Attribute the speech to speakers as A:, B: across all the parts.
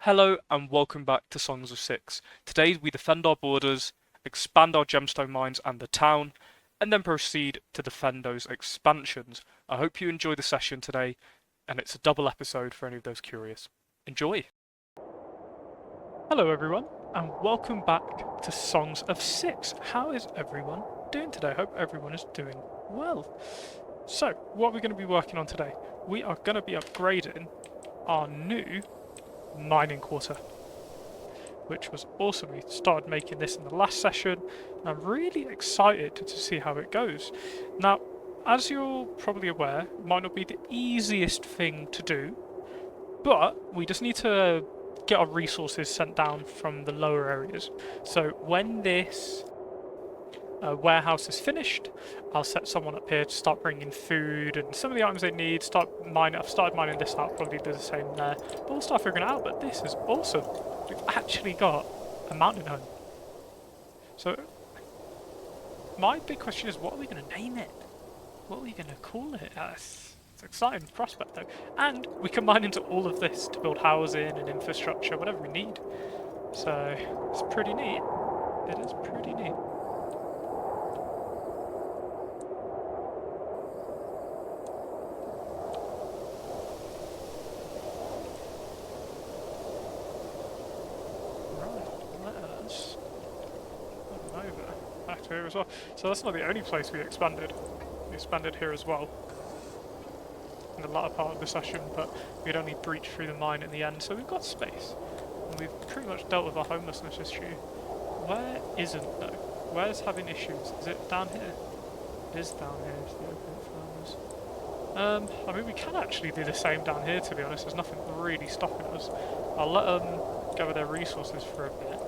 A: Hello and welcome back to Songs of Syx. Today we defend our borders, expand our gemstone mines and the town, and then proceed to defend those expansions. I hope you enjoy the session today, and it's a double episode for any of those curious. Enjoy! Hello everyone, and welcome back to Songs of Syx. How is everyone doing today? I hope everyone is doing well. So, what are we going to be working on today? We are going to be upgrading our new mining quarter, which was awesome. We started making this in the last session, and I'm really excited to see how it goes. Now, as you're probably aware, it might not be the easiest thing to do, but we just need to get our resources sent down from the lower areas. So when this warehouse is finished, I'll set someone up here to start bringing food and some of the items they need. I've started mining this out, probably do the same there. But we'll start figuring it out. But this is awesome. We've actually got a mountain home. So my big question is, what are we going to name it? What are we going to call it? It's an exciting prospect though. And we can mine into all of this to build housing and infrastructure, whatever we need. So it's pretty neat. It is pretty neat. Here as well. So that's not the only place we expanded. We expanded here as well in the latter part of the session, but we'd only breached through the mine in the end, so we've got space. And we've pretty much dealt with our homelessness issue. Where isn't though? Where's having issues? Is it down here? It is down here, it's the open farmers. I mean we can actually do the same down here, to be honest. There's nothing really stopping us. I'll let them go with their resources for a bit.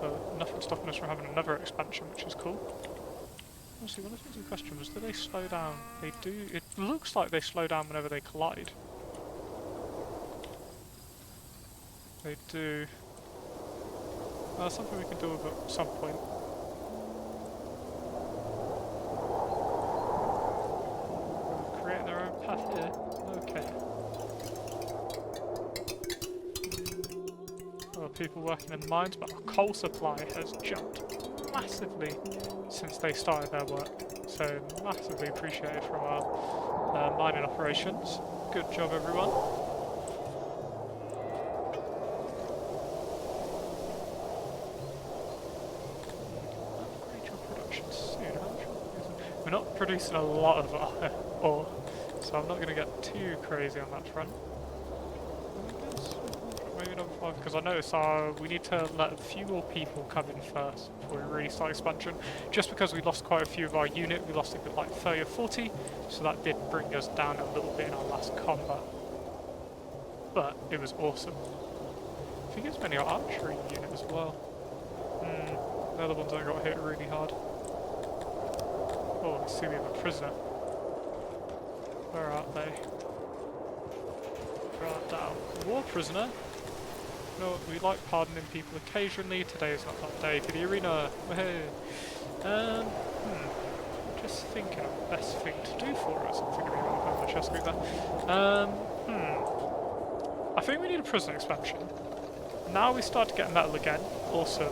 A: But nothing stopping us from having another expansion, which is cool. Honestly, one of the things in question was, do they slow down? They do. It looks like they slow down whenever they collide. They do. That's something we can deal with at some point. Creating their own path here. Okay. People working in the mines, but our coal supply has jumped massively since they started their work. So massively appreciated from our mining operations. Good job, everyone. Upgrade your production soon. We're not producing a lot of ore, so I'm not going to get too crazy on that front. Because I noticed we need to let a few more people come in first before we really start expansion. Just because we lost quite a few of our unit, we lost a bit like 30 or 40, so that did bring us down a little bit in our last combat. But it was awesome. I think it's mainly our archery unit as well. The other ones that got hit really hard. Oh, I see we have a prisoner. Where are they? Right down. War prisoner. No, we like pardoning people occasionally. Today is not that day for the arena. Hey. Just thinking of the best thing to do for us. I'm figuring out how the chest group there. I think we need a prison expansion. Now we start to get metal again. Awesome.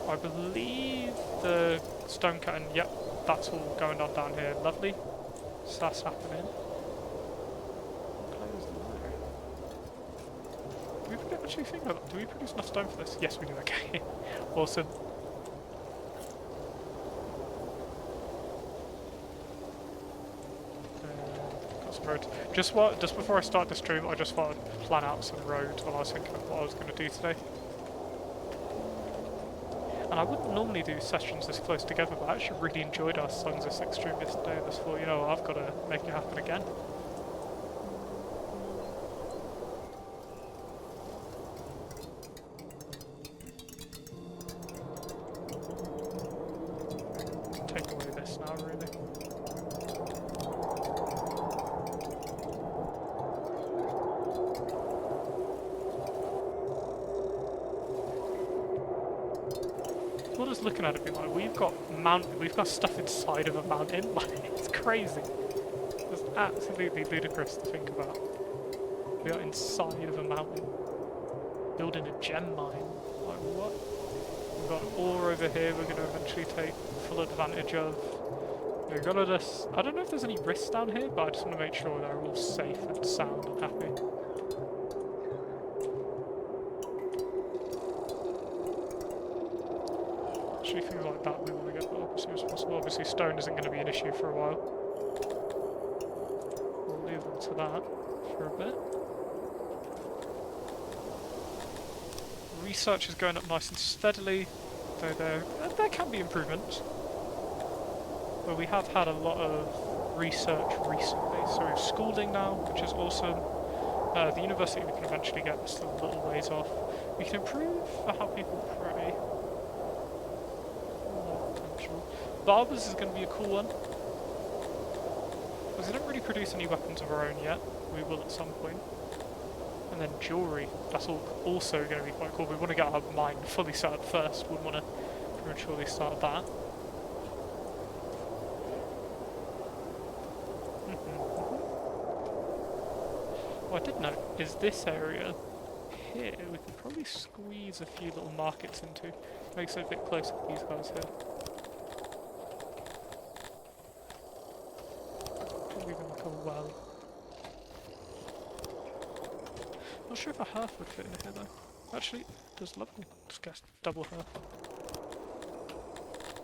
A: I believe the stone cutting. Yep, that's all going on down here. Lovely. So that's happening. Actually think about that. Do we produce enough stone for this? Yes, we do. Okay. Awesome. Got some roads. Just before I start the stream, I just thought I'd plan out some roads while I was thinking of what I was going to do today. And I wouldn't normally do sessions this close together, but I actually really enjoyed our Songs of Syx stream yesterday. I just thought, you know, I've got to make it happen again. Looking at it being like, we've got stuff inside of a mountain. Like, it's crazy. It's absolutely ludicrous to think about. We are inside of a mountain. building a gem mine. Like what? We've got ore over here we're going to eventually take full advantage of. We've got this. I don't know if there's any risks down here, but I just want to make sure they're all safe and sound and happy. Actually, things like that we want to get built as soon as possible. Obviously, stone isn't going to be an issue for a while. We'll leave them to that for a bit. Research is going up nice and steadily, though there can be improvements. But we have had a lot of research recently, so we have schooling now, which is awesome. The university we can eventually get, still a little ways off. We can improve for how people pray. Barbers is going to be a cool one. Because they don't really produce any weapons of our own yet. We will at some point. And then jewellery, that's also going to be quite cool. We want to get our mine fully set up first. Wouldn't want to prematurely start that. What I did note is this area here, we can probably squeeze a few little markets into. Makes it a bit closer to these guys here. Probably even like a well. Not sure if a hearth would fit in here though. Actually, it does lovely. Just get double hearth.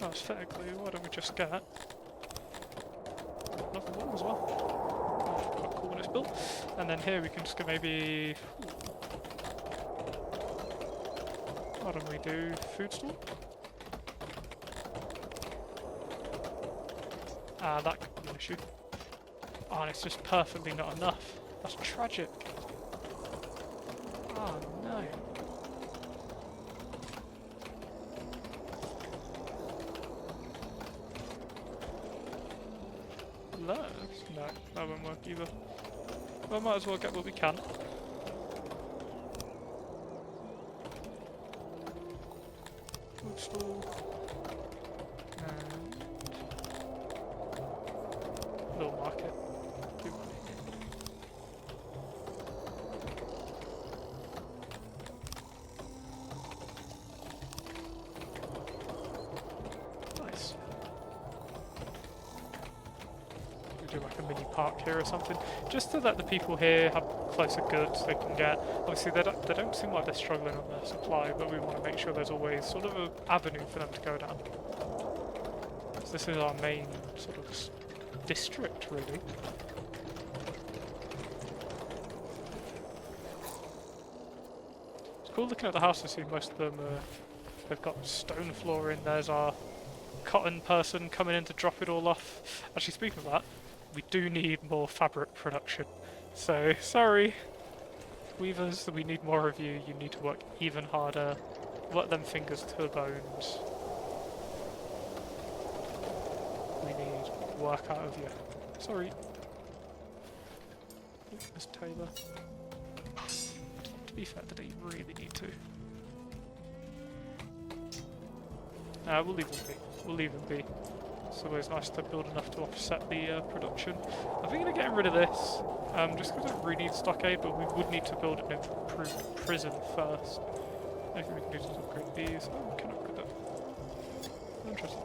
A: Oh, aesthetically, why don't we just get another one as well? Quite cool when it's built. And then here we can just go maybe... Why don't we do food store? Ah, that could be an issue. Oh, and it's just perfectly not enough. That's tragic. Oh no. Loaves? No, that won't work either. Well, might as well get what we can. Food store. And... little market. Too money. Nice. Do like a mini park here or something, just to let the people here have closer goods they can get. Obviously they don't seem like they're struggling on their supply, but we want to make sure there's always sort of an avenue for them to go down. So this is our main sort of district, really. It's cool looking at the houses, see most of them they've got stone floor in. There's our cotton person coming in to drop it all off. Actually, speaking of that, we do need more fabric production. So, sorry, weavers, we need more of you. You need to work even harder. Work them fingers to the bones. We need work out of you. Sorry. Miss Taylor. To be fair, today you really need to. We'll leave them be. We'll leave them be. It's always nice to build enough to offset the production. I'm thinking of getting rid of this, just because I don't really need stockade, but we would need to build an improved prison first. Maybe we can do some upgrade these. Oh, we can upgrade that. Interesting.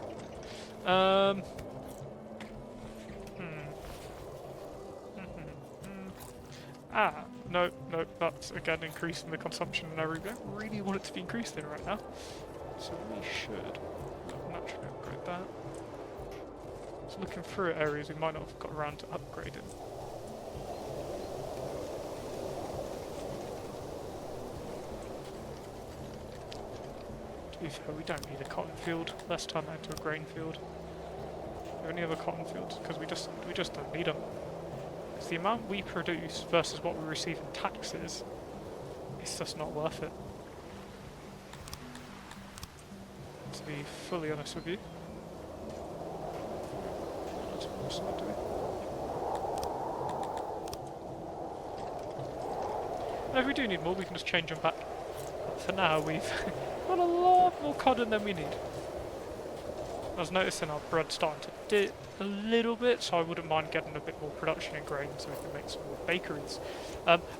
A: No, that's again increasing the consumption, and I really want it to be increased in right now. So we should naturally upgrade that. So looking through areas we might not have got around to upgrading. To be fair, we don't need a cotton field. Let's turn that into a grain field. Do we have any other cotton fields? Because we just don't need them. Because the amount we produce versus what we receive in taxes, it's just not worth it. To be fully honest with you. And if we do need more, we can just change them back. But for now, we've got a lot more cotton than we need. I was noticing our bread starting to dip a little bit, so I wouldn't mind getting a bit more production in grain so we can make some more bakeries.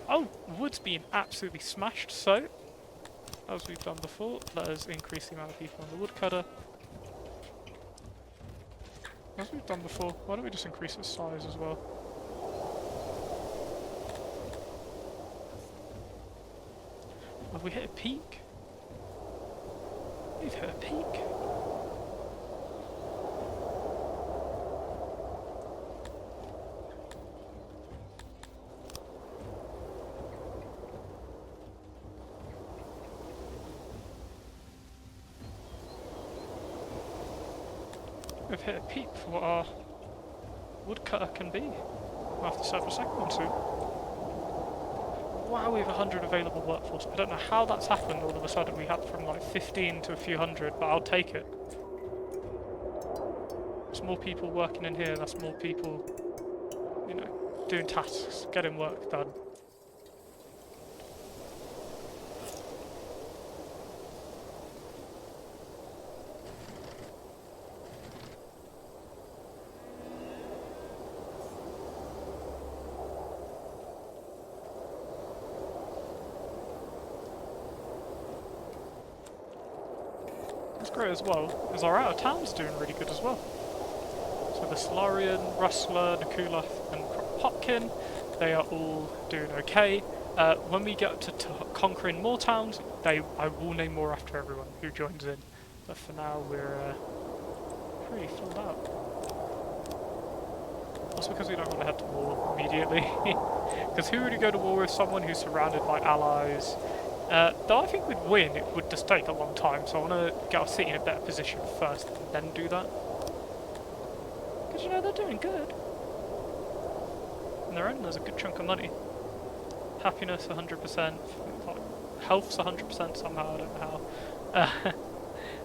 A: Oh, wood's being absolutely smashed, so as we've done before, let us increase the amount of people on the woodcutter. As we've done before, why don't we just increase its size as well? Have we hit a peak? We've hit a peak. We've hit a peak for what our woodcutter can be. We'll have to set up a second one soon. Wow, we have 100 available workforce. I don't know how that's happened all of a sudden. We had from like 15 to a few hundred, but I'll take it. There's more people working in here, that's more people, you know, doing tasks, getting work done. What's great as well is our out of town's doing really good as well. So the Solarian, Rustler, Nakula and Kropotkin, they are all doing okay. When we get to conquering more towns, I will name more after everyone who joins in. But for now we're pretty filled out. Also because we don't want to head to war immediately. Because who would you go to war with? Someone who's surrounded by allies? Though I think we'd win, it would just take a long time, so I want to get our city in a better position first and then do that. Because, you know, they're doing good. And they're earning us a good chunk of money. Happiness 100%, health's 100% somehow, I don't know how.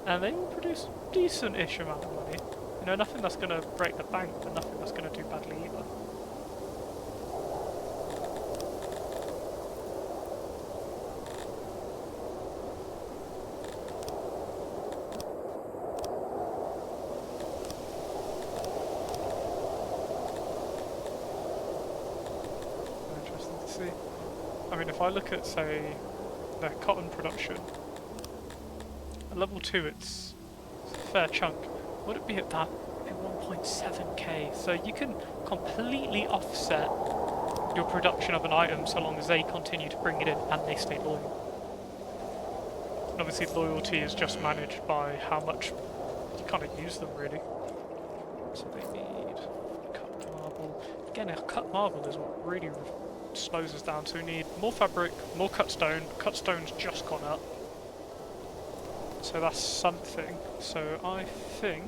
A: And they will produce a decent-ish amount of money. You know, nothing that's going to break the bank, but nothing that's going to do badly either. I mean, if I look at, say, their cotton production, at level 2 it's a fair chunk. Would it be at that? At 1.7k, so you can completely offset your production of an item so long as they continue to bring it in and they stay loyal. And obviously loyalty is just managed by how much you kind of use them, really. So they need cut marble. Again, cut marble is what really slows us down, so we need more fabric, more cut stone. Cut stone's just gone up, so that's something. So I think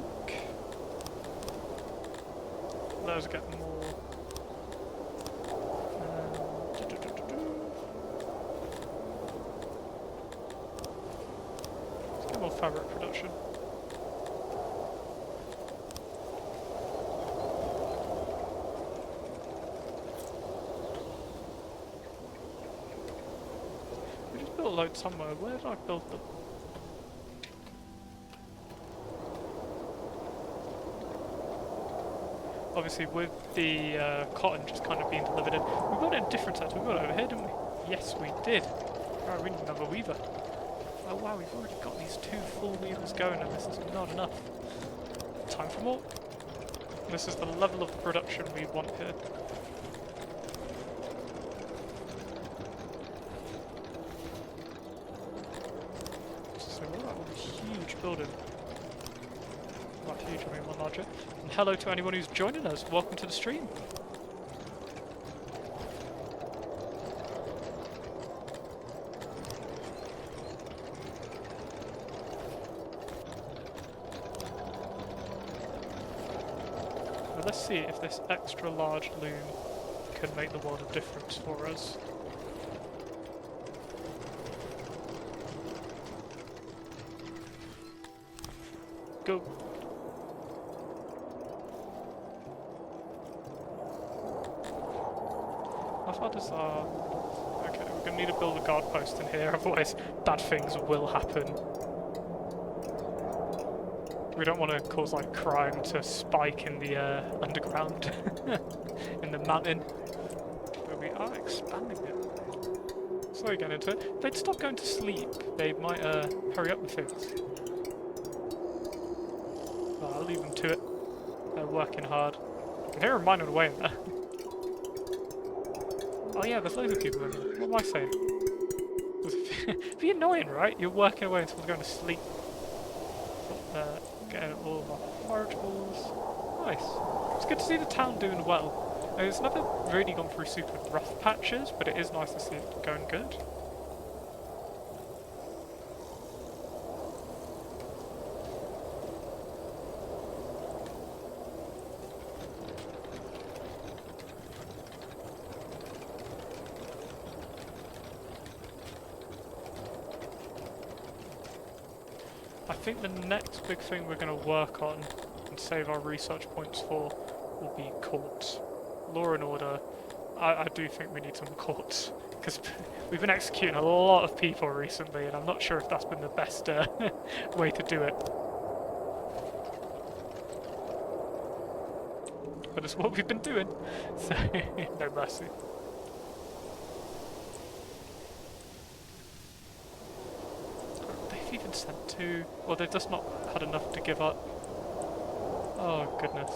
A: let us get more let's get more fabric production. Built a load somewhere. Where did I build them? Obviously with the cotton just kind of being delivered in. We built it in different sets. We built it over here, didn't we? Yes, we did. Right, we need another weaver. Oh wow, we've already got these 2 full weavers going and this is not enough. Time for more. This is the level of production we want here. Huge building. Not huge, I mean one larger. And hello to anyone who's joining us. Welcome to the stream. Now let's see if this extra large loom can make the world of difference for us. Go. How far does our... Okay, we're going to need to build a guard post in here, otherwise bad things will happen. We don't want to cause like crime to spike in the underground, in the mountain. But we are expanding it. slowly getting into it. If they'd stop going to sleep, they might hurry up with things. Well, I'll leave them to it. They're working hard. I can hear a mine on the way in there. Oh yeah, there's loads of people in there. What am I saying? It'd be annoying, right? You're working away and someone's going to sleep. Getting all of our forageables. Nice. It's good to see the town doing well. It's never really gone through super rough patches, but it is nice to see it going good. I think the next big thing we're going to work on and save our research points for will be courts. Law and order. I do think we need some courts, because we've been executing a lot of people recently, and I'm not sure if that's been the best way to do it. But it's what we've been doing, so no mercy. They've even sent two. Well, they've just not had enough to give up. Oh goodness.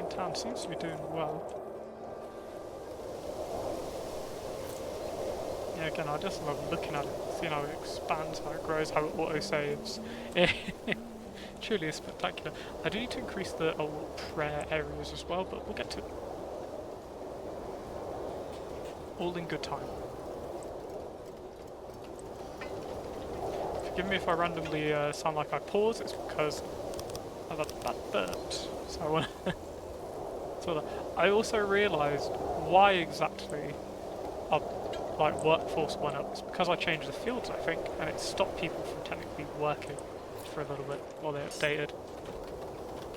A: Town seems to be doing well. Yeah, again, I just love looking at it, seeing how it expands, how it grows, how it auto-saves. Truly is spectacular. I do need to increase the old prayer areas as well, but we'll get to it. All in good time. Forgive me if I randomly sound like I pause, it's because I've had bad burps. So I want to I also realised why exactly our workforce went up. It's because I changed the fields, I think, and it stopped people from technically working for a little bit while they updated,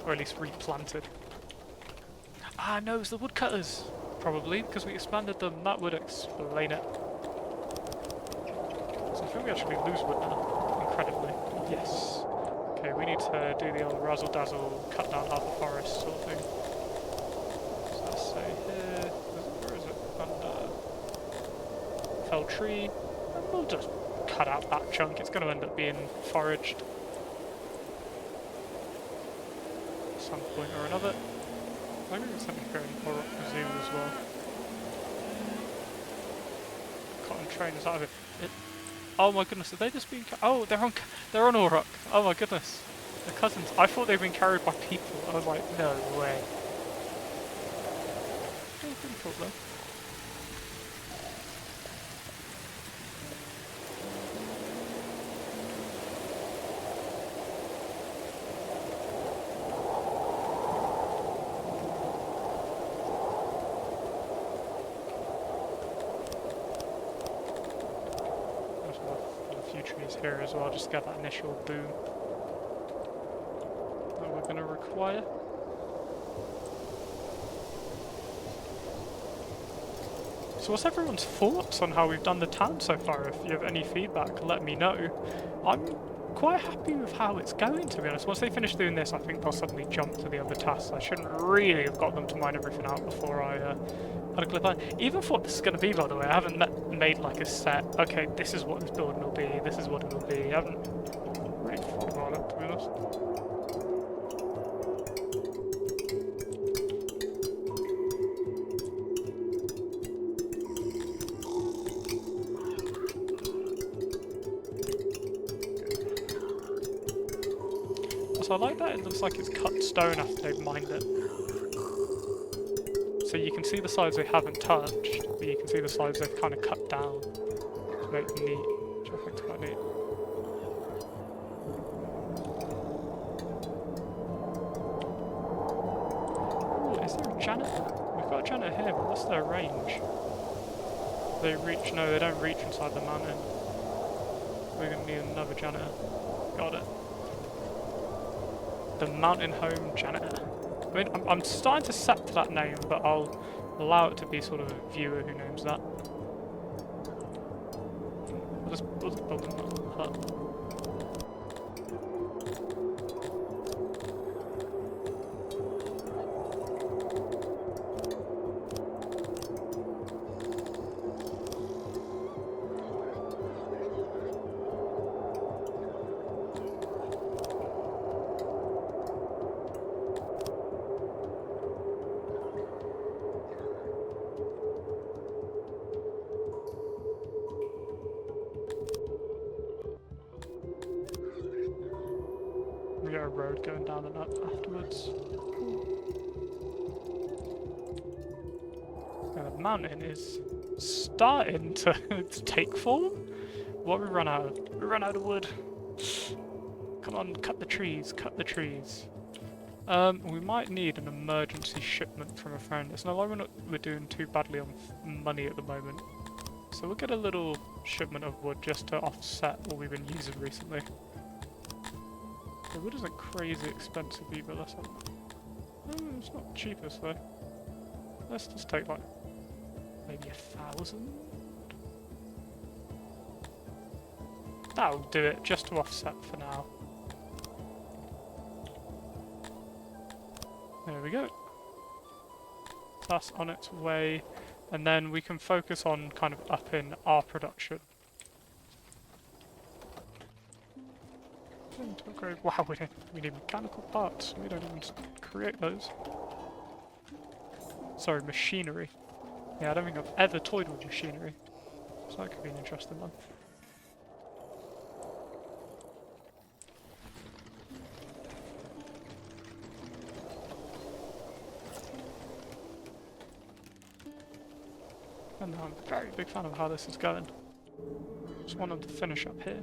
A: or at least replanted. Ah, no, it's the woodcutters, probably, because we expanded them. That would explain it. So I think we actually lose wood now, incredibly. Yes. Okay, we need to do the old razzle dazzle, cut down half the forest sort of thing. Say here, where is it? Under fell tree, and we'll just cut out that chunk. It's going to end up being foraged at some point or another. Maybe we can send it here in Zoo as well. Cotton trainers out of it. Oh my goodness, have they just been? Oh, they're on Auroch. Oh my goodness, they're cousins. I thought they'd been carried by people. I was like, no way. Pretty cool though. There's a few trees here as well, just to get that initial boom that we're going to require. So what's everyone's thoughts on how we've done the town so far? If you have any feedback, let me know. I'm quite happy with how it's going, to be honest. Once they finish doing this, I think they'll suddenly jump to the other tasks. I shouldn't really have got them to mine everything out before I had a clip on. Even for what this is going to be, by the way, I haven't made like a set, okay, this is what this building will be, this is what it will be. I haven't really thought about it, to be honest. So I like that it looks like it's cut stone after they've mined it. So you can see the sides they haven't touched, but you can see the sides they've kind of cut down to make them neat, which I think is quite neat. Ooh, is there a janitor? We've got a janitor here, but what's their range? They reach? No, they don't reach inside the mountain. We're going to need another janitor. Got it. The Mountain Home Janitor. I mean, I'm starting to set to that name, but I'll allow it to be sort of a viewer who names that. We'll just build a hut. road going down and up afterwards. Now the mountain is starting to take form. What we run out of? We run out of wood. Come on, cut the trees, cut the trees. We might need an emergency shipment from a friend. It's not like we're doing too badly on money at the moment. So we'll get a little shipment of wood just to offset what we've been using recently. The wood isn't crazy expensive either, let's have it's not the cheapest though. Let's just take like maybe 1,000. That'll do it, just to offset for now. There we go. That's on its way, and then we can focus on kind of upping our production. Wow, we need mechanical parts. We don't even create those. Sorry, machinery. Yeah, I don't think I've ever toyed with machinery, so that could be an interesting one. And I'm a very big fan of how this is going. Just wanted to finish up here.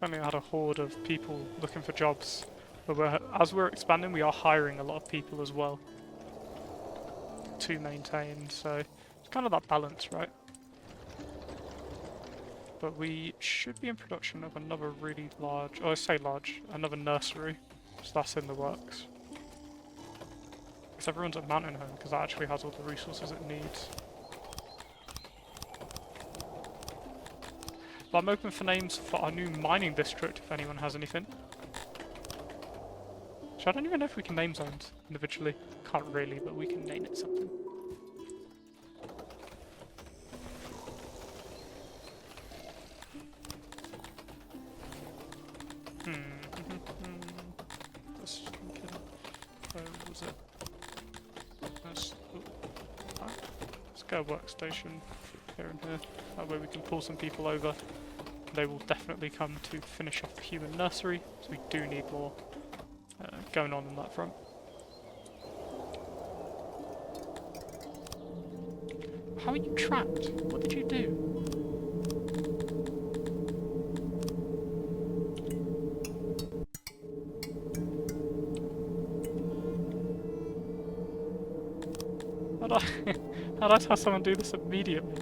A: Only had a horde of people looking for jobs, but as we're expanding, we are hiring a lot of people as well to maintain. So it's kind of that balance, right? But we should be in production of another really large, oh I say large, another nursery. So that's in the works. Because everyone's at Mountain Home, because that actually has all the resources it needs. But I'm open for names for our new mining district, if anyone has anything. So I don't even know if we can name zones individually. Can't really, but we can name it something. Just thinking, where was it? Let's get a workstation here and here. That way we can pull some people over. They will definitely come to finish off the human nursery, so we do need more going on that front. How are you trapped? What did you do? How'd I tell someone to do this immediately?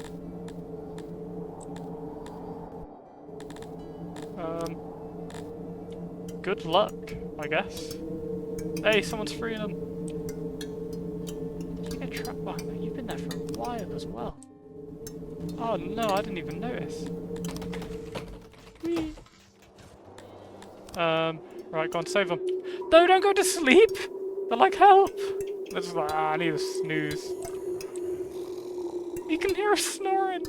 A: Good luck, I guess. Hey, someone's freeing them. Did you get trapped behind there? You've been there for a while as well. Oh no, I didn't even notice. Whee! Right, go on, save them. No, don't go to sleep! They're like, help! They're just like, I need a snooze. You can hear us snoring!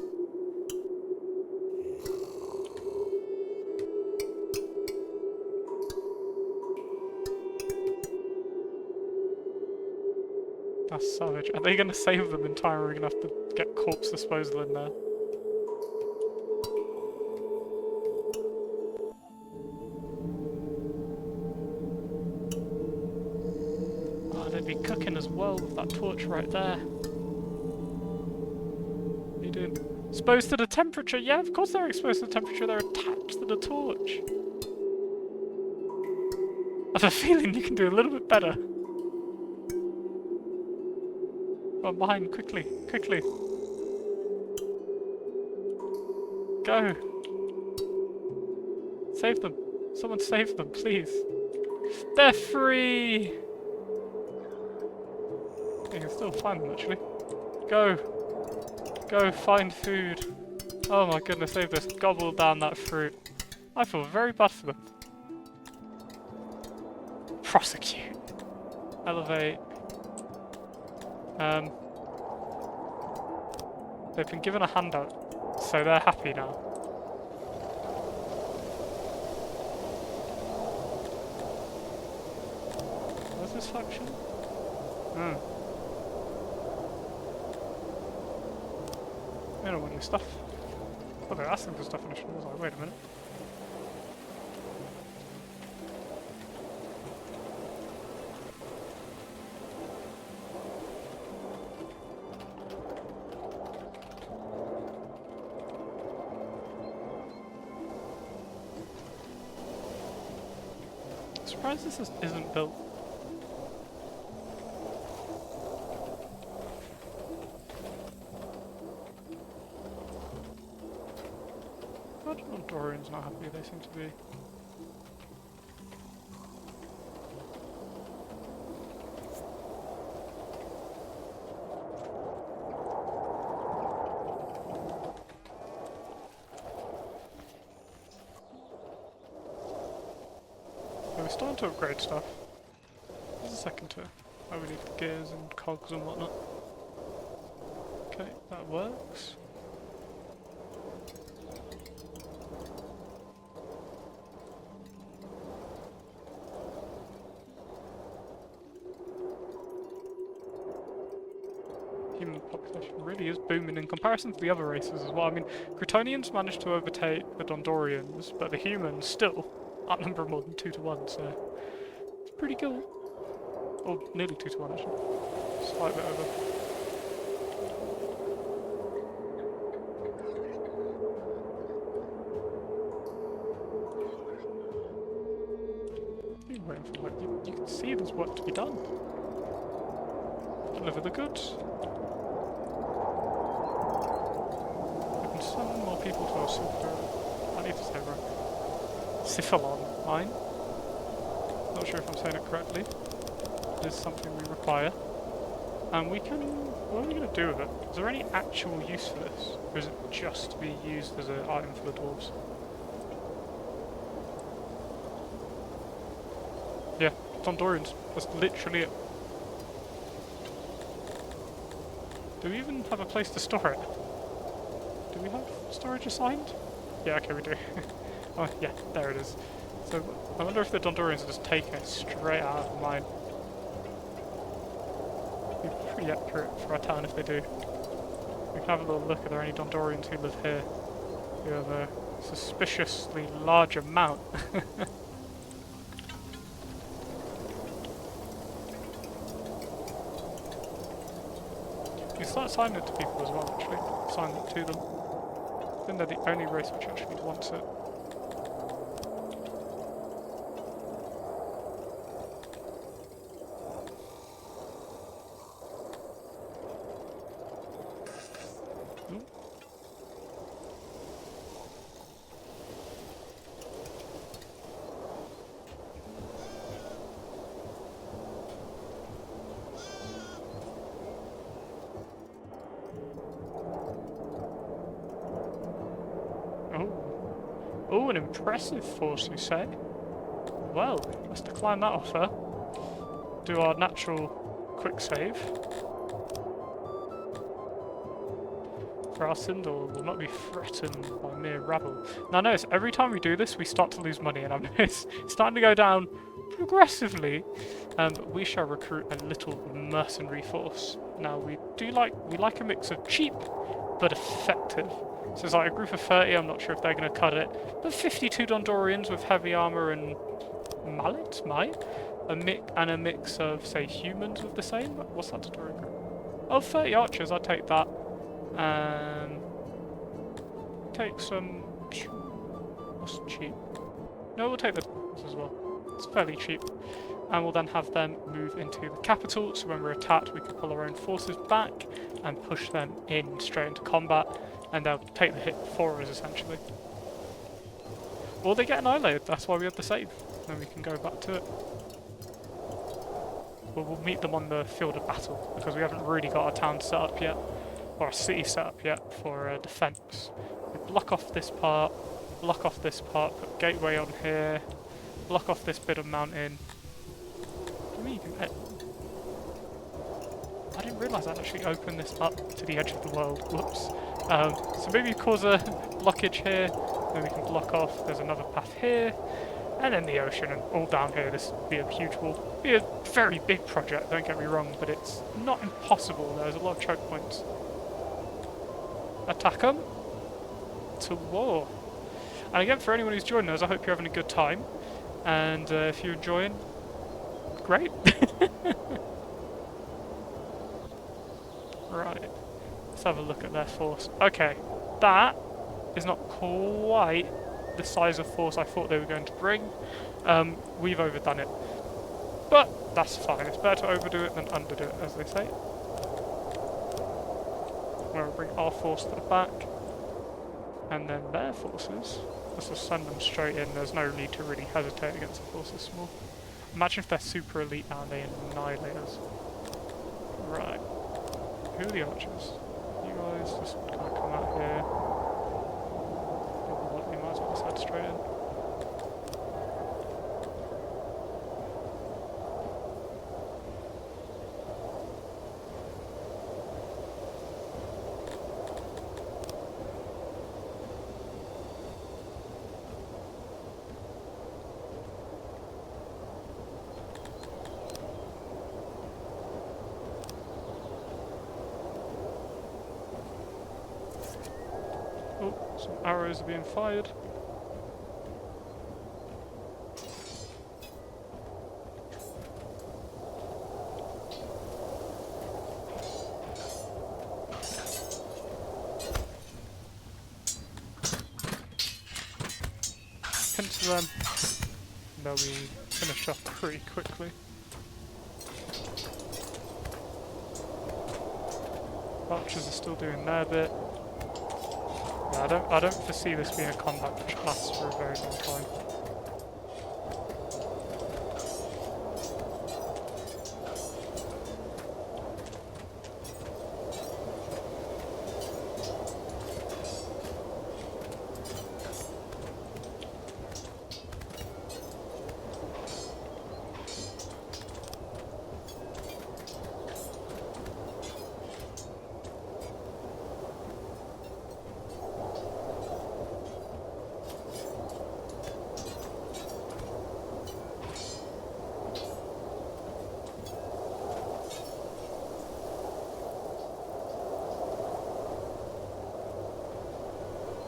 A: That's savage. Are they going to save them in time, or are we going to have to get corpse disposal in there? Oh, they'd be cooking as well with that torch right there. What are you doing? Exposed to the temperature? Yeah, of course they're exposed to the temperature. They're attached to the torch. I have a feeling you can do a little bit better. Run behind, quickly, quickly. Go. Save them. Someone save them, please. They're free! You can still find them, actually. Go. Go, find food. Oh my goodness, they've just gobbled down that fruit. I feel very bad for them. Prosecute. Elevate. They've been given a handout, so they're happy now. Where's this faction? I don't want your stuff. Oh, they're asking for stuff initially. I was like, wait a minute. I'm surprised this isn't built. Dorian's not happy, they seem to be. We're starting to upgrade stuff. There's a second tier. Oh, we need gears and cogs and whatnot. Okay, that works. Human population really is booming in comparison to the other races as well. I mean, Crotonians managed to overtake the Dondorians, but the humans still outnumber more than 2 to 1, so it's pretty cool. Or nearly 2 to 1 actually. Slight bit over. You're waiting for like you can see there's work to be done. Deliver the goods. Send more people to our I need to say right. Syphalon mine. Not sure if I'm saying it correctly. It is something we require. And we can... What are we going to do with it? Is there any actual use for this? Or is it just to be used as an item for the dwarves? Yeah, Dondorians. That's literally it. Do we even have a place to store it? Do we have storage assigned? Yeah, okay, we do. Oh, yeah, there it is. So, I wonder if the Dondorians are just taking it straight out of the mine. Be pretty accurate for our town if they do. We can have a little look. Are there any Dondorians who live here who have a suspiciously large amount? You can start assigning it to people as well, actually. Assign it to them. I think they're the only race which actually wants it. Oh, an impressive force, you say? Well, let's decline that offer. Do our natural quick save. For our Sindel will not be threatened by mere rabble. Now notice, every time we do this, we start to lose money, and it's starting to go down progressively. But we shall recruit a little mercenary force. Now we like a mix of cheap but effective. So it's like a group of 30, I'm not sure if they're going to cut it, but 52 Dondorians with heavy armour and mallets, a mix of, say, humans with the same. What's that Dondorian group? Oh, 30 archers, I'll take that. Take some... What's cheap? No, we'll take the as well. It's fairly cheap. And we'll then have them move into the capital, so when we're attacked we can pull our own forces back and push them in straight into combat, and they'll take the hit for us, essentially. Or they get annihilated, that's why we have the save. Then we can go back to it. But we'll meet them on the field of battle, because we haven't really got our town set up yet, or a city set up yet for defence. We block off this part, put gateway on here, block off this bit of mountain. What do you mean you can I didn't realise I'd actually opened this up to the edge of the world. Whoops. So maybe cause a blockage here, then we can block off. There's another path here, and then the ocean, and all down here. This would be a huge wall. Be a very big project, don't get me wrong, but it's not impossible. There's a lot of choke points. attack them to war. And again, for anyone who's joining us, I hope you're having a good time. And if you're enjoying, great. Right, let's have a look at their force. Okay, that is not quite the size of force I thought they were going to bring. We've overdone it. But that's fine, it's better to overdo it than underdo it, as they say. I'm going to bring our force to the back, and then their forces. Let's just send them straight in, there's no need to really hesitate against a force this small. Imagine if they're super elite and they annihilate us. Right. Who are the archers? You guys just kind of come out here. You might as well just head straight in. Oh, some arrows are being fired. Into them. And they'll be finished off pretty quickly. Archers are still doing their bit. Yeah, I don't foresee this being a combat which lasts for a very long time.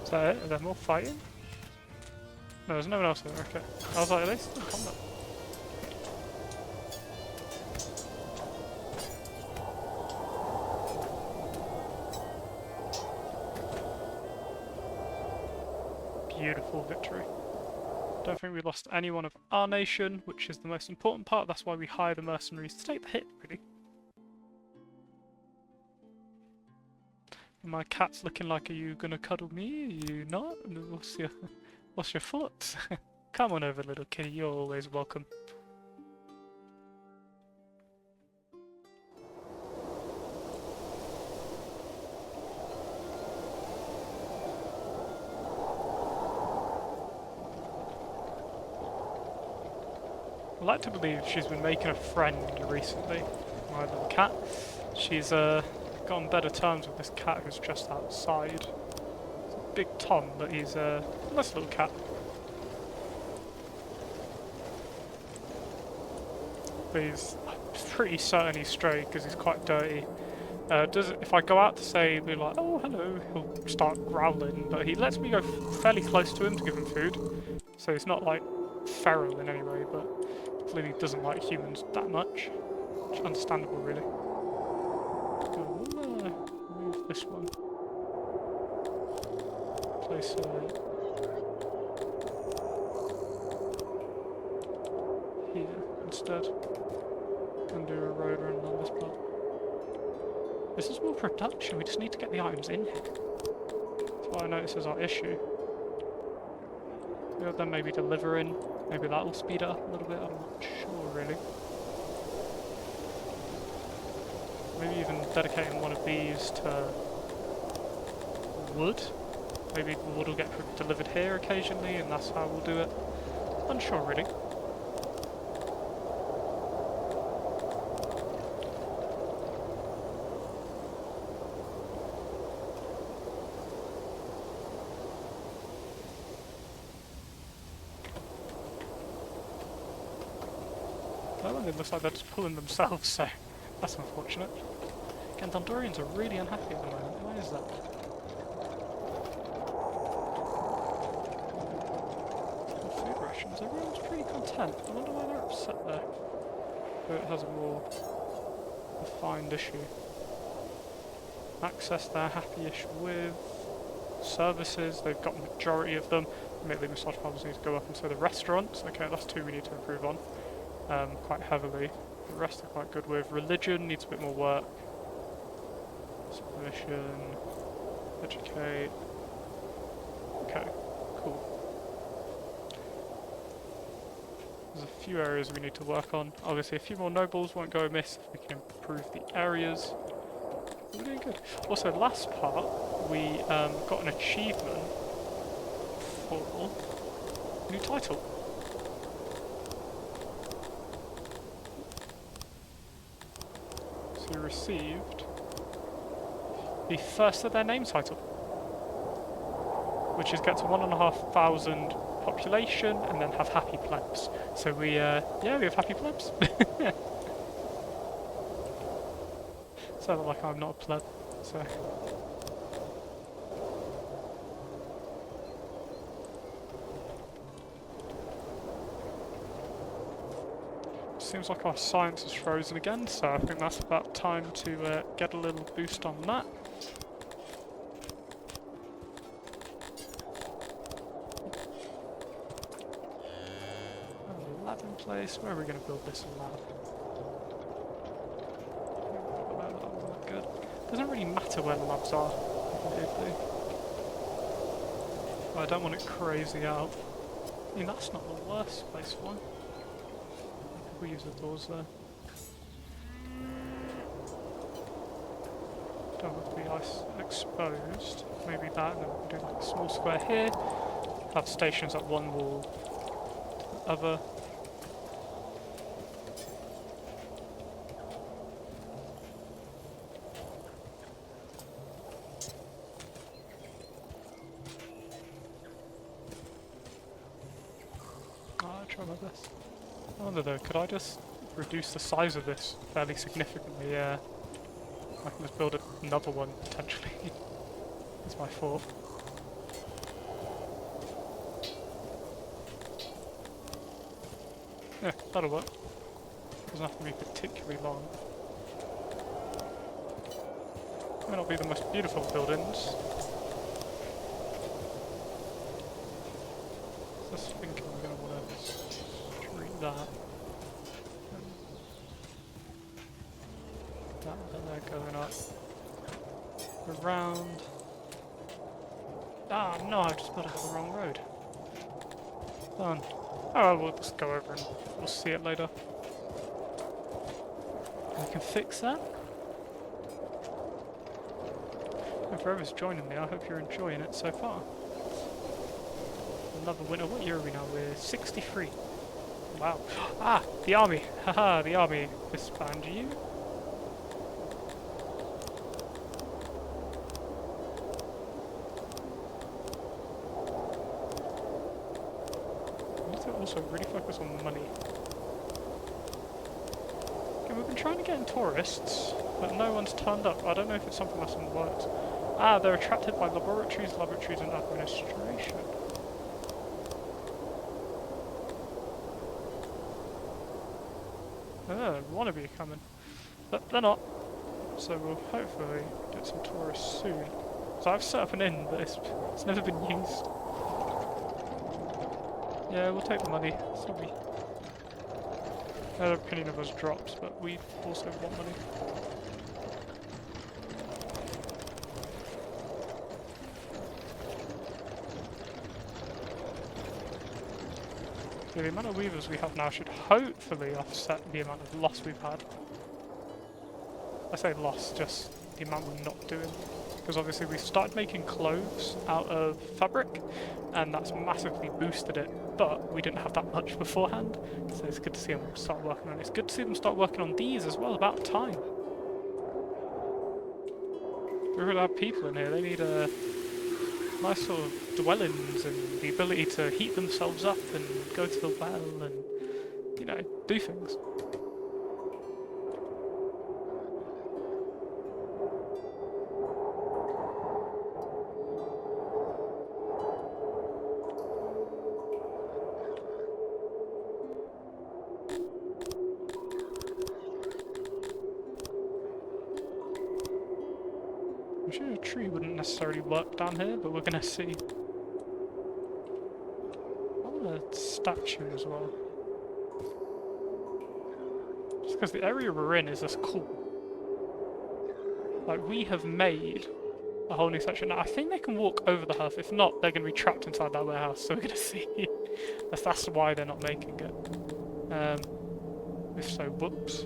A: Is that it? Are there more fighting? No, there's no one else there, okay. I was like, are they still in combat? Beautiful victory. Don't think we lost anyone of our nation, which is the most important part. That's why we hire the mercenaries to take the hit, really. My cat's looking like, are you gonna cuddle me? Are you not? What's your thoughts? Come on over, little kitty, you're always welcome. I like to believe she's been making a friend recently, my little cat. She's got on better terms with this cat who's just outside. It's a big Tom, but he's a nice little cat. But he's pretty certain he's stray because he's quite dirty. If I go out to say, be like, oh hello, he'll start growling, but he lets me go fairly close to him to give him food. So he's not like feral in any way, but clearly doesn't like humans that much. Which is understandable, really. Move this one. Place here instead. And do a road run on this plot. This is more production, we just need to get the items in here. That's what I notice is our issue. We'll then maybe deliver in. Maybe that will speed it up a little bit, I'm not sure really. Maybe even dedicating one of these to wood. Maybe the wood will get delivered here occasionally and that's how we'll do it. Unsure really. Well, it looks like they're just pulling themselves, so that's unfortunate. Again, Dondorians are really unhappy at the moment. Why is that? rations. Everyone's pretty content. I wonder why they're upset there. But it has a more defined issue. Access they're happy-ish with. Services, they've got the majority of them. Admittedly, massage parlours need to go up, and so the restaurants. Okay, that's two we need to improve on quite heavily. The rest are quite good with. Religion needs a bit more work. Submission, educate. Okay, cool. There's a few areas we need to work on. Obviously, a few more nobles won't go amiss if we can improve the areas. We're doing good. Also, last part, we got an achievement for new title. So we received the first of their name title, which is get to 1,500 population and then have happy plebs. So we, yeah, we have happy plebs. Sounds like I'm not a pleb, so. Seems like our science is frozen again, so I think that's about time to get a little boost on that. Lab in place. Where are we going to build this lab? Good. Doesn't really matter where the labs are. But I don't want it crazy out. I mean, that's not the worst place for one. We'll use the doors there. Don't want to be exposed. Maybe that, and then we can do like a small square here. Have stations at one wall to the other. I'll try my best. I wonder though, could I just reduce the size of this fairly significantly? Yeah. I can just build another one, potentially. That's my thought. Yeah, that'll work. Doesn't have to be particularly long. May not be the most beautiful buildings. Just thinking we're going to want to treat that. That they're going up. Around. Ah, no, I just built up the wrong road. Done. Oh, we'll just go over and we'll see it later. We can fix that. And for whoever's joining me, I hope you're enjoying it so far. Another winner. What year are we now? We're 63. Wow. Ah, the army. Haha, the army disband you. Also really focus on money. Okay, we've been trying to get in tourists, but no one's turned up. I don't know if it's something that's in the works. Ah, they're attracted by laboratories, and administration. Oh, wannabe coming. But they're not. So we'll hopefully get some tourists soon. So I've set up an inn, but it's never been used. Yeah, we'll take the money. Sorry. Their opinion of us drops, but we also want money. Yeah, the amount of weavers we have now should hopefully offset the amount of loss we've had. I say loss, just the amount we're not doing. Because obviously we started making clothes out of fabric, and that's massively boosted it, but we didn't have that much beforehand, so it's good to see them start working on it. It's good to see them start working on these as well, about time. We're going to have people in here, they need nice sort of dwellings and the ability to heat themselves up and go to the well and, you know, do things. necessarily work down here, but we're gonna see. I want a statue as well. Just because the area we're in is just cool. Like, we have made a whole new section. Now, I think they can walk over the hearth. If not, they're going to be trapped inside that warehouse, so we're going to see. That's why they're not making it. If so, whoops.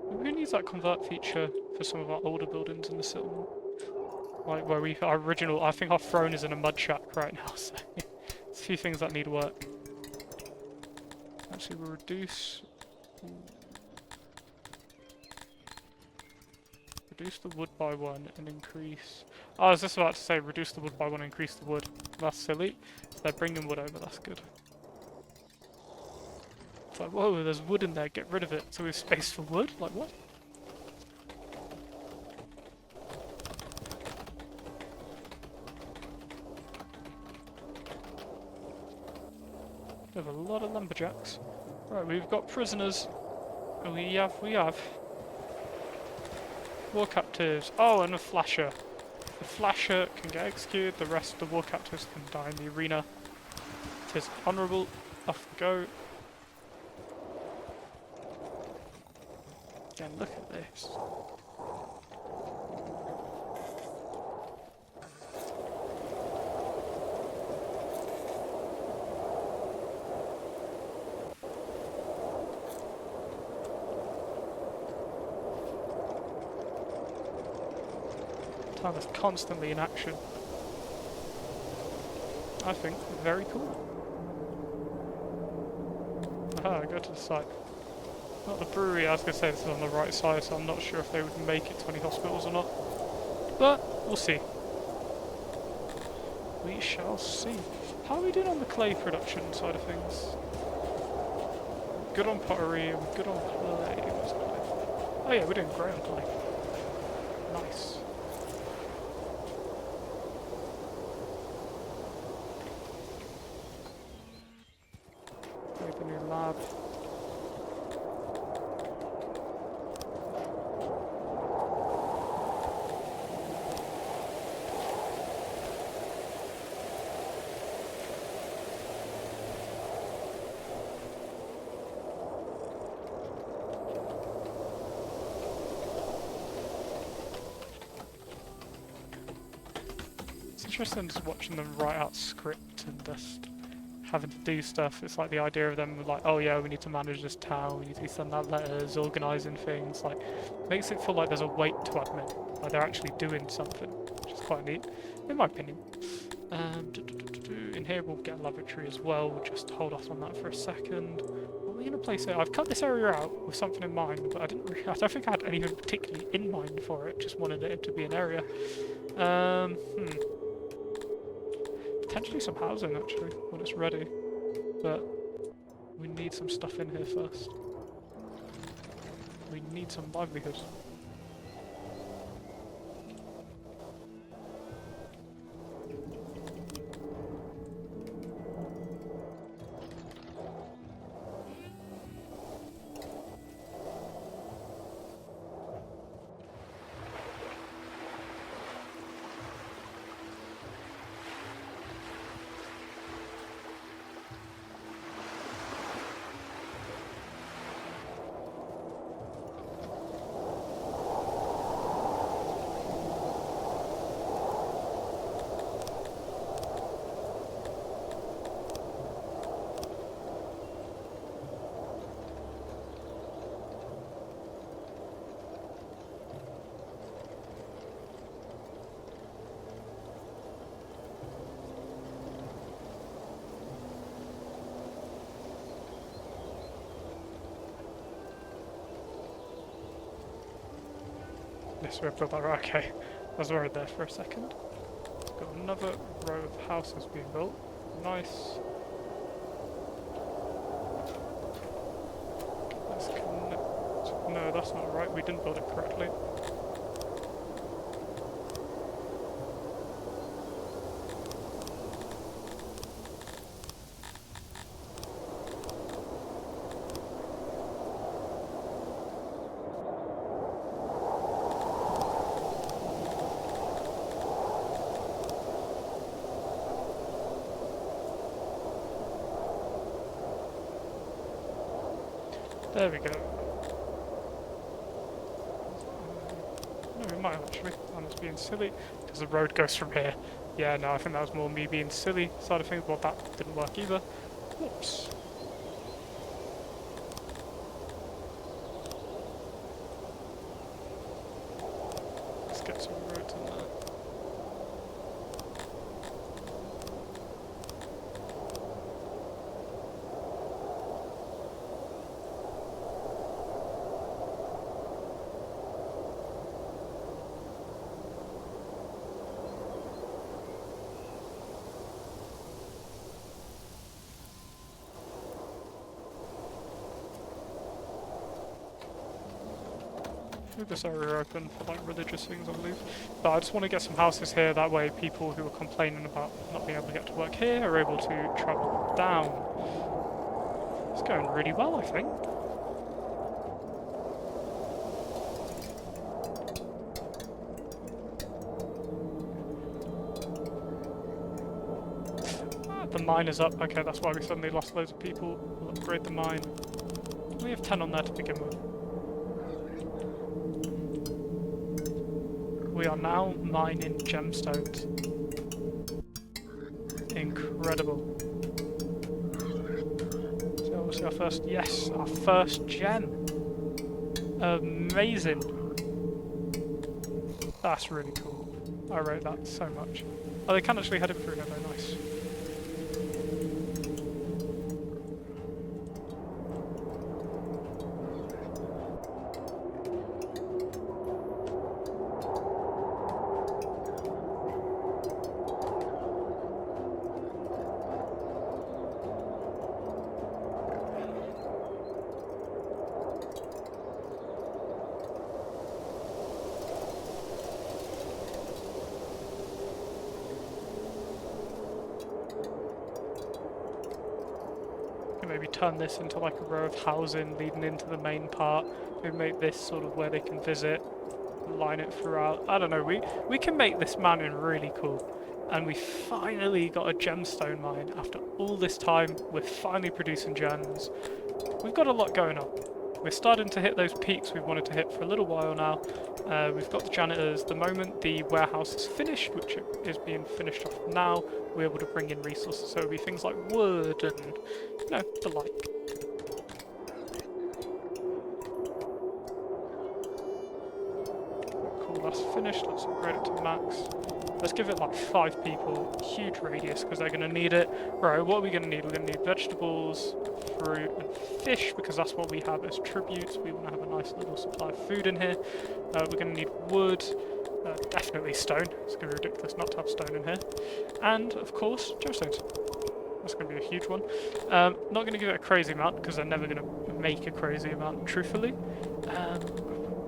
A: We're going to use that convert feature for some of our older buildings in the settlement. Like where our original, I think our throne is in a mud shack right now, so there's a few things that need work. Actually, we'll reduce the wood by 1 and increase. Oh, I was just about to say reduce the wood by 1 and increase the wood. That's silly. So they're bringing wood over, that's good. It's like, whoa, there's wood in there, get rid of it. So we have space for wood? Like, what? We have a lot of lumberjacks. Right, we've got prisoners. We have. War captives. Oh, and a flasher. The flasher can get executed, the rest of the war captives can die in the arena. It is honourable. Off we go. Again, look at this. Town is constantly in action. I think very cool. Aha, go to the site. Not the brewery, I was going to say this is on the right side, so I'm not sure if they would make it to any hospitals or not. But, we'll see. We shall see. How are we doing on the clay production side of things? Good on pottery, and good on clay. Oh yeah, we're doing great on clay. Nice. The new lab. It's interesting just watching them write out script and just having to do stuff. It's like the idea of them like, oh yeah, we need to manage this town, we need to be sending out letters, organising things, like, makes it feel like there's a weight to admin, like they're actually doing something, which is quite neat, in my opinion. In here we'll get a lavatory as well, we'll just hold off on that for a second. What are we going to place it? I've cut this area out with something in mind, but I don't think I had anything particularly in mind for it, just wanted it to be an area. Potentially some housing actually, when it's ready, but we need some stuff in here first. We need some livelihood. Yes, we've built that right, okay. I was worried there for a second. Got another row of houses being built. Nice. Let's connect. No, that's not right, we didn't build it correctly. There we go. No, we might actually. I'm just being silly. Because the road goes from here. Yeah, no, I think that was more me being silly side of things. Well, that didn't work either. Whoops. Let's get some roads in there. Leave this area open for like religious things, I believe. But I just want to get some houses here, that way people who are complaining about not being able to get to work here are able to travel down. It's going really well, I think. The mine is up. Okay, that's why we suddenly lost loads of people. We'll upgrade the mine. We have 10 on there to begin with. We are now mining gemstones. Incredible. So obviously our first, yes, our first gem. Amazing. That's really cool. I rate that so much. Oh, they can actually head it through here though, nice. Maybe turn this into like a row of housing leading into the main part. Maybe make this sort of where they can visit, line it throughout. I don't know, we can make this mountain really cool. And we finally got a gemstone mine. After all this time, we're finally producing gems. We've got a lot going on. We're starting to hit those peaks we've wanted to hit for a little while now. We've got the janitors. The moment the warehouse is finished, which is being finished off now, we're able to bring in resources. So it'll be things like wood and, you know, the like. Cool, that's finished. Let's upgrade it to max. Let's give it like 5 people, huge radius, because they're going to need it. Right, what are we going to need? We're going to need vegetables, fruit, and fish, because that's what we have as tributes. We want to have a nice little supply of food in here. We're going to need wood, definitely stone. It's going to be ridiculous not to have stone in here. And, of course, gemstones. That's going to be a huge one. Not going to give it a crazy amount, because they're never going to make a crazy amount, truthfully.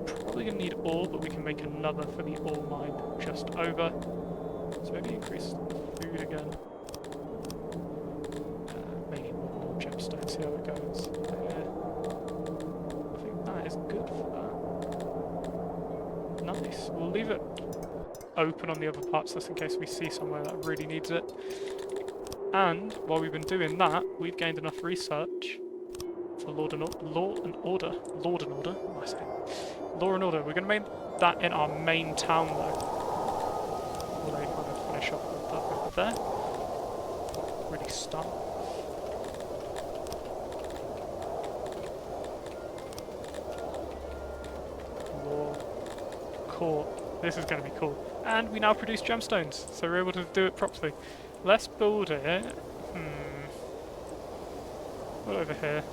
A: Probably going to need ore, but we can make another for the ore mine just over. So maybe increase food again. Maybe more gemstones, see how it goes. I think that is good for that. Nice. We'll leave it open on the other parts just in case we see somewhere that really needs it. And while we've been doing that, we've gained enough research for Law and Order. What am I saying? Law and Order. We're going to make that in our main town though. Will they kind of finish off with that over there? Really stun. Law. Court. This is going to be cool. And we now produce gemstones, so we're able to do it properly. Let's build it. Put it over here.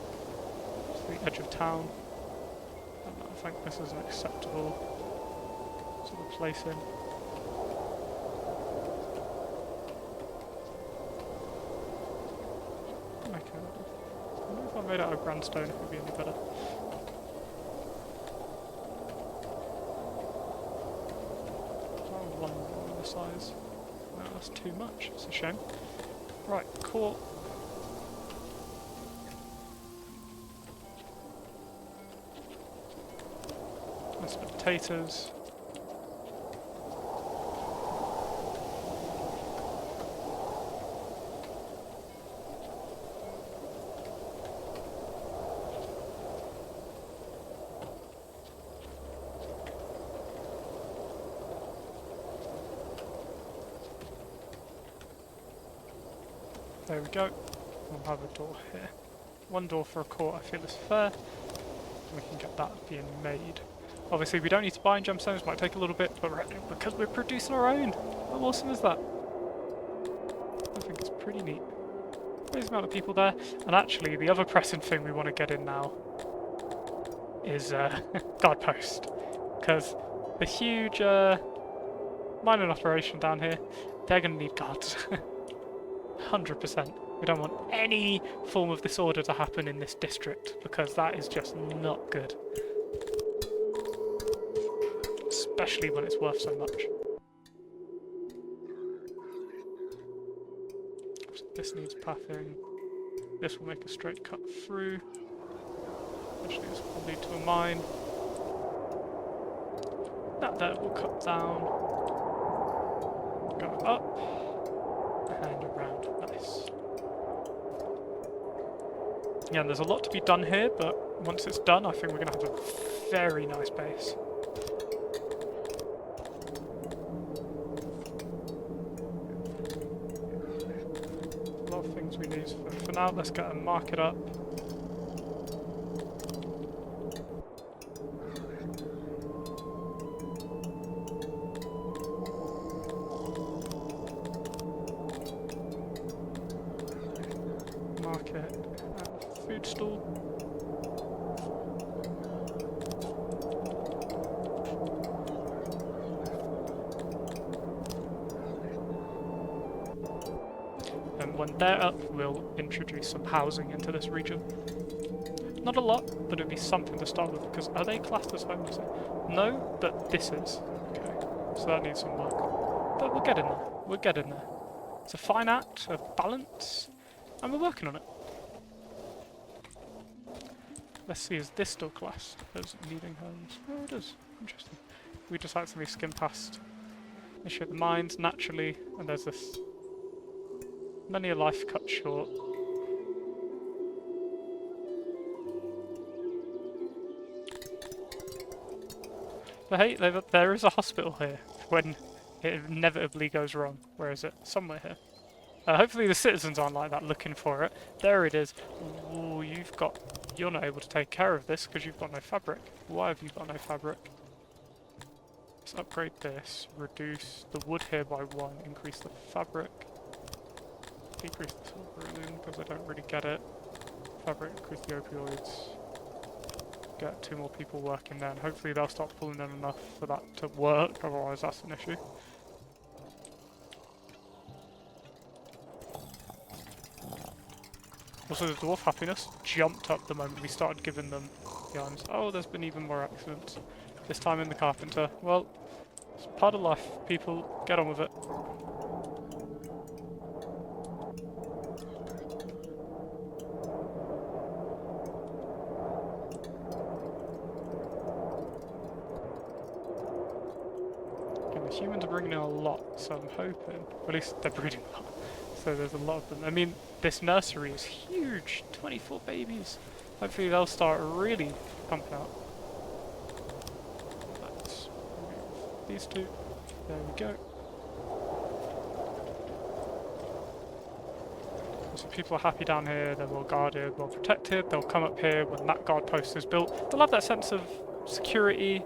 A: To the edge of town. I think this is an acceptable sort of placing. Okay. I wonder if I made out of grandstone, it would be any better. One more the size. No, that's too much. It's a shame. Right, court. That's the potatoes. There we go. We'll have a door here. One door for a court I feel is fair. We can get that being made. Obviously we don't need to buy in gemstones, might take a little bit, but because we're producing our own. How awesome is that? I think it's pretty neat. There's a amount of people there. And actually the other pressing thing we want to get in now is guard post. Because the huge mining operation down here, they're going to need guards. 100%. We don't want any form of disorder to happen in this district, because that is just not good. Especially when it's worth so much. So this needs pathing. This will make a straight cut through. Actually, this will lead to a mine. That there will cut down. Go up. And around. Nice. Yeah, there's a lot to be done here, but once it's done, I think we're going to have a very nice base. A lot of things we need. For now, let's get a market up. Market and food stall. And when they're up, we'll introduce some housing into this region. Not a lot, but it'd be something to start with, because are they classed as homeless? No, but this is. Okay, so that needs some work. But we'll get in there. We'll get in there. It's a fine act of balance, and we're working on it. Let's see, is this still classed as needing homes? Oh, it is. Interesting. We just accidentally skim past issue the mines naturally, and there's this many a life cut short. But hey, there is a hospital here when it inevitably goes wrong. Where is it? Somewhere here. Hopefully the citizens aren't like that looking for it. There it is. Ooh, you're not able to take care of this because you've got no fabric. Why have you got no fabric? Let's upgrade this. Reduce the wood here by 1. Increase the fabric. Decrease the silver because I don't really get it. Fabric, increase the opioids. Get 2 more people working there, and hopefully they'll start pulling in enough for that to work, otherwise that's an issue. Also, the dwarf happiness jumped up the moment we started giving them the items. Oh, there's been even more accidents. This time in the carpenter. Well, it's part of life. People, get on with it. And the humans are bringing in a lot, so I'm hoping, or at least they're breeding a lot. So there's a lot of them. I mean, this nursery is huge. 24 babies. Hopefully they'll start really pumping out. Let's remove these 2. There we go. So people are happy down here. They're well guarded, well protected. They'll come up here when that guard post is built. They'll have that sense of security.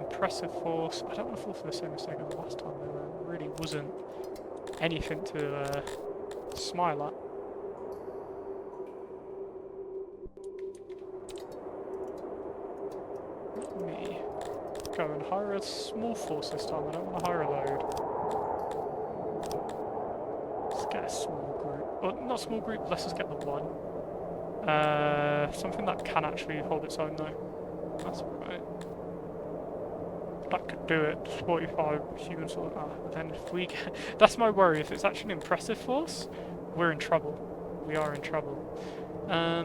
A: Impressive force. I don't want to fall for the same mistake as the last time. There really wasn't anything to smile at. Let me go and hire a small force this time. I don't want to hire a load. Let's get a small group. Well, not a small group, let's just get the 1. Something that can actually hold its own though. That's right. That could do it. 45 human sort. Then if we get, that's my worry. If it's actually an impressive force, we're in trouble. We are in trouble. I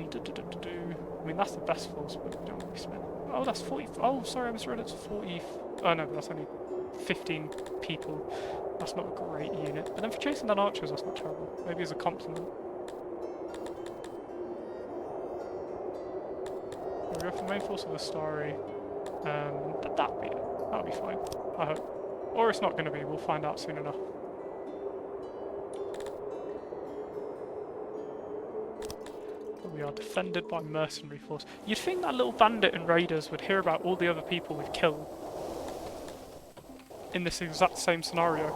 A: mean, that's the best force, but we don't really spend. Oh, that's 40. Oh, sorry, I misread it. It's 40. Oh no, but that's only 15 people. That's not a great unit. But then for chasing down archers, that's not terrible. Maybe as a compliment. We go for the main force of the Starry. That'll be it. That'll be fine, I hope. Or it's not going to be, we'll find out soon enough. But we are defended by mercenary force. You'd think that little bandit and raiders would hear about all the other people we've killed in this exact same scenario.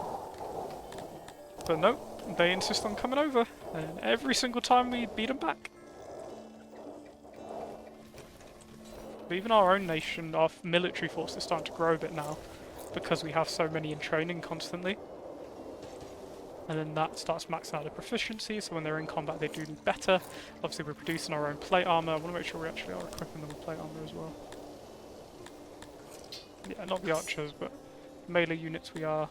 A: But no, they insist on coming over, and every single time we beat them back. But even our own nation, our military force is starting to grow a bit now, because we have so many in training constantly. And then that starts maxing out their proficiency, so when they're in combat they do better. Obviously we're producing our own plate armor. I want to make sure we actually are equipping them with plate armor as well. Yeah, not the archers, but melee units we are.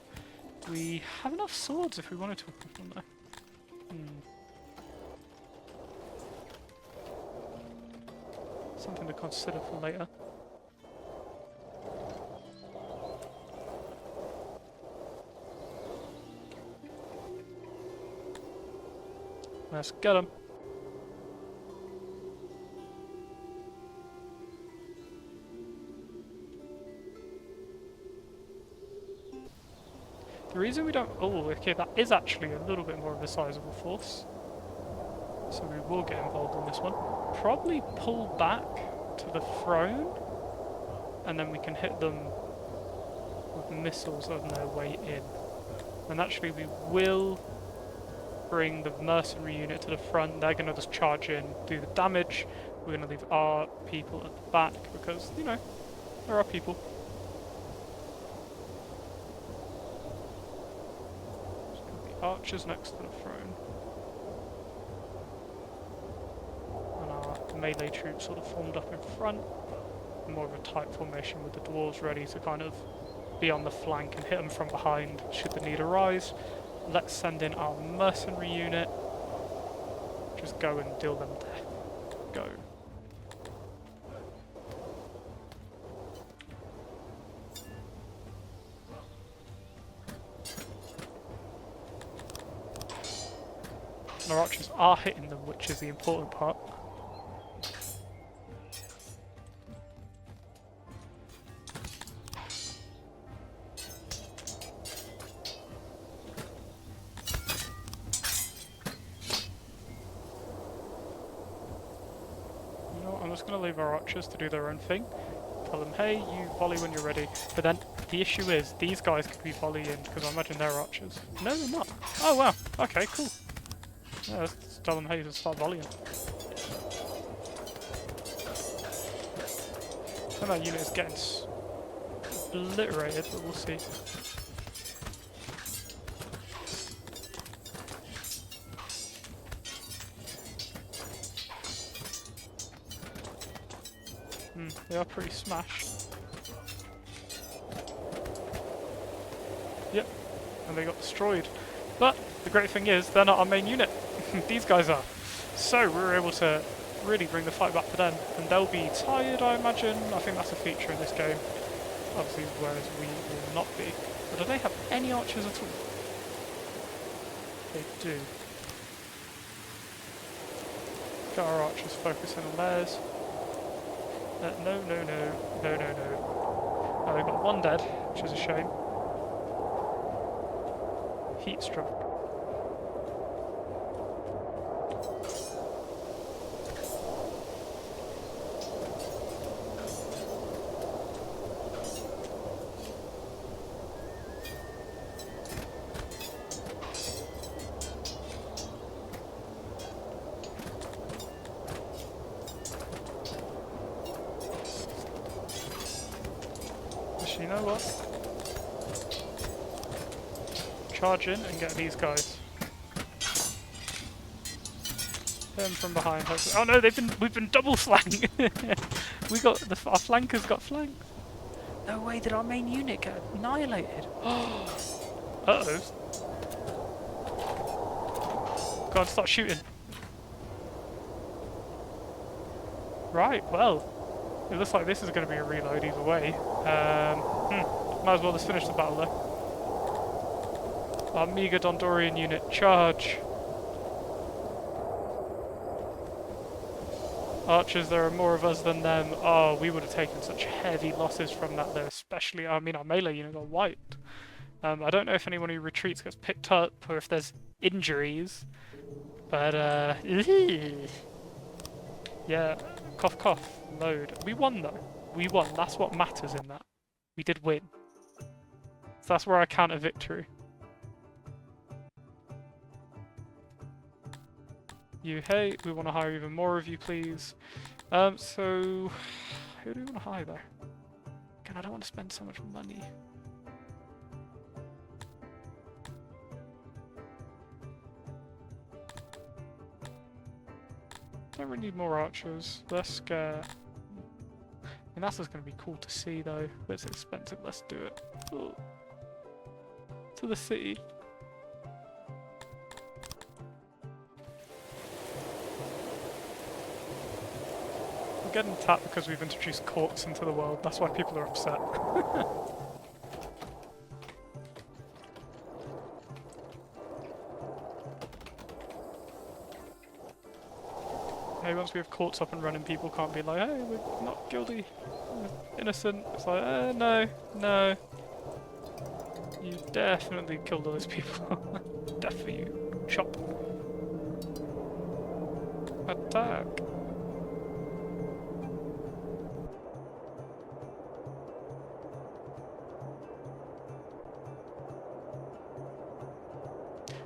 A: We have enough swords if we wanted to equip them though. Something to consider for later. Let's get them. The reason we don't... Oh, okay, that is actually a little bit more of a sizable force. So we will get involved in this one. Probably pull back to the throne, and then we can hit them with missiles on their way in. And actually we will bring the mercenary unit to the front. They're going to just charge in, do the damage. We're going to leave our people at the back because, you know, there are people. Archers next to the throne, and our melee troops sort of formed up in front, more of a tight formation with the dwarves ready to kind of be on the flank and hit them from behind should the need arise. Let's send in our mercenary unit, just go and deal them death. Go. And our archers are hitting them, which is the important part. You know what, I'm just going to leave our archers to do their own thing. Tell them, hey, you volley when you're ready. But then the issue is, these guys could be volleying, because I imagine they're archers. No, they're not. Oh wow, okay, cool. Yeah, let's tell them how to start volleying. I think that unit is getting obliterated, but we'll see. They are pretty smashed. Yep, and they got destroyed. But the great thing is, they're not our main unit. These guys are. So we were able to really bring the fight back to them. And they'll be tired, I imagine. I think that's a feature in this game. Obviously, whereas we will not be. But do they have any archers at all? They do. Got our archers focusing on theirs. No. Oh, they've got one dead, which is a shame. Heat stroke. Actually, you know what? Charge in and get these guys. Hit them from behind. Hopefully. Oh no, we've been double flanked. Our flankers got flanked. No way, did our main unit get annihilated? Uh-oh. Go on, start shooting. Right, well, it looks like this is going to be a reload either way. Might as well just finish the battle though. Our meager Dondorian unit, charge! Archers, there are more of us than them. Oh, we would have taken such heavy losses from that though, especially, I mean, our melee unit got wiped. I don't know if anyone who retreats gets picked up or if there's injuries, but Yeah, cough cough, load. We won though. We won. That's what matters in that. We did win. So that's where I count a victory. You, hey, we want to hire even more of you, please. So who do we want to hire though? Again, I don't want to spend so much money. Don't really need more archers. Let's get... I mean, that's just going to be cool to see though, but it's expensive. Let's do it. Ooh. To the city. We're getting tapped because we've introduced courts into the world. That's why people are upset. Hey, once we have courts up and running, people can't be like, hey, we're not guilty, we're innocent. It's like, no, no. You definitely killed all those people. Death for you. Chop. Attack.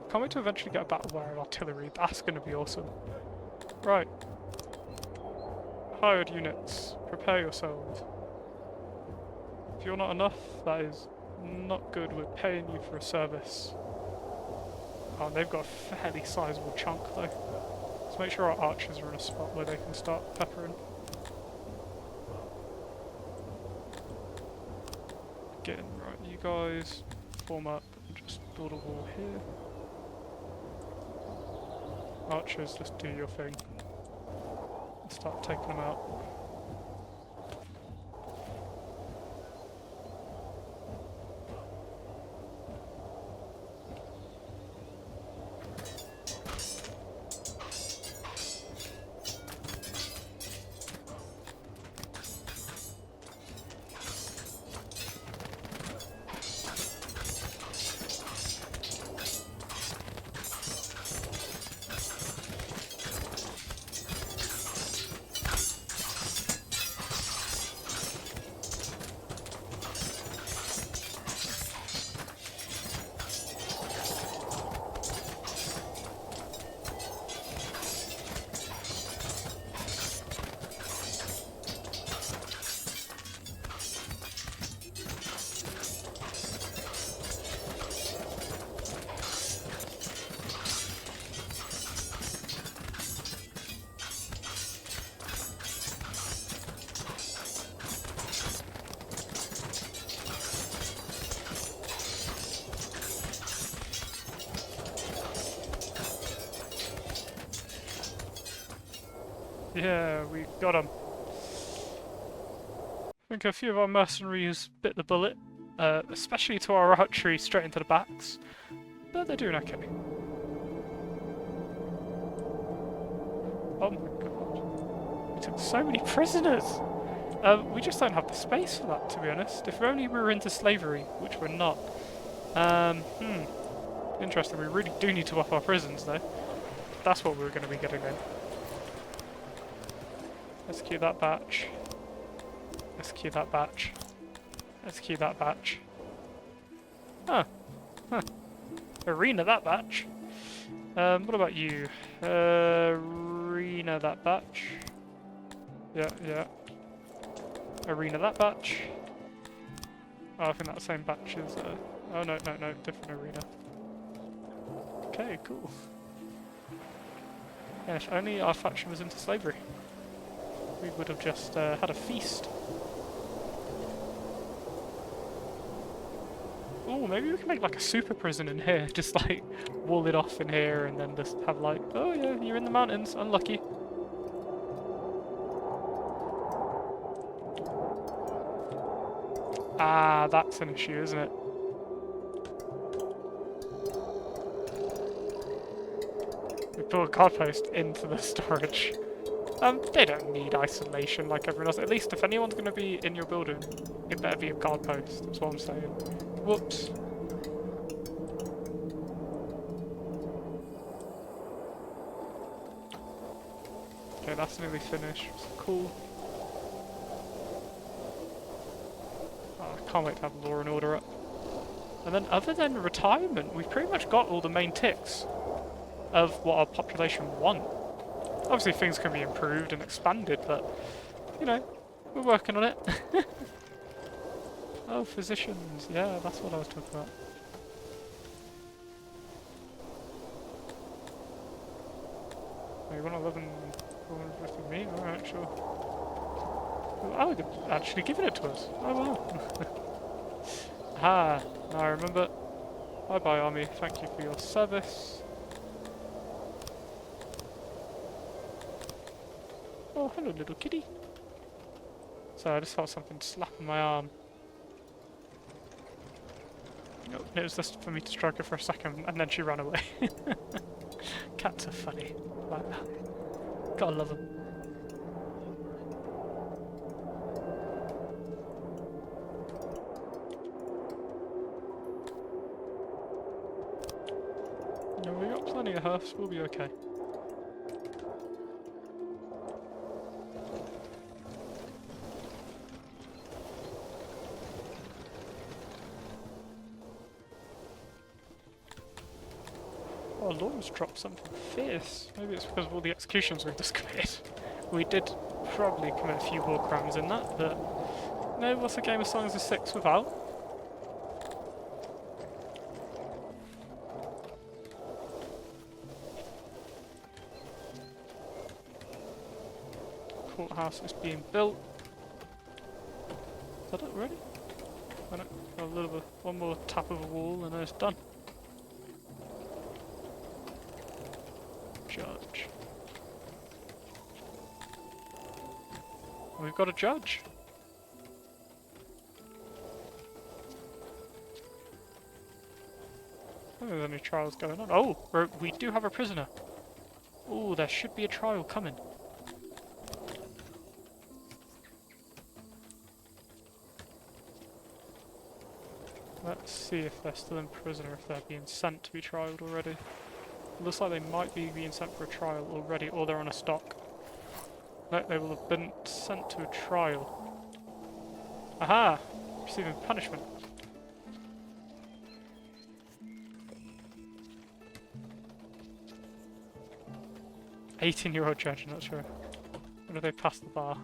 A: Can't wait to eventually get a battle wire artillery. That's going to be awesome. Right. Hired units, prepare yourselves. If you're not enough, that is not good. We're paying you for a service. Oh, they've got a fairly sizable chunk though. Let's make sure our archers are in a spot where they can start peppering. Get in, right, you guys form up and just build a wall here. Archers, just do your thing. Start taking them out. Yeah, we got them. I think a few of our mercenaries bit the bullet, especially to our archery straight into the backs, but they're doing okay. Oh my god. We took so many prisoners! We just don't have the space for that, to be honest. If only we were into slavery, which we're not. Interesting, we really do need to up our prisons though. That's what we're going to be getting in. Execute that batch. Execute that batch. Execute that batch. Huh. Huh. Arena that batch. What about you? Arena that batch. Yeah, yeah. Arena that batch. Oh, I think that same batch is, oh no, no, no, different arena. Okay, cool. Yeah, if only our faction was into slavery. We would have just had a feast. Oh, maybe we can make like a super prison in here. Just like wall it off in here and then just have like, oh yeah, you're in the mountains, unlucky. Ah, that's an issue, isn't it? We put a guard post into the storage. They don't need isolation like everyone else. At least if anyone's going to be in your building, it better be a guard post, that's what I'm saying. Whoops. Okay, that's nearly finished. Cool. Oh, I can't wait to have law and order up. And then other than retirement, we've pretty much got all the main ticks of what our population want. Obviously things can be improved and expanded, but, you know, we're working on it. Oh, physicians, yeah, that's what I was talking about. Oh, you want 11 with me? Alright, sure. Oh, they're actually giving it to us. Oh, wow. Ah, now I remember. Bye-bye, army. Thank you for your service. Oh, hello, little kitty. So I just felt something slapping my arm. Oh, it was just for me to stroke her for a second, and then she ran away. Cats are funny. Like that. Gotta love them. No, we got plenty of hearths, we'll be okay. Oh, Law's dropped something fierce. Maybe it's because of all the executions we've just committed. We did probably commit a few war crimes in that, but no, what's a game of Songs of Syx without? Courthouse is being built. Is that it already? I don't, a little bit, one more tap of a wall and then it's done. Judge. We've got a judge. I don't think there's any trials going on. Oh, we do have a prisoner. Oh, there should be a trial coming. Let's see if they're still in prison or if they're being sent to be trialled already. Looks like they might be being sent for a trial already, or they're on a stock. No, they will have been sent to a trial. Aha! Receiving punishment. "18-year-old judge," I'm not sure. When do they pass the bar?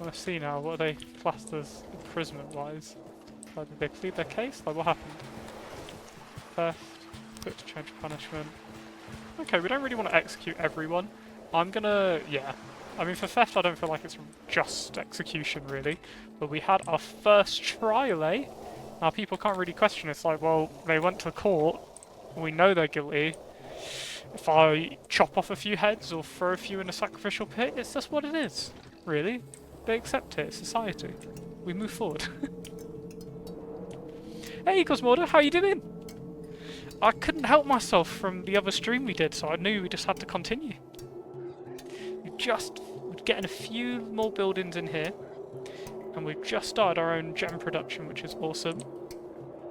A: I want to see now, what are they classed as imprisonment-wise? Like, did they plead their case? Like, what happened? Theft, put to change punishment. Okay, we don't really want to execute everyone. I'm gonna, yeah. I mean, for theft, I don't feel like it's just execution, really. But we had our first trial, eh? Now, people can't really question it. It's like, well, they went to court. We know they're guilty. If I chop off a few heads or throw a few in a sacrificial pit, it's just what it is, really. They accept it, it's society. We move forward. Hey Cosmoda, how you doing? I couldn't help myself from the other stream we did, so I knew we just had to continue. We're getting a few more buildings in here, and we've just started our own gem production, which is awesome.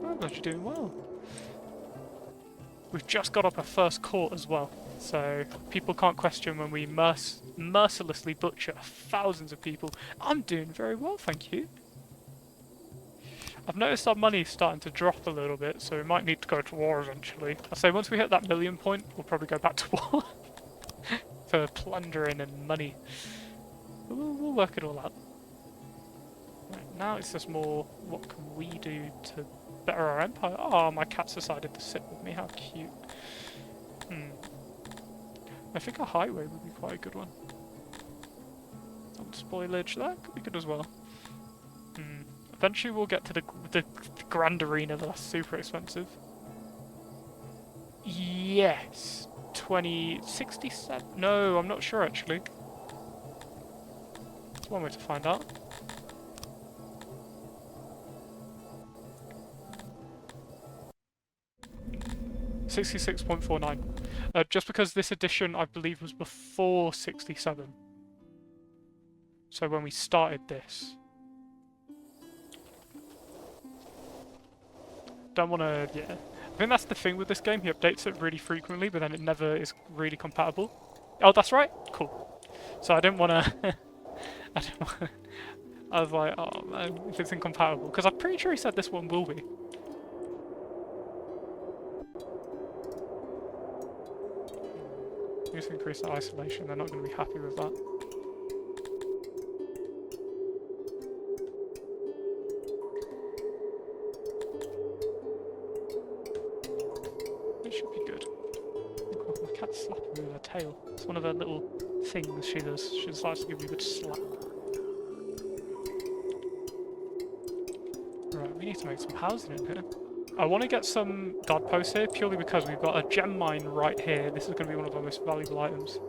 A: Oh, glad you're doing well. We've just got up our first court as well, so people can't question when we mercilessly butcher thousands of people. I'm doing very well, thank you. I've noticed our money's starting to drop a little bit, so we might need to go to war eventually. I say once we hit that 1,000,000 point, we'll probably go back to war. For plundering and money. But we'll work it all out. Right, now it's just more, what can we do to better our empire? Oh, my cat's decided to sit with me, how cute. I think a highway would be quite a good one. And spoilage, that could be good as well. Eventually we'll get to the Grand Arena, that's super expensive. Yes! 2067? No, I'm not sure actually. That's one way to find out. $66.49. Just because this edition, I believe, was before 67. So when we started this. Don't want to, yeah. I think that's the thing with this game, he updates it really frequently, but then it never is really compatible. Oh, that's right? Cool. So I didn't want to... I didn't want I was like, oh man, if it's incompatible. Because I'm pretty sure he said this one will be. Just increase the isolation, they're not going to be happy with that. It should be good. Oh, my cat's slapping me with her tail. It's one of her little things she does. She just likes to give me a good slap. Right, we need to make some housing in here. I want to get some guard posts here purely because we've got a gem mine right here. This is going to be one of our most valuable items.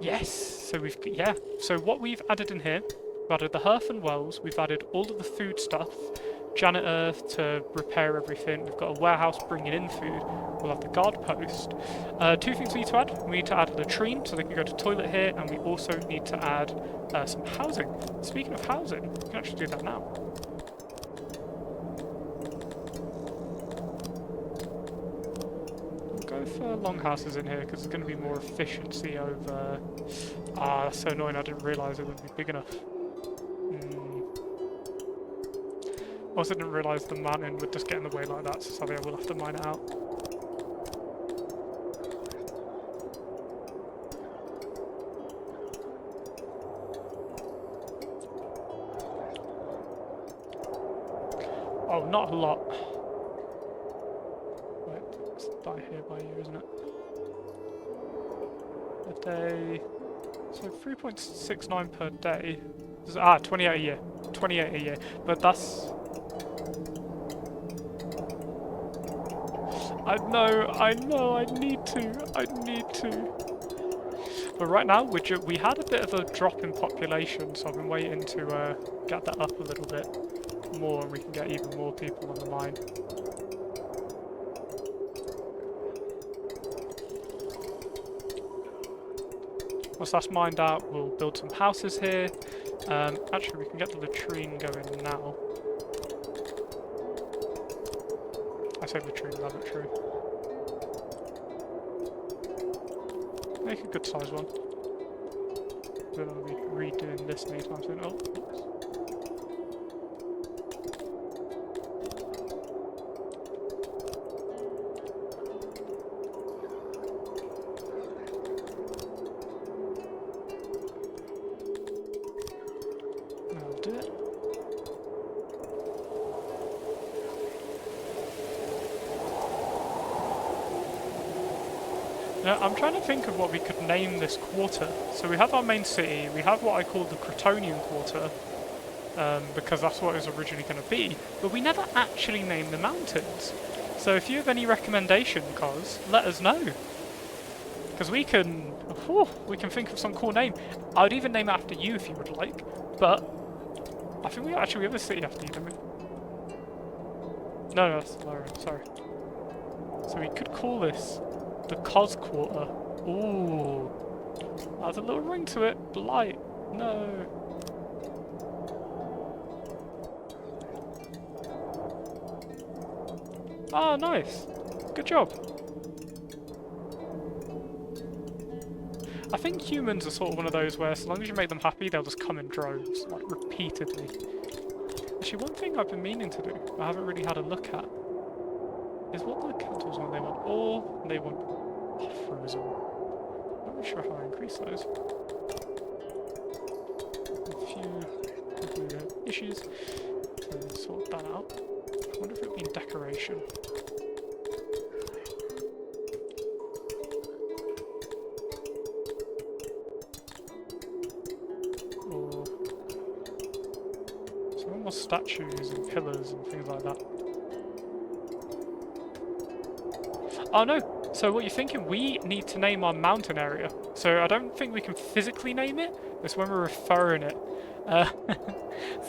A: Yes! So we've... yeah. So what we've added in here, we've added the hearth and wells, we've added all of the food stuff, janitor to repair everything, we've got a warehouse bringing in food, we'll have the guard post. Two things we need to add. We need to add a latrine so they can go to the toilet here, and we also need to add some housing. Speaking of housing, we can actually do that now. We'll go for longhouses in here because there's going to be more efficiency over... Ah, that's so annoying, I didn't realise it would be big enough. Also didn't realise the mountain would just get in the way like that, so sadly I will have to mine it out. Oh, not a lot. Right, it's by here by you, isn't it? A day... So 3.69 per day. 28 a year. 28 a year. But that's... I know, I need to. But right now, we had a bit of a drop in population, so I've been waiting to get that up a little bit more, and we can get even more people on the mine. Once that's mined out, we'll build some houses here. Actually, we can get the latrine going now. I say latrine, lavatory. Make a good size one. We're going to be redoing this many times soon. Oh, oops. That'll do it. Now, I'm trying to think of what we could name this quarter. So we have our main city, we have what I call the Crotonian Quarter, because that's what it was originally going to be, but we never actually named the mountains. So if you have any recommendation, Cos, let us know. Because we can think of some cool name. I would even name it after you if you would like, but I think we have a city after you, don't we? No, that's Lara, sorry. So we could call this the Cos Quarter. Ooh. Has a little ring to it. Blight. No. Ah, nice. Good job. I think humans are sort of one of those where, so long as you make them happy, they'll just come in droves, like, repeatedly. Actually, one thing I've been meaning to do, I haven't really had a look at, is what the cantles want. They want ore, and they want frozen. Not really sure how I increase those. A few issues to sort that out. I wonder if it would be in decoration. Or some more statues and pillars and things like that. Oh no! So what you're thinking, we need to name our mountain area. So I don't think we can physically name it, it's when we're referring it.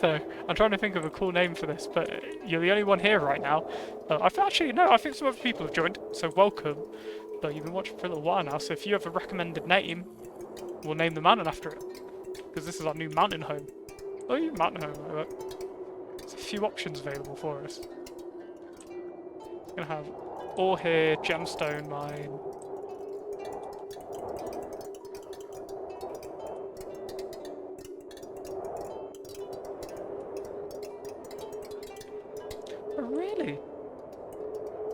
A: So I'm trying to think of a cool name for this, but you're the only one here right now. I think some other people have joined, so welcome. But you've been watching for a little while now, so if you have a recommended name, we'll name the mountain after it. Because this is our new mountain home. Oh, you mountain home, look. It's a few options available for us. We're going to have ore here, gemstone mine. Oh, really?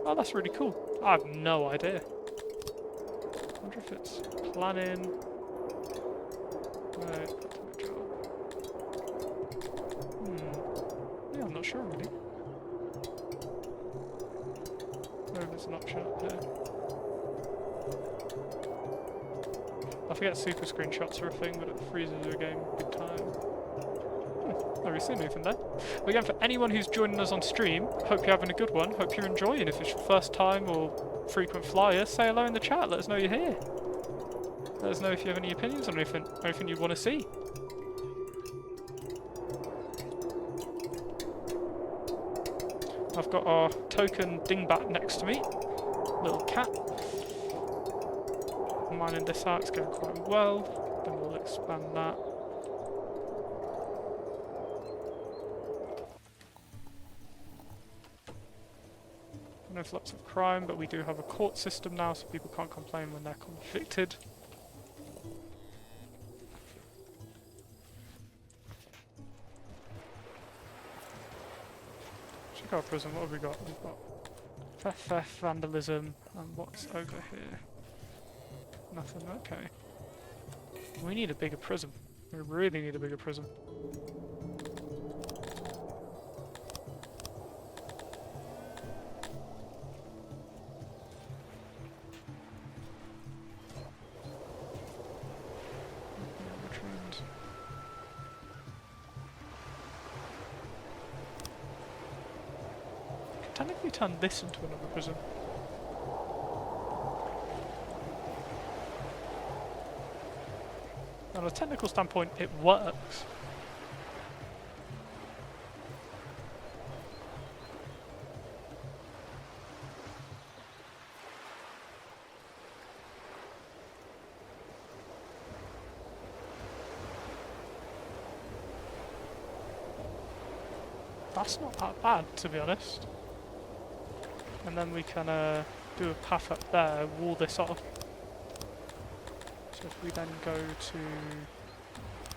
A: Oh, that's really cool. I have no idea. I wonder if it's planning. No, yeah, I'm not sure really. Maybe there's an option up here. I forget super screenshots are a thing, but it freezes your game big time. Not really seen anything there. But again, for anyone who's joining us on stream, hope you're having a good one. Hope you're enjoying. If it's your first time or frequent flyer, say hello in the chat. Let us know you're here. Let us know if you have any opinions on anything you want to see. I've got our token dingbat next to me. Little cat. Mining this out, it's going quite well. Then we'll expand that. No flux of crime, but we do have a court system now, so people can't complain when they're convicted. Check out prison, what have we got? We've got theft, vandalism, and what's over here? Nothing, okay. We need a bigger prison. We really need a bigger prison. Technically turn this into another prison. On a technical standpoint, it works. That's not that bad, to be honest. And then we can do a path up there, wall this off. So if we then go to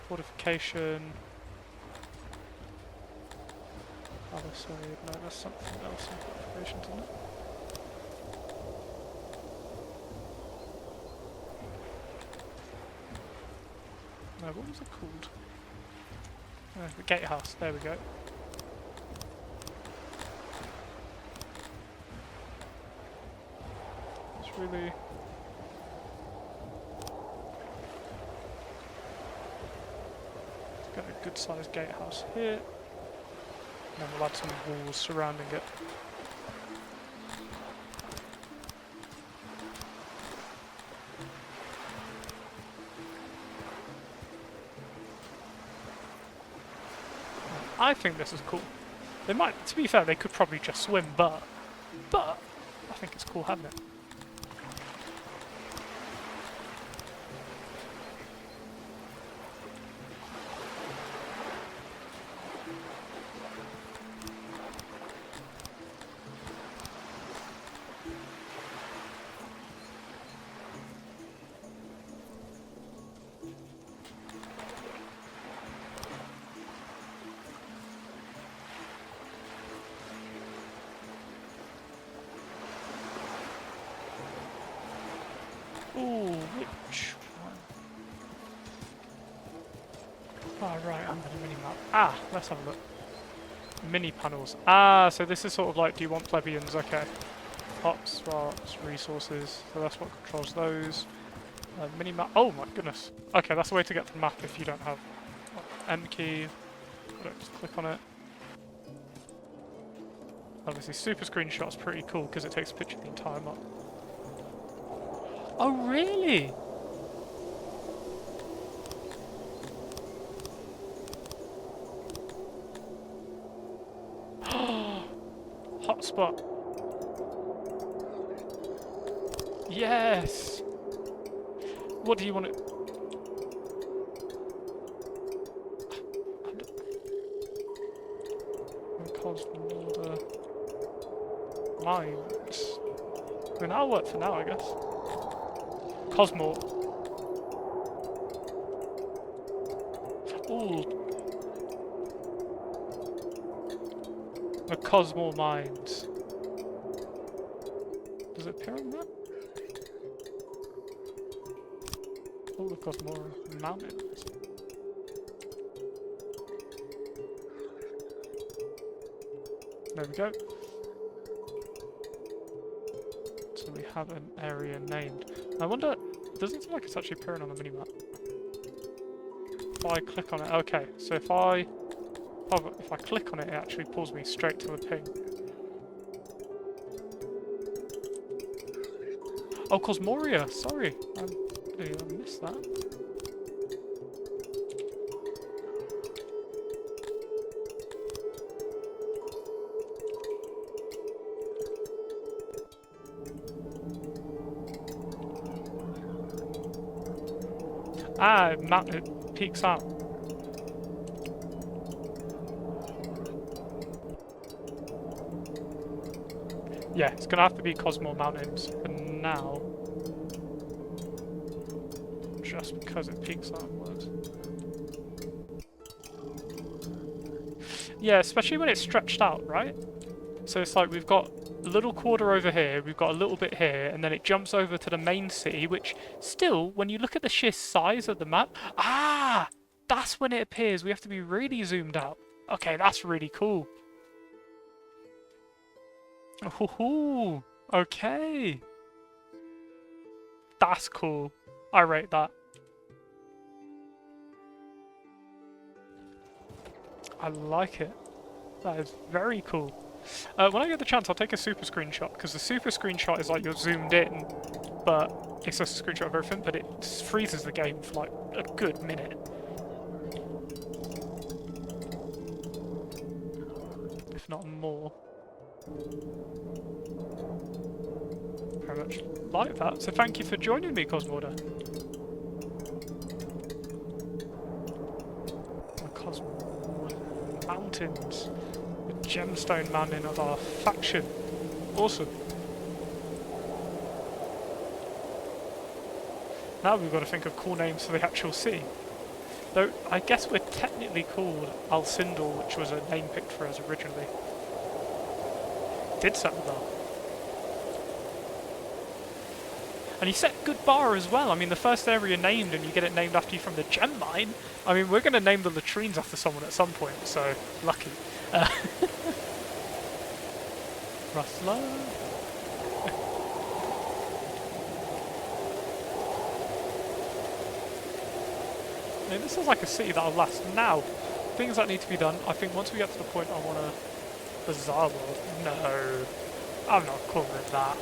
A: fortification, other side, no, that's something else in fortification, isn't it? No, what was it called? The gatehouse, there we go. It's really... got a good sized gatehouse here. And then we'll add some walls surrounding it. I think this is cool. They might, to be fair, they could probably just swim, but I think it's cool having it. Ooh, which one? Oh, right, under the mini-map. Ah, let's have a look. Mini panels. Ah, so this is sort of like, do you want plebeians? Okay. Hops, swaps, resources. So that's what controls those. Mini-map. Oh my goodness. Okay, that's the way to get to the map if you don't have N key. Just click on it. Obviously, super screenshot's pretty cool because it takes a picture of the entire map. Oh, really? Hotspot. Yes. What do you want to... Cosmorder Mines. I mean, that'll work for now, I guess. Cosmore. Ooh. The Cosmore Mines. Does it appear on that? Oh, the Cosmore Mountains. There we go. So we have an area named. I wonder, it doesn't seem like it's actually appearing on the minimap. If I click on it, okay, so if I click on it, it actually pulls me straight to the ping. Oh, Cosmoria, sorry, I missed that. Ah, it peaks out. Yeah, it's gonna have to be Cosmore Mountains for now. Just because it peaks outwards. Yeah, especially when it's stretched out, right? So it's like we've got a little quarter over here, we've got a little bit here, and then it jumps over to the main city, which still, when you look at the sheer size of the map, ah! That's when it appears. We have to be really zoomed out. Okay, that's really cool. Ooh, okay. That's cool. I rate that. I like it. That is very cool. When I get the chance, I'll take a super screenshot, because the super screenshot is like you're zoomed in, but it's just a screenshot of everything, but it freezes the game for like a good minute. If not more. Very much like that, so thank you for joining me, Cosmorder. The Cosmore Mountains. The gemstone mountain of our faction. Awesome. Now we've got to think of cool names for the actual city. Though, I guess we're technically called Alcindor, which was a name picked for us originally. Did settle well. And you set good bar as well. I mean, the first area named and you get it named after you from the gem mine. I mean, we're going to name the latrines after someone at some point, so lucky. Rustler. I mean, this is like a city that'll last. Now, things that need to be done. I think once we get to the point I want a bazaar world. No, I'm not calling it that.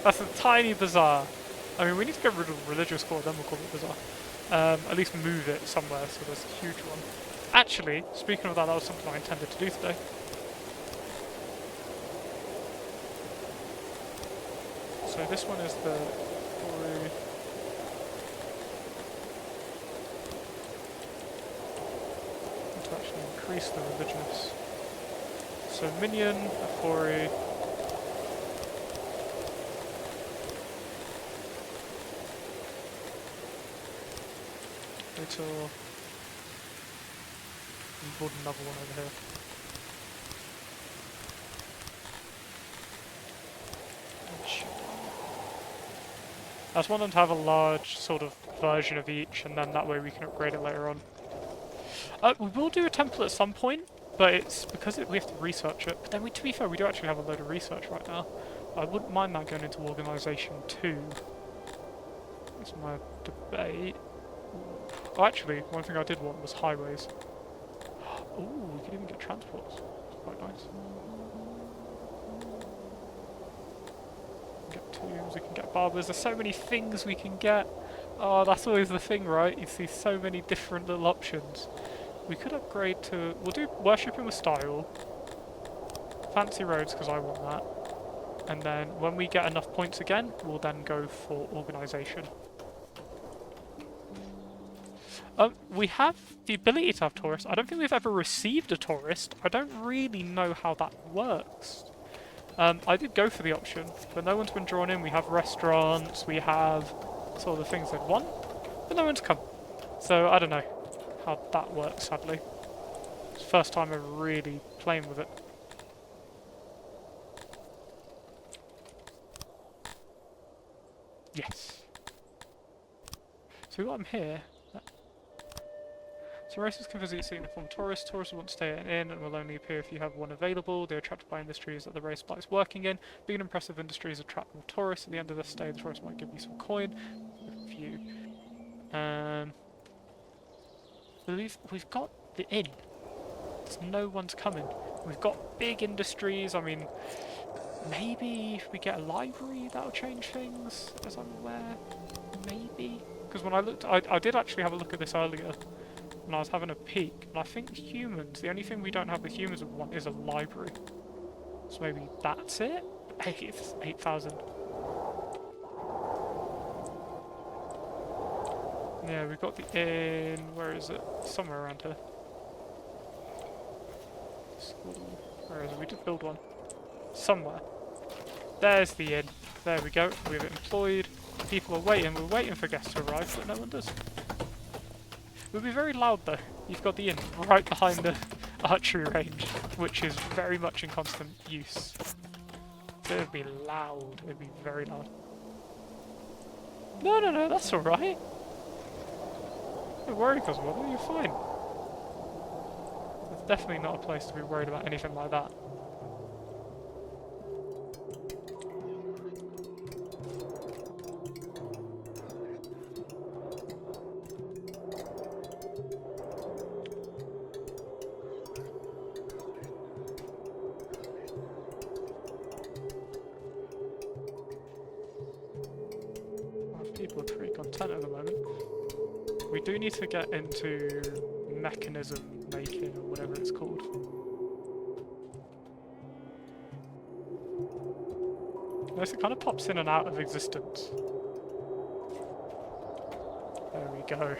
A: That's a tiny bazaar. I mean, we need to get rid of the religious core, then we'll call it bazaar. At least move it somewhere so there's a huge one. Actually, speaking of that, that was something I intended to do today. So this one is the quarry. To actually increase the religious. So minion, a quarry. Little. And build another one over here. I just want them to have a large sort of version of each, and then that way we can upgrade it later on. We will do a temple at some point, but it's because we have to research it. But then, to be fair, we do actually have a load of research right now. I wouldn't mind that going into organisation too. That's my debate. Oh, actually, one thing I did want was highways. Oh, we could even get transports. Quite nice. We can get tombs, we can get barbers. There's so many things we can get. Oh, that's always the thing, right? You see so many different little options. We could upgrade to... We'll do worshipping with style. Fancy roads, because I want that. And then when we get enough points again, we'll then go for organisation. We have the ability to have tourists. I don't think we've ever received a tourist. I don't really know how that works. I did go for the option, but no one's been drawn in. We have restaurants, we have sort of the things they'd want, but no one's come. So I don't know how that works, sadly. It's the first time ever really playing with it. Yes. So we got them here. So races can visit seeing informed tourists. Tourists want to stay at an inn and will only appear if you have one available. They are attracted by industries that the race likes working in. Being impressive industries attract more tourists. At the end of the stay, the tourist might give you some coin. A few. We've got the inn. No one's coming. We've got big industries. I mean, maybe if we get a library, that'll change things, as I'm aware. Maybe. Because when I looked, I did actually have a look at this earlier. And I was having a peek, and I think humans, the only thing we don't have the humans would want is a library. So maybe that's it? 8,000. Yeah, we've got the inn, where is it? Somewhere around here. School, where is it? We did build one. Somewhere. There's the inn. There we go, we've employed. People are waiting, we're waiting for guests to arrive, but no one does. It would be very loud though. You've got the inn right behind the archery range, which is very much in constant use. So it would be loud. It would be very loud. No, that's alright. Don't worry, Cosmo, you're fine. It's definitely not a place to be worried about anything like that. People are pretty content at the moment. We do need to get into mechanism making or whatever it's called. Notice it kind of pops in and out of existence. There we go.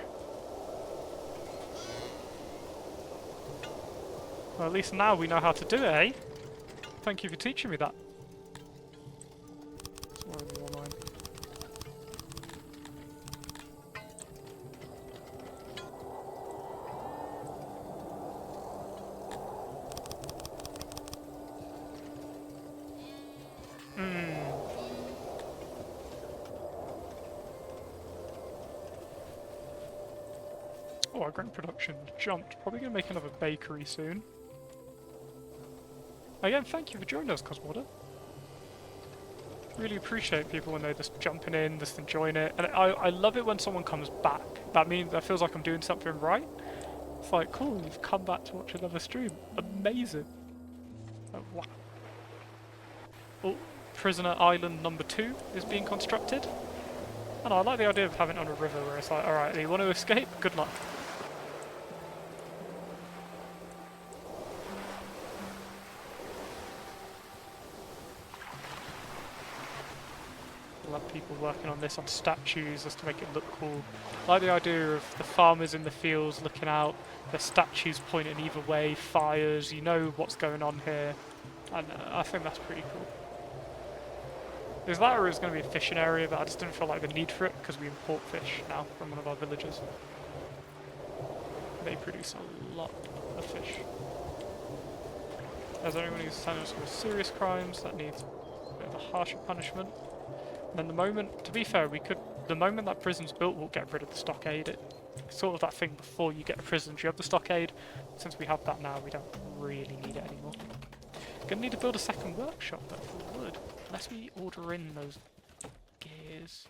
A: Well, at least now we know how to do it, eh? Thank you for teaching me that. Oh, our grain production jumped. Probably going to make another bakery soon. Again, thank you for joining us, Cosmoda. Really appreciate people when they're just jumping in, just enjoying it. And I love it when someone comes back. That feels like I'm doing something right. It's like, cool, you've come back to watch another stream. Amazing. Oh, wow. Oh, Prisoner Island number 2 is being constructed. And I like the idea of having it on a river where it's like, alright, you want to escape? Good luck. We'll have people working on this on statues just to make it look cool. I like the idea of the farmers in the fields looking out, their statues pointing either way, fires, you know what's going on here. And I think that's pretty cool. There's that, or it's going to be a fishing area, but I just didn't feel like the need for it because we import fish now from one of our villages. They produce a lot of fish. As anyone who's sentenced for serious crimes, that needs a bit of a harsher punishment. And then to be fair, the moment that prison's built, we'll get rid of the stockade. It's sort of that thing before you get a prison, you have the stockade. Since we have that now, we don't really need it anymore. Gonna need to build a second workshop though for wood. Unless we order in those gears.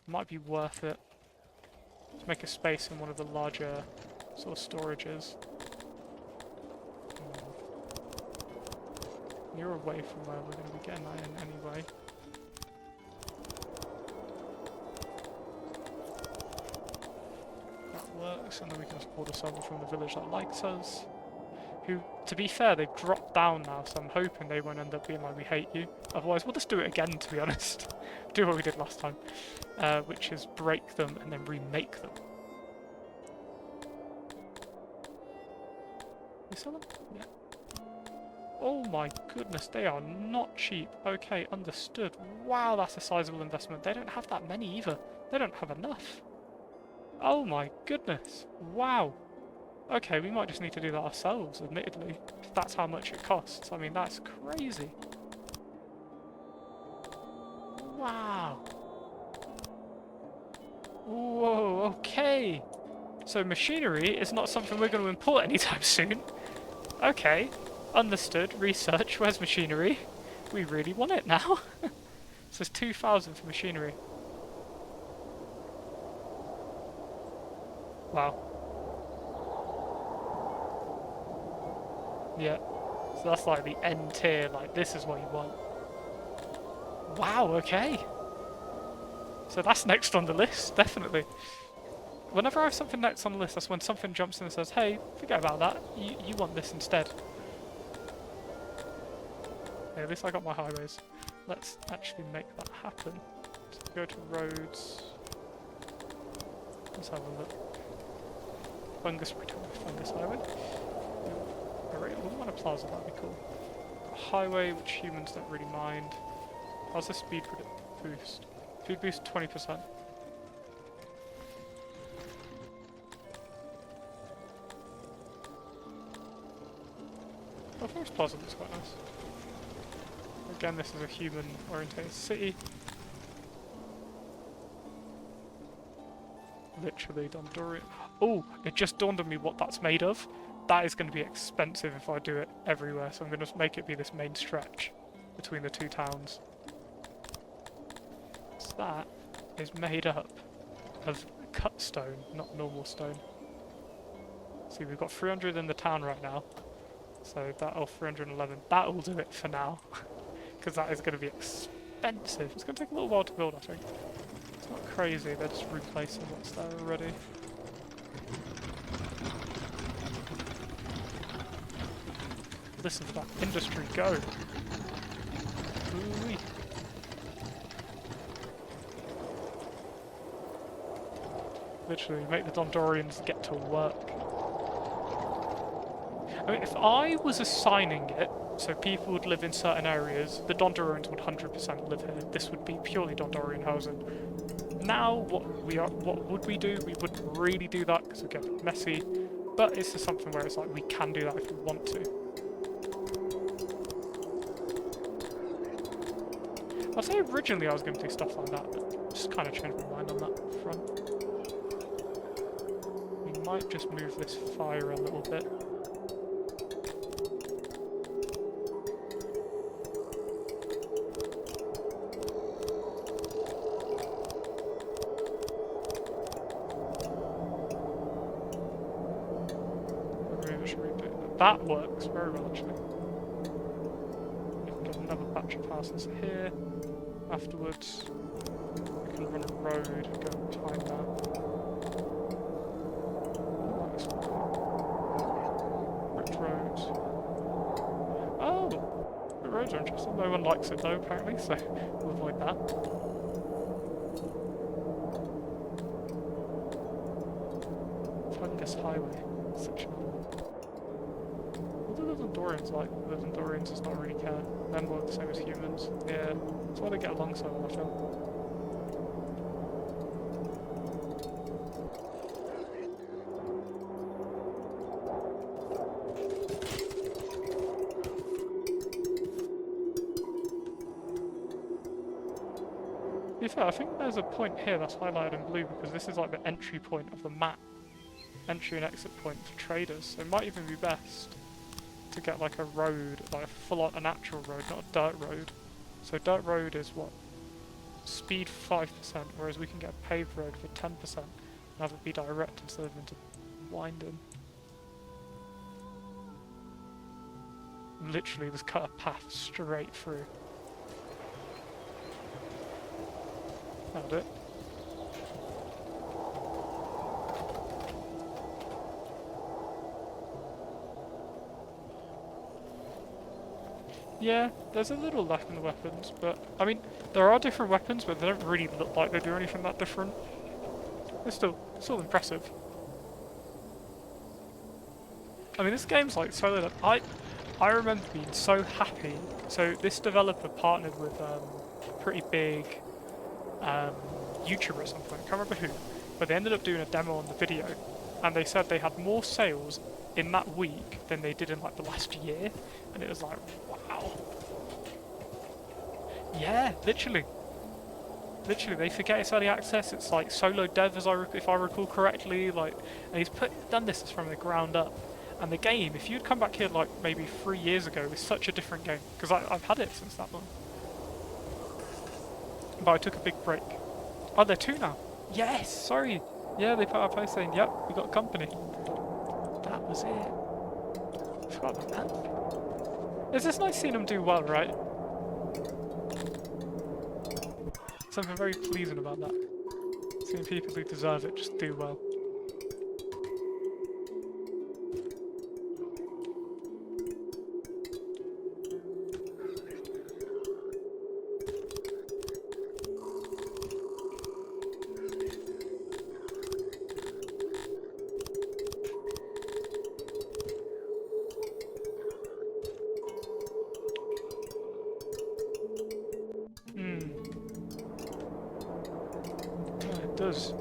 A: Might be worth it. To make a space in one of the larger sort of storages. You're away from where we're going to be getting that in anyway. That works, and then we can just order someone from the village that likes us. Who, to be fair, they've dropped down now, so I'm hoping they won't end up being like, we hate you. Otherwise, we'll just do it again, to be honest. Do what we did last time, which is break them and then remake them. They sell them? Yeah. Oh my goodness, they are not cheap. Okay, understood. Wow, that's a sizable investment. They don't have that many either. They don't have enough. Oh my goodness. Wow. Okay, we might just need to do that ourselves, admittedly. If that's how much it costs. I mean, that's crazy. Wow. Whoa, okay. So machinery is not something we're going to import anytime soon. Okay, understood. Research, where's machinery? We really want it now. So it's 2,000 for machinery. Wow. Yeah. So that's like the end tier, like this is what you want. Wow, okay. So that's next on the list, definitely. Whenever I have something next on the list, that's when something jumps in and says, hey, forget about that, you want this instead. Okay, at least I got my highways. Let's actually make that happen. So go to roads. Let's have a look. Fungus highway. I really wouldn't want a plaza, that'd be cool. A highway, which humans don't really mind. How's the speed boost? Speed boost 20%. Oh, Forest Plaza looks quite nice. Again, this is a human-oriented city. Literally Dondorian. Oh, it just dawned on me what that's made of. That is going to be expensive if I do it everywhere, so I'm going to make it be this main stretch between the two towns. So that is made up of cut stone, not normal stone. See, we've got 300 in the town right now, so that'll 311. That'll do it for now, because that is going to be expensive. It's going to take a little while to build, I think. It's not crazy, they're just replacing what's there already. Listen to that industry go. Ooh-wee. Literally, make the Dondorians get to work. I mean, if I was assigning it, so people would live in certain areas, the Dondorians would 100% live here. This would be purely Dondorian housing. Now, what would we do? We wouldn't really do that because it would get messy, but it's just something where it's like we can do that if we want to. I'd say originally I was going to do stuff like that, but just kind of changed my mind on that front. We might just move this fire a little bit. That works very well, actually. We can get another batch of houses here. Afterwards, we can run a road and go behind that. Nice. Brick roads. Oh! The roads are interesting. No one likes it though, apparently, so we'll avoid that. Fungus Highway. Section 1. What do the Dondorians like? The Dondorians does not really care. Them work the same as humans. Yeah, that's why they get along so well, I feel. To be fair, I think there's a point here that's highlighted in blue because this is like the entry point of the map. Entry and exit point for traders, so it might even be best to get like a road, like a full-on, a natural road, not a dirt road. So dirt road is what? Speed 5%, whereas we can get a paved road for 10% and have it be direct instead of into winding. Literally just cut a path straight through. That'll do it. Yeah, there's a little lack in the weapons, but I mean, there are different weapons, but they don't really look like they do anything that different. They're still impressive. I mean, this game's like so lit up. I remember being so happy. So this developer partnered with a pretty big YouTuber at some point. I can't remember who, but they ended up doing a demo on the video, and they said they had more sales in that week than they did in like the last year, and it was like, wow. Yeah, literally. Literally, they forget it's early access. It's like solo dev, if I recall correctly. Like, and he's done this from the ground up. And the game, if you'd come back here like maybe 3 years ago, is such a different game because I've had it since that one. But I took a big break. Oh, they're 2 now. Yes, sorry. Yeah, they put out a post saying, "Yep, we got a company." That was it. I forgot about that. It's just nice seeing them do well, right? Something very pleasing about that. Seeing people who deserve it just do well. It does.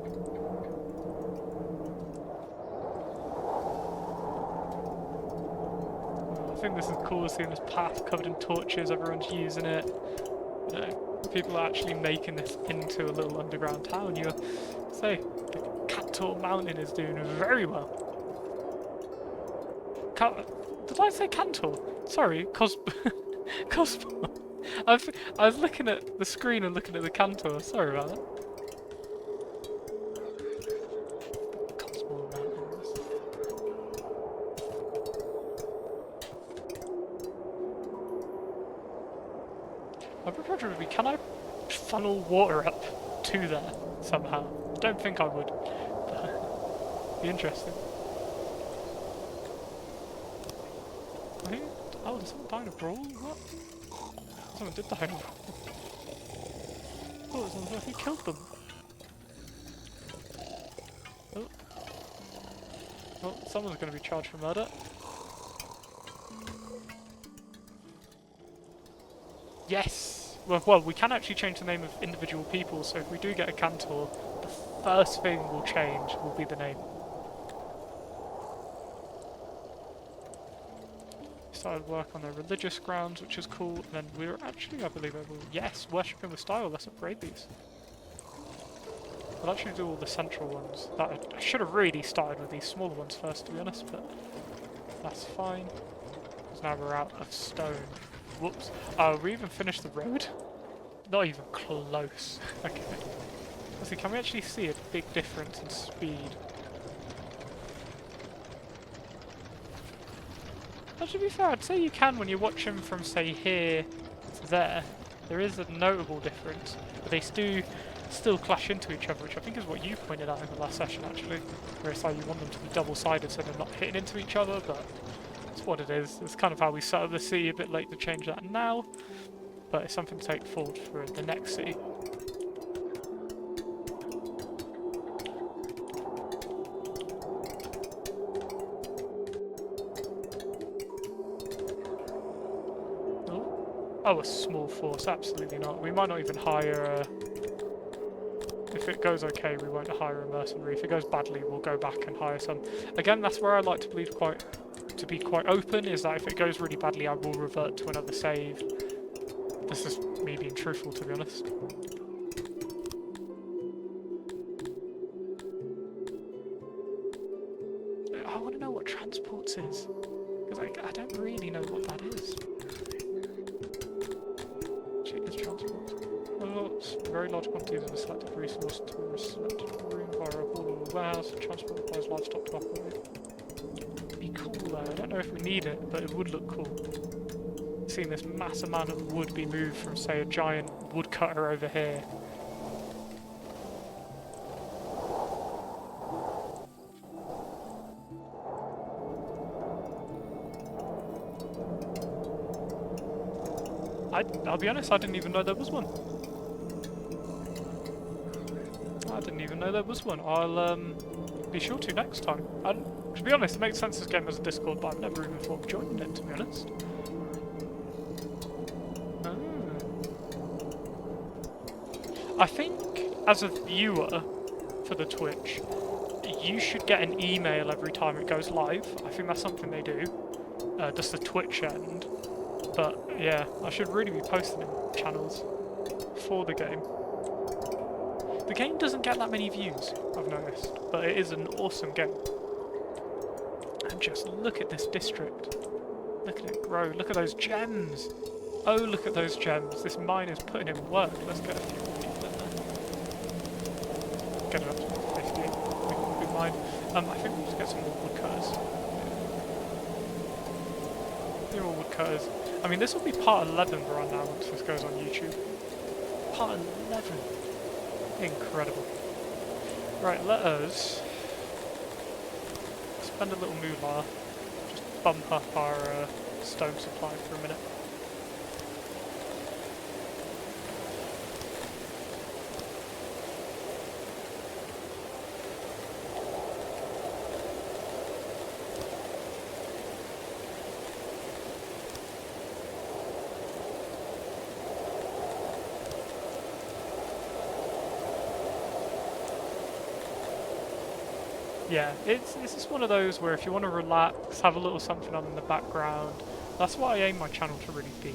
A: I think this is cool, seeing this path covered in torches, everyone's using it. You know, people are actually making this into a little underground town. You say the Cantor Mountain is doing very well. Did I say Cantor? Sorry, Cosmo. I was looking at the screen and looking at the Cantor. Sorry about that. Cosmo Mountains. My proposal would be, can I funnel water up to there somehow? I don't think I would, but be interesting. Oh, did someone die in a brawl? What? Someone did die in a brawl. Oh, someone who killed them. Oh. Oh, someone's going to be charged for murder. Yes! Well, we can actually change the name of individual people, so if we do get a Cantor, the first thing we'll change will be the name. Started work on their religious grounds, which is cool, and then we're actually, I believe, able, yes, worshipping with style, let's upgrade these. We'll actually do all the central ones. I should have really started with these smaller ones first, to be honest, but that's fine. Because now we're out of stone. Whoops. Oh, we even finished the road? Not even close. Okay. Let's see, can we actually see a big difference in speed? Well, to be fair, I'd say you can when you watch them from, say, here to there. There is a notable difference, but they do still clash into each other, which I think is what you pointed out in the last session, actually. Where it's like you want them to be double-sided so they're not hitting into each other, but it's what it is. It's kind of how we set up the city, a bit late to change that now, but it's something to take forward for the next city. Oh, a small force, absolutely not. We might not even hire a... If it goes okay, we won't hire a mercenary. If it goes badly, we'll go back and hire some. Again, that's where I like to believe to be quite open, is that if it goes really badly, I will revert to another save. This is me being truthful, to be honest. I want to know what transports is, because I don't really know what that is. Very large quantities of a selected resource to a selected room via a hall or a warehouse. Transport requires livestock to operate. It'd be cool though. I don't know if we need it, but it would look cool. Seeing this mass amount of wood be moved from, say, a giant woodcutter over here. I'll be honest, I didn't even know there was one. I didn't even know there was one. I'll be sure to next time. To be honest, it makes sense this game has a Discord, but I've never even thought of joining it, to be honest. I think, as a viewer for the Twitch, you should get an email every time it goes live. I think that's something they do. Just the Twitch end. But yeah, I should really be posting in channels for the game. The game doesn't get that many views, I've noticed, but it is an awesome game. And just look at this district. Look at it grow. Look at those gems. Oh, look at those gems. This mine is putting in work. Let's get a few more people in there. Get it up to 50. We mine. I think we'll just get some more woodcutters. They're all woodcutters. I mean, this will be part 11 we're on now once this goes on YouTube. Part 11. Incredible. Right, let us spend a little moolah. Just bump up our stone supply for a minute. Yeah, it's just one of those where if you want to relax, have a little something on in the background, that's what I aim my channel to really be.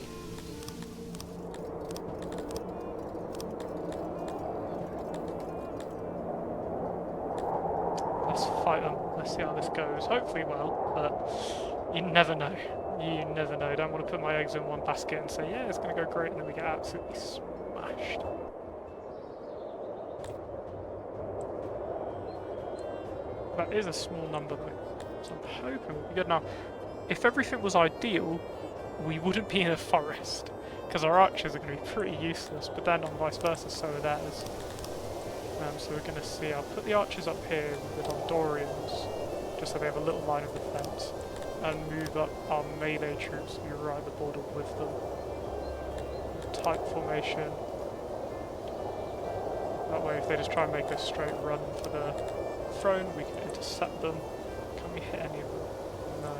A: Let's fight them, let's see how this goes. Hopefully well, but you never know. You never know. Don't want to put my eggs in one basket and say, yeah, it's going to go great, and then we get absolutely smashed. That is a small number though, so I'm hoping we'll be good. Now, if everything was ideal, we wouldn't be in a forest, because our archers are going to be pretty useless, but then on vice versa, so are theirs. So we're going to see, I'll put the archers up here with the Dondorians, just so they have a little line of defence, and move up our melee troops to be right at the border with them. Type formation. That way if they just try and make a straight run for the throne, we can intercept them. Can we hit any of them? No.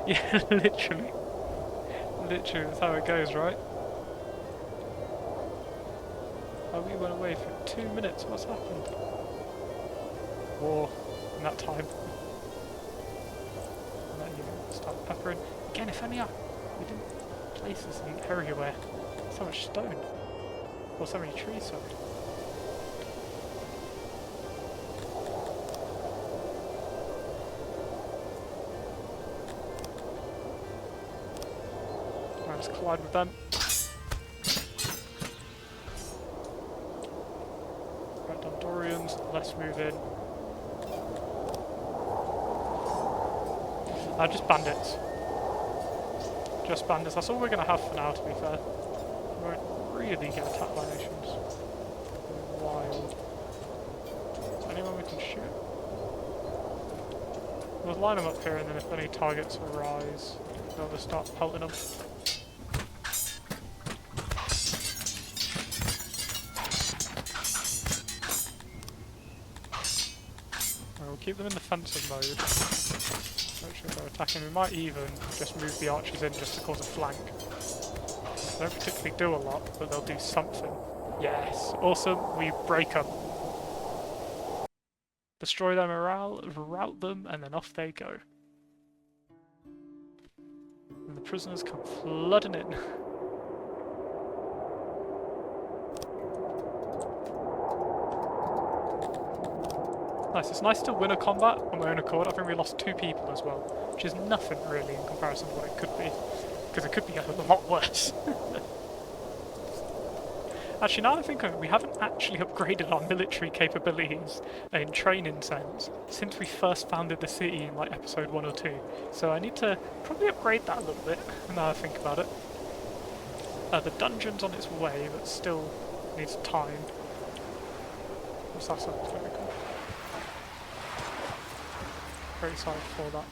A: Yeah, literally. Literally, that's how it goes, right? Oh, we went away for 2 minutes. What's happened? War in that time. And then you start peppering. Again, if only we didn't place this in an area where so much stone. Or so many trees, sorry. Right, let's collide with them. Right, Dondorians, let's move in. Just bandits. Just bandits. That's all we're going to have for now, to be fair. We won't really get attacked by nations. Wild. Is there anyone we can shoot? We'll line them up here, and then if any targets arise, they'll just start pelting them. We'll keep them in defensive mode. Make sure they're attacking. We might even just move the archers in just to cause a flank. They don't particularly do a lot, but they'll do something. Yes, awesome. We break them. Destroy their morale, rout them, and then off they go. And the prisoners come flooding in. Nice. It's nice to win a combat on my own accord. I think we lost 2 people as well, which is nothing really in comparison to what it could be, because it could be a lot worse. Actually, now I think of it, we haven't actually upgraded our military capabilities in training sense since we first founded the city in like episode 1 or 2. So I need to probably upgrade that a little bit, now I think about it. The dungeon's on its way, but still needs time. What's that sound? Very cool. Very excited for that.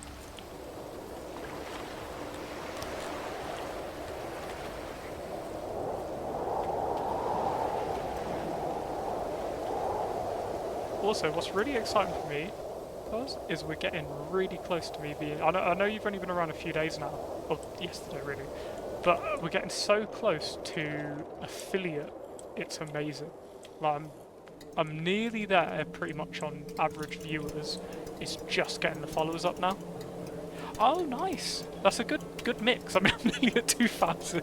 A: Also, what's really exciting for me is we're getting really close to me being... I know you've only been around a few days now, or yesterday really, but we're getting so close to affiliate, it's amazing. Like, I'm nearly there pretty much on average viewers, it's just getting the followers up now. Oh, nice! That's a good mix. I mean, I'm nearly at 2,000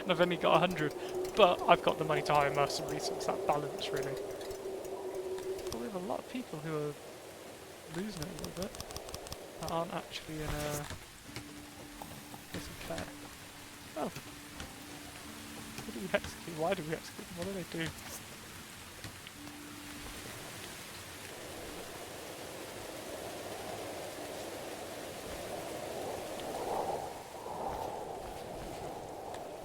A: and I've only got 100, but I've got the money to hire mercenaries, so it's that balance really. But we have a lot of people who are losing it a little bit, that aren't actually in a place of care. Oh. What do we execute? Why do we execute them? What do they do?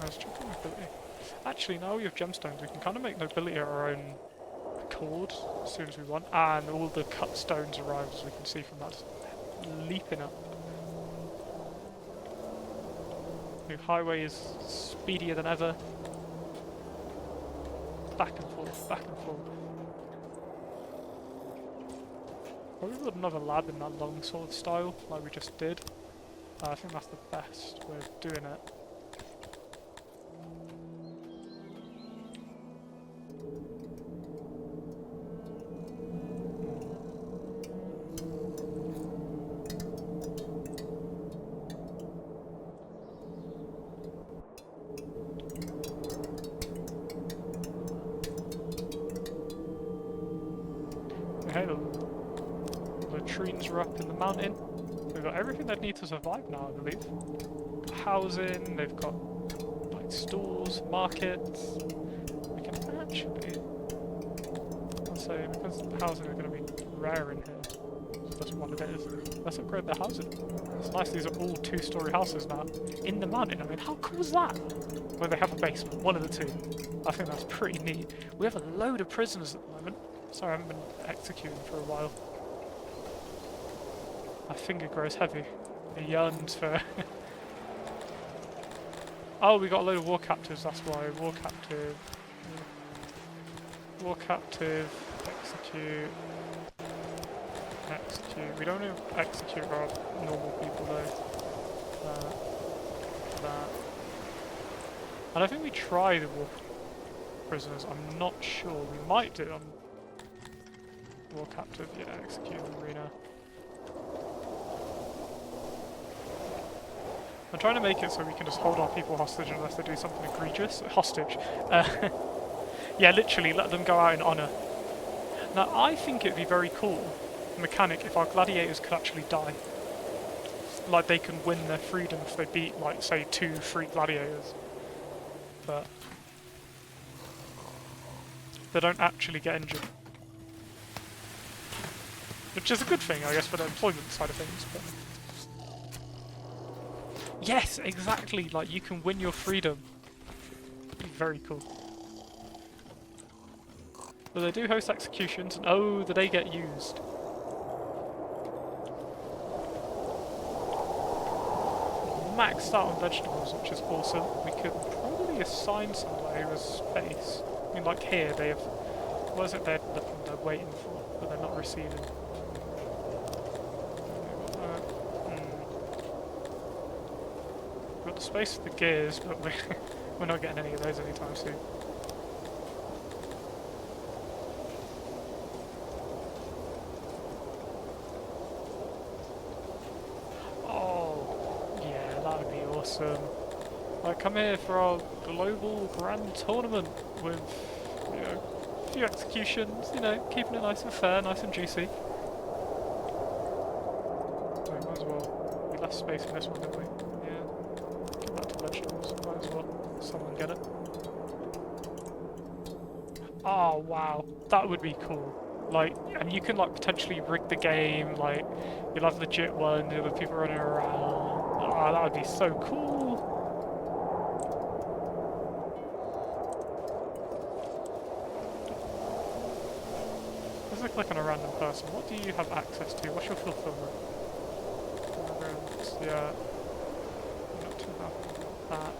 A: I was checking nobility. Actually, now we have gemstones, we can kind of make nobility our own accord as soon as we want, and all the cut stones arrive, as we can see from that, just leaping up. New highway is speedier than ever. Back and forth, back and forth. Probably would another lab in that long sword style, like we just did. I think that's the best way of doing it. Okay, the latrines are up in the mountain. They've got everything they need to survive now, I believe. Housing, they've got like stores, markets. We can actually, I'll say, because housing are going to be rare in here, so that's what it is. Let's upgrade the housing. It's nice, these are all 2-story houses now. In the mountain, I mean, how cool is that? Where they have a basement, one of the two. I think that's pretty neat. We have a load of prisoners at the moment. Sorry, I haven't been executing for a while. My finger grows heavy. It yearns for... Oh, we got a load of war captives, that's why. War captive. War captive. Execute. Execute. We don't even execute our normal people though. That. And I think we try the war prisoners. I'm not sure. We might do. War captive, yeah, execute in the arena. I'm trying to make it so we can just hold our people hostage unless they do something egregious. Hostage. Yeah, literally, let them go out in honour. Now, I think it'd be very cool, mechanic, if our gladiators could actually die. Like, they can win their freedom if they beat, like, say, 2 free gladiators. But they don't actually get injured. Which is a good thing, I guess, for the employment side of things, but... Yes, exactly! Like, you can win your freedom. Very cool. But they do host executions, and oh, do they get used. Maxed out on vegetables, which is awesome. We could probably assign somebody a space. I mean, like here, they have... What is it they're waiting for, but they're not receiving? Got the space for the gears, but we're not getting any of those anytime soon. Oh, yeah, that would be awesome. Like, come here for our global grand tournament with, you know, a few executions, you know, keeping it nice and fair, nice and juicy. So we might as well. We left space in this one, didn't we? Vegetables, might as well someone get it. Oh wow, that would be cool. Like, and you can like potentially rig the game, like you'll have legit ones, you'll have people running around. Oh, that would be so cool. Let's look like on a random person. What do you have access to? What's your fulfillment? yet. I'm not too happy about that.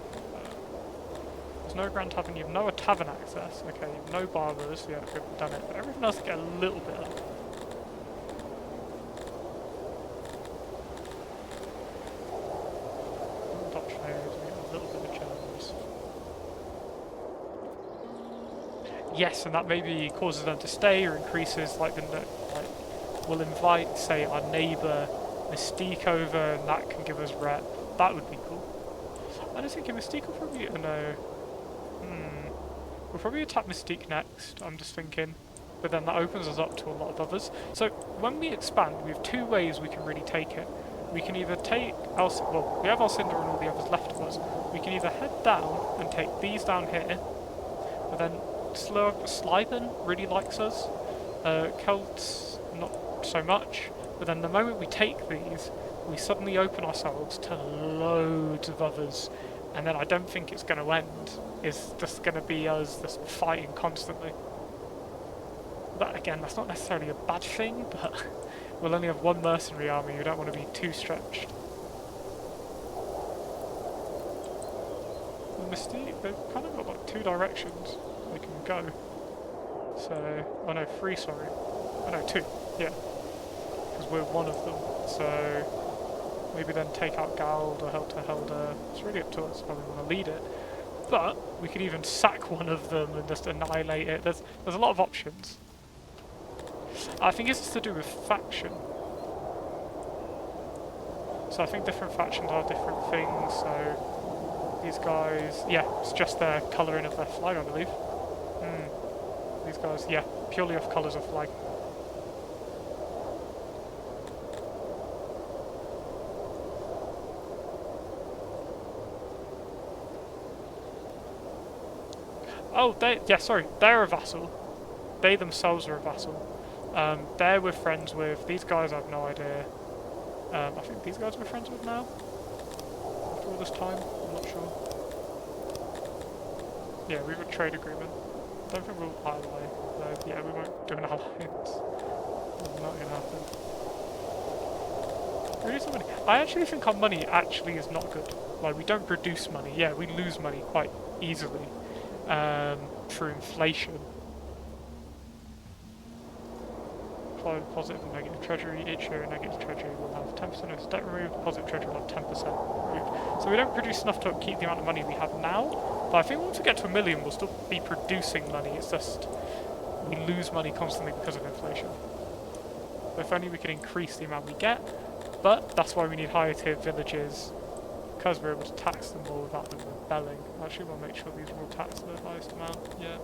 A: There's no Grand Tavern, you've no tavern access. Okay, you've no barbers, yeah, we've done it. But everything else get a little bit of. Adoption areas, we get a little bit of gems. Yes, and that maybe causes them to stay or increases like we'll invite, say, our neighbour Mystique over, and that can give us rep. That would be cool. I don't think Mystique will probably no. We'll probably attack Mystique next, I'm just thinking. But then that opens us up to a lot of others. So when we expand, we have two ways we can really take it. We can either take well, we have Alcindor and all the others left of us. We can either head down and take these down here, but then Slythen really likes us. Celts, not so much. But then the moment we take these, we suddenly open ourselves to loads of others. And then I don't think it's going to end. It's just going to be us just fighting constantly. But again, that's not necessarily a bad thing, but we'll only have one mercenary army, we don't want to be too stretched. The Mystique, they've kind of got like two directions they can go. So, oh no, three, sorry. Oh no, two, yeah. Because we're one of them, so maybe then take out Gald or Helter Helder. It's really up to us how we want to lead it. But we could even sack one of them and just annihilate it. There's a lot of options. I think it's to do with faction. So I think different factions are different things. So these guys, yeah, it's just their colouring of their flag, I believe. These guys, yeah, purely off colours of flag. Oh, they're a vassal. They themselves are a vassal. They're we're friends with. These guys I have no idea. I think these guys we're friends with now. After all this time, I'm not sure. Yeah, we have a trade agreement. Don't think we'll ally. No, yeah, we won't do an alliance. It's not gonna happen. Really, some money. I actually think our money actually is not good. Like, we don't produce money. Yeah, we lose money quite easily. Through inflation. Apply positive and negative treasury. Each year a negative treasury will have 10% of its debt removed, positive treasury will have 10% removed. So we don't produce enough to keep the amount of money we have now, but I think once we get to 1 million we'll still be producing money, it's just we lose money constantly because of inflation. So if only we can increase the amount we get, but that's why we need higher tier villages, because we're able to tax them more without them rebelling. Actually, we'll make sure these are all taxed to the highest amount. Yeah.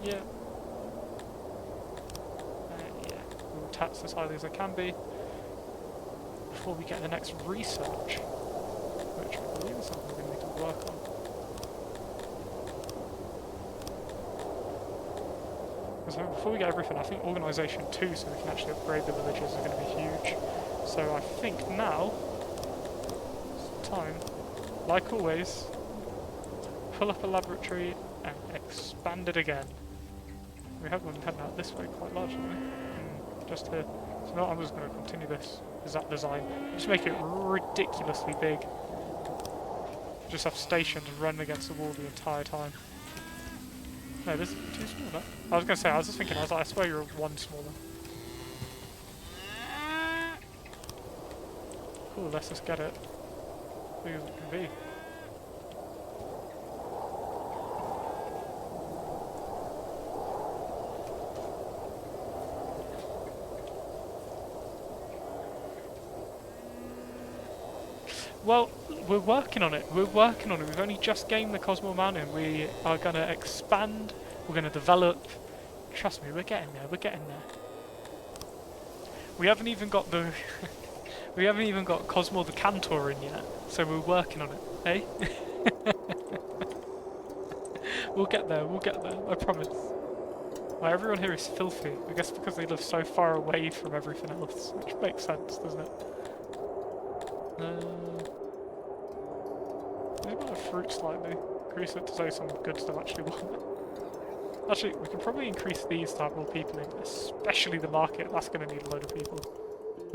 A: Yeah. Yeah. We'll tax as highly as I can be before we get the next research, which I believe is something we're going to need to work on. So before we get everything, I think organisation 2, so we can actually upgrade the villages, is going to be huge. So I think now time, like always, pull up a laboratory and expand it again. We have one heading out this way quite large, don't we? Just here. So now I'm just going to continue this exact design. Just make it ridiculously big. Just have stations running against the wall the entire time. No, this is too small, no? I was going to say, I was just thinking, I was like, I swear you're one smaller. Cool, let's just get it. Big as it can be. Well, we're working on it. We're working on it. We've only just gained the Cosmo Mountain. We are going to expand. We're going to develop. Trust me, we're getting there. We're getting there. We haven't even got the... we haven't even got Cosmo the Cantor in yet. So we're working on it, eh? We'll get there. We'll get there. I promise. Like, everyone here is filthy. I guess because they live so far away from everything else. Which makes sense, doesn't it? Maybe about fruit slightly. Increase it to say some goods they'll actually want. Actually, we can probably increase these to have more people in, especially the market. That's going to need a load of people.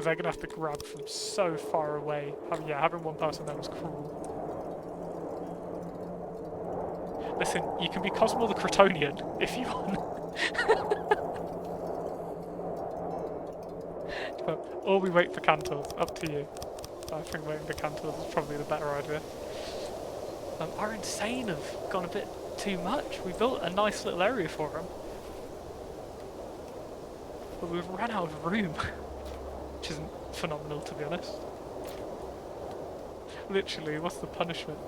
A: because they're going to have to grab from so far away. Having one person there was cruel. Listen, you can be Cosmo the Crotonian if you want. Or we wait for Cantors, up to you. I think waiting for Cantors is probably the better idea. Our Insane have gone a bit too much. We built a nice little area for them. But we've run out of room. Which isn't phenomenal, to be honest. Literally, what's the punishment?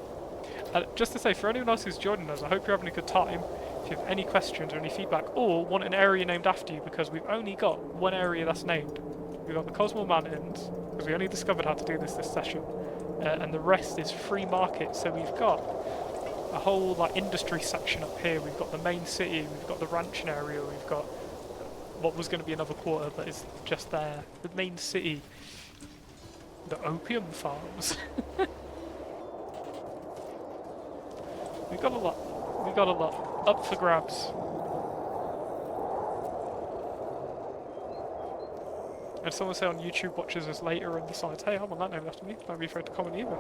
A: Just to say, for anyone else who's joining us, I hope you're having a good time. If you have any questions or any feedback, or want an area named after you, because we've only got one area that's named. We've got the Cosmo Mountains, because we only discovered how to do this session, and the rest is free market. So we've got a whole like industry section up here. We've got the main city. We've got the ranching area. We've got what was going to be another quarter, but is just there. The main city. The opium farms. We got a lot. We got a lot. Up for grabs. And someone say on YouTube watches us later and decides, hey, I want that name after me. Don't be afraid to comment either.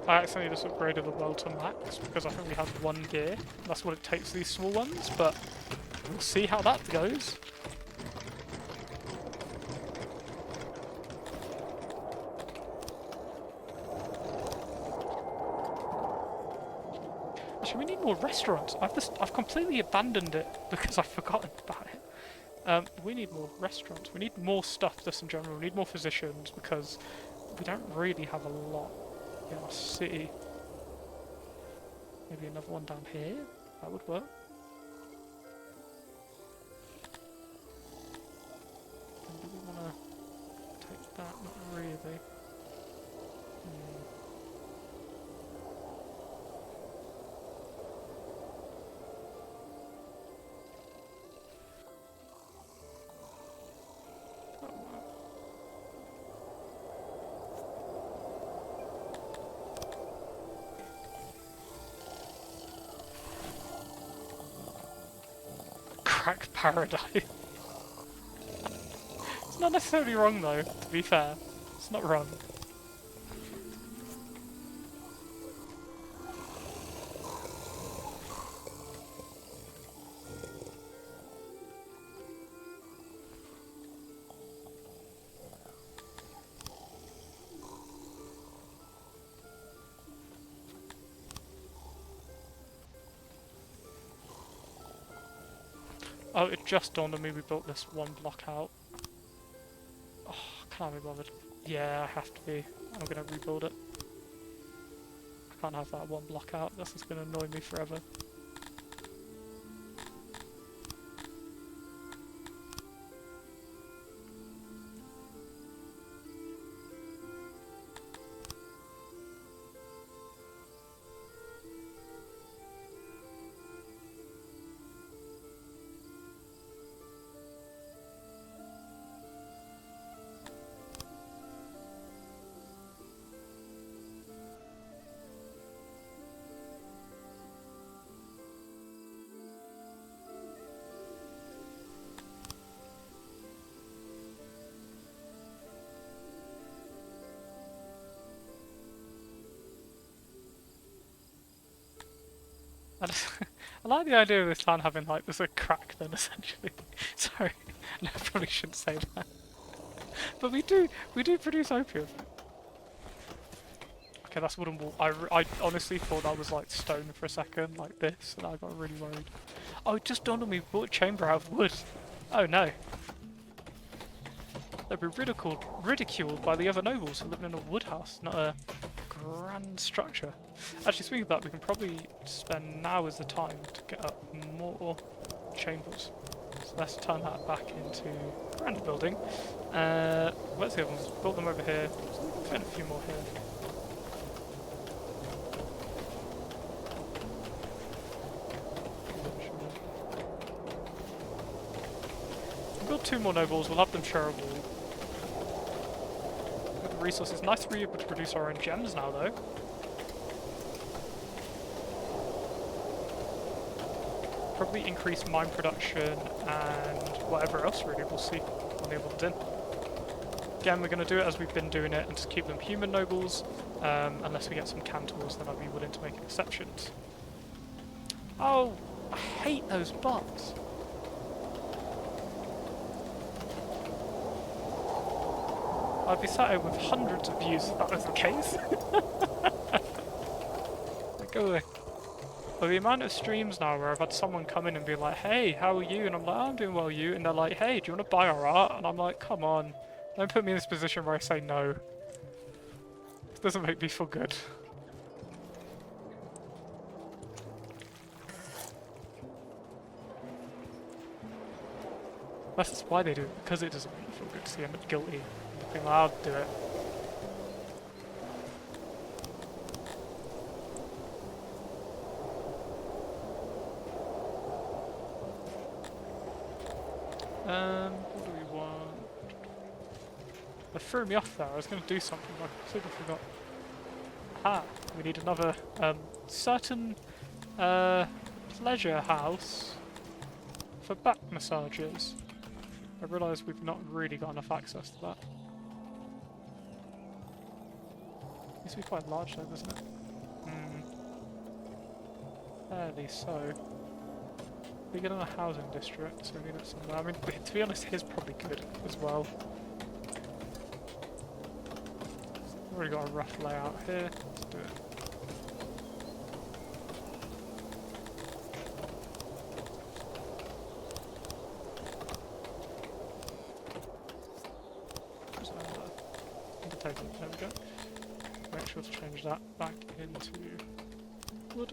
A: I accidentally just upgraded the well to max because I think we have one gear. That's what it takes these small ones, but we'll see how that goes. Actually, we need more restaurants. I've completely abandoned it because I've forgotten about it. We need more restaurants. We need more stuff just in general. We need more physicians because we don't really have a lot. In our city. Maybe another one down here? That would work. And do we want to take that? Not really. Crack paradise. It's not necessarily wrong though, to be fair. It's not wrong. Oh, it just dawned on me we built this one block out. Oh, can't be bothered. Yeah, I have to be. I'm gonna rebuild it. I can't have that one block out. That's just gonna annoy me forever. I like the idea of this town having like there's a crack then essentially. Sorry, no, I probably shouldn't say that. But we do produce opium. Okay, that's wooden wall. I honestly thought that was like stone for a second, like this, and I got really worried. Oh, it just dawned on me, we bought a chamber out of wood. Oh no. They'd be ridiculed by the other nobles for living in a wood house, not a grand structure. Actually, speaking of that, we can probably spend now as the time to get up more chambers. So let's turn that back into grand building. Where's the other ones? Build them over here. So we can fit a few more here. build 2 more nobles, we'll have them shareable. With the resources. Nice to be able to produce our own gems now, though. Probably increase mine production and whatever else really, we'll see when the other one's in. Again, we're going to do it as we've been doing it and just keep them human nobles, unless we get some cantors, then I'd be willing to make exceptions. Oh, I hate those bots. I'd be sat here with hundreds of views if that was the case. Go away. Well, the amount of streams now where I've had someone come in and be like, hey, how are you? And I'm like, oh, I'm doing well, you? And they're like, hey, do you want to buy our art? And I'm like, come on. Don't put me in this position where I say no. This doesn't make me feel good. That's why they do it, because it doesn't make me feel good to see I'm guilty. I think I'll do it. What do we want? That threw me off there. I was going to do something, but I completely forgot. Ah, we need another certain pleasure house for back massages. I realise we've not really got enough access to that. Needs to be quite large though, doesn't it? Fairly so. We get on a housing district, so we need it somewhere. I mean, to be honest, here's probably good as well. We've already got a rough layout here. Let's do it. There we go. Make sure to change that back into wood.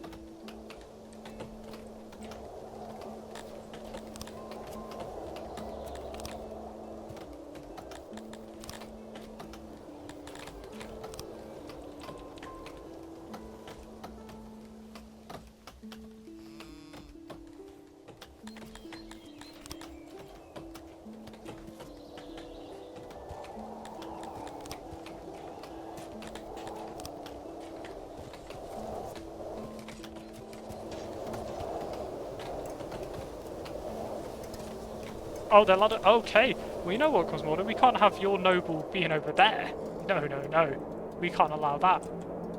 A: Oh, they're ladder. Okay, we know what Cosmorder. We can't have your noble being over there. No, no, no. We can't allow that.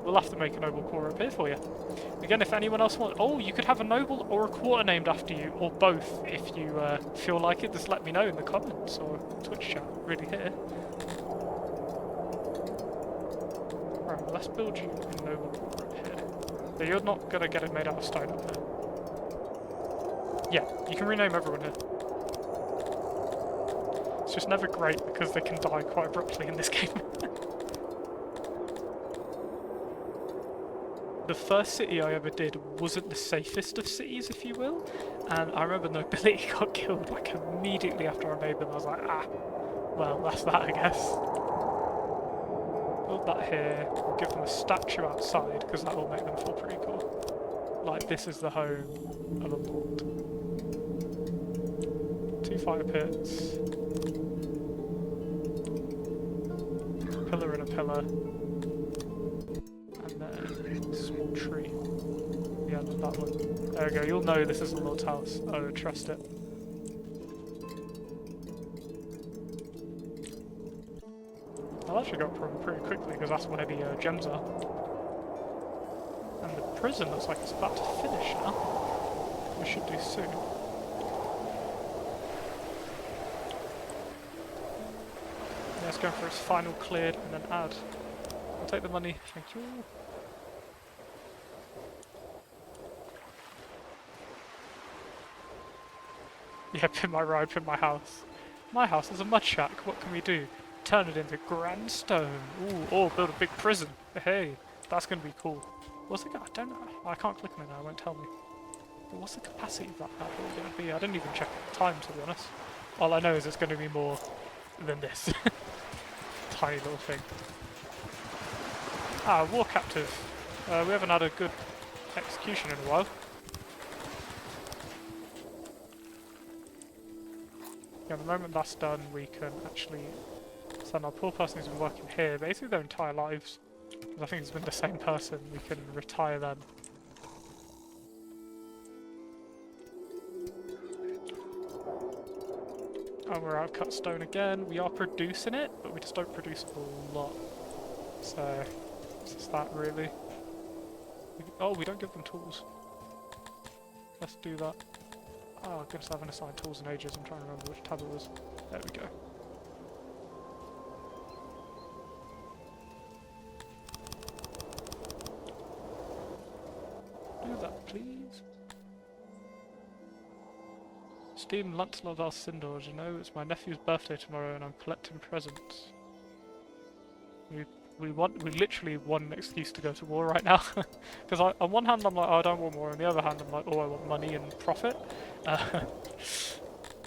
A: We'll have to make a noble core up here for you. Again, if anyone else wants... Oh, you could have a noble or a quarter named after you, or both, if you feel like it. Just let me know in the comments or Twitch chat. Really here. Right, well, let's build you a noble core up here. But you're not going to get it made out of stone up here. Yeah, you can rename everyone here. It's just never great because they can die quite abruptly in this game. The first city I ever did wasn't the safest of cities, if you will, and I remember nobility got killed like immediately after I made them. I was like, ah, well, that's that, I guess. Build that here, we'll give them a statue outside because that will make them feel pretty cool. Like, this is the home of a lord. 2 fire pits. Pillar and a pillar, and then a small tree. Yeah, that one. There we go. You'll know this is the Lord's house. Oh, trust it. I'll actually go up pretty quickly because that's where the gems are. And the prison looks like it's about to finish now. We should do soon. Let's go for its final cleared and then add. I'll take the money, thank you. Yeah, pin my ride, pin my house. My house is a mud shack, what can we do? Turn it into grand stone. Ooh, or build a big prison. Hey, that's going to be cool. What's the... I don't know. I can't click on it now, it won't tell me. But what's the capacity of that build going to be? I didn't even check the time, to be honest. All I know is it's going to be more than this. Tiny little thing. Ah, war captive. We haven't had a good execution in a while. Yeah, the moment that's done, we can actually send our poor person who's been working here basically their entire lives. Because I think it's been the same person, we can retire them. And we're out of cut stone again. We are producing it, but we just don't produce a lot. So, it's just that really. Oh, we don't give them tools. Let's do that. Oh goodness, I haven't assigned tools in ages. I'm trying to remember which tab it was. There we go. Do that, please. Stephen Lancelot Alcindor, you know, it's my nephew's birthday tomorrow and I'm collecting presents. We literally want an excuse to go to war right now. Because on one hand I'm like, oh, I don't want war, on the other hand I'm like, oh, I want money and profit.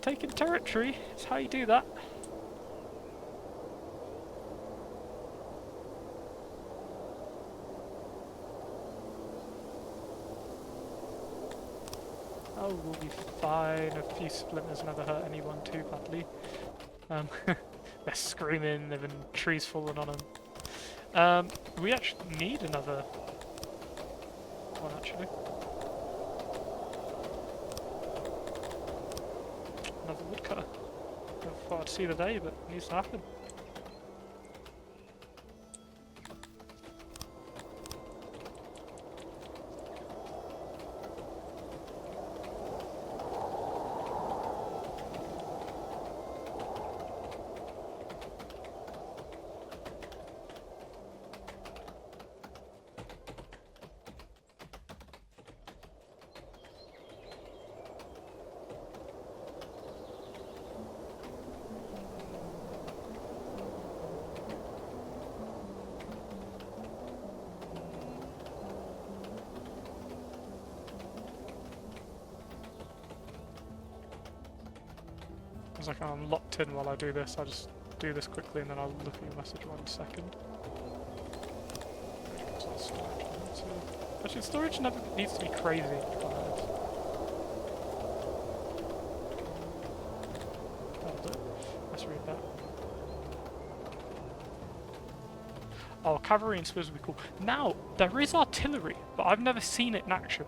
A: Taking territory is how you do that. Oh, we'll be fine. A few splinters never hurt anyone too badly. They're screaming, there've been trees falling on them. We actually need another one, actually. Another woodcutter. Never thought I'd see the day, but it needs to happen. It's like I'm locked in while I do this. I'll just do this quickly and then I'll look at your message 1 second. Actually, storage never needs to be crazy. Let's read that. Oh, cavalry and spears would be cool. Now, there is artillery, but I've never seen it in action.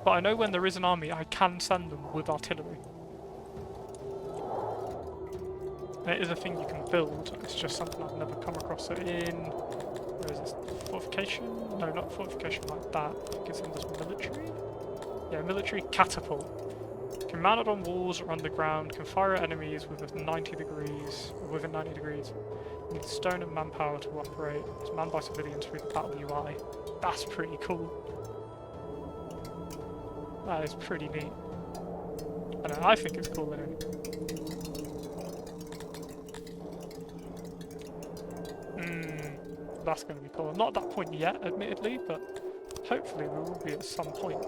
A: But I know when there is an army, I can send them with artillery. And it is a thing you can build, it's just something I've never come across it in. Where is this? Fortification? No, not fortification like that. I guess in this military? Yeah, military catapult. Can mount it on walls or underground, can fire at enemies within 90 degrees. Need stone and manpower to operate. It's manned by civilians through the battle UI. That's pretty cool. That is pretty neat. I know, I think it's cool anyway. That's going to be cool. Not at that point yet, admittedly, but hopefully we will be at some point.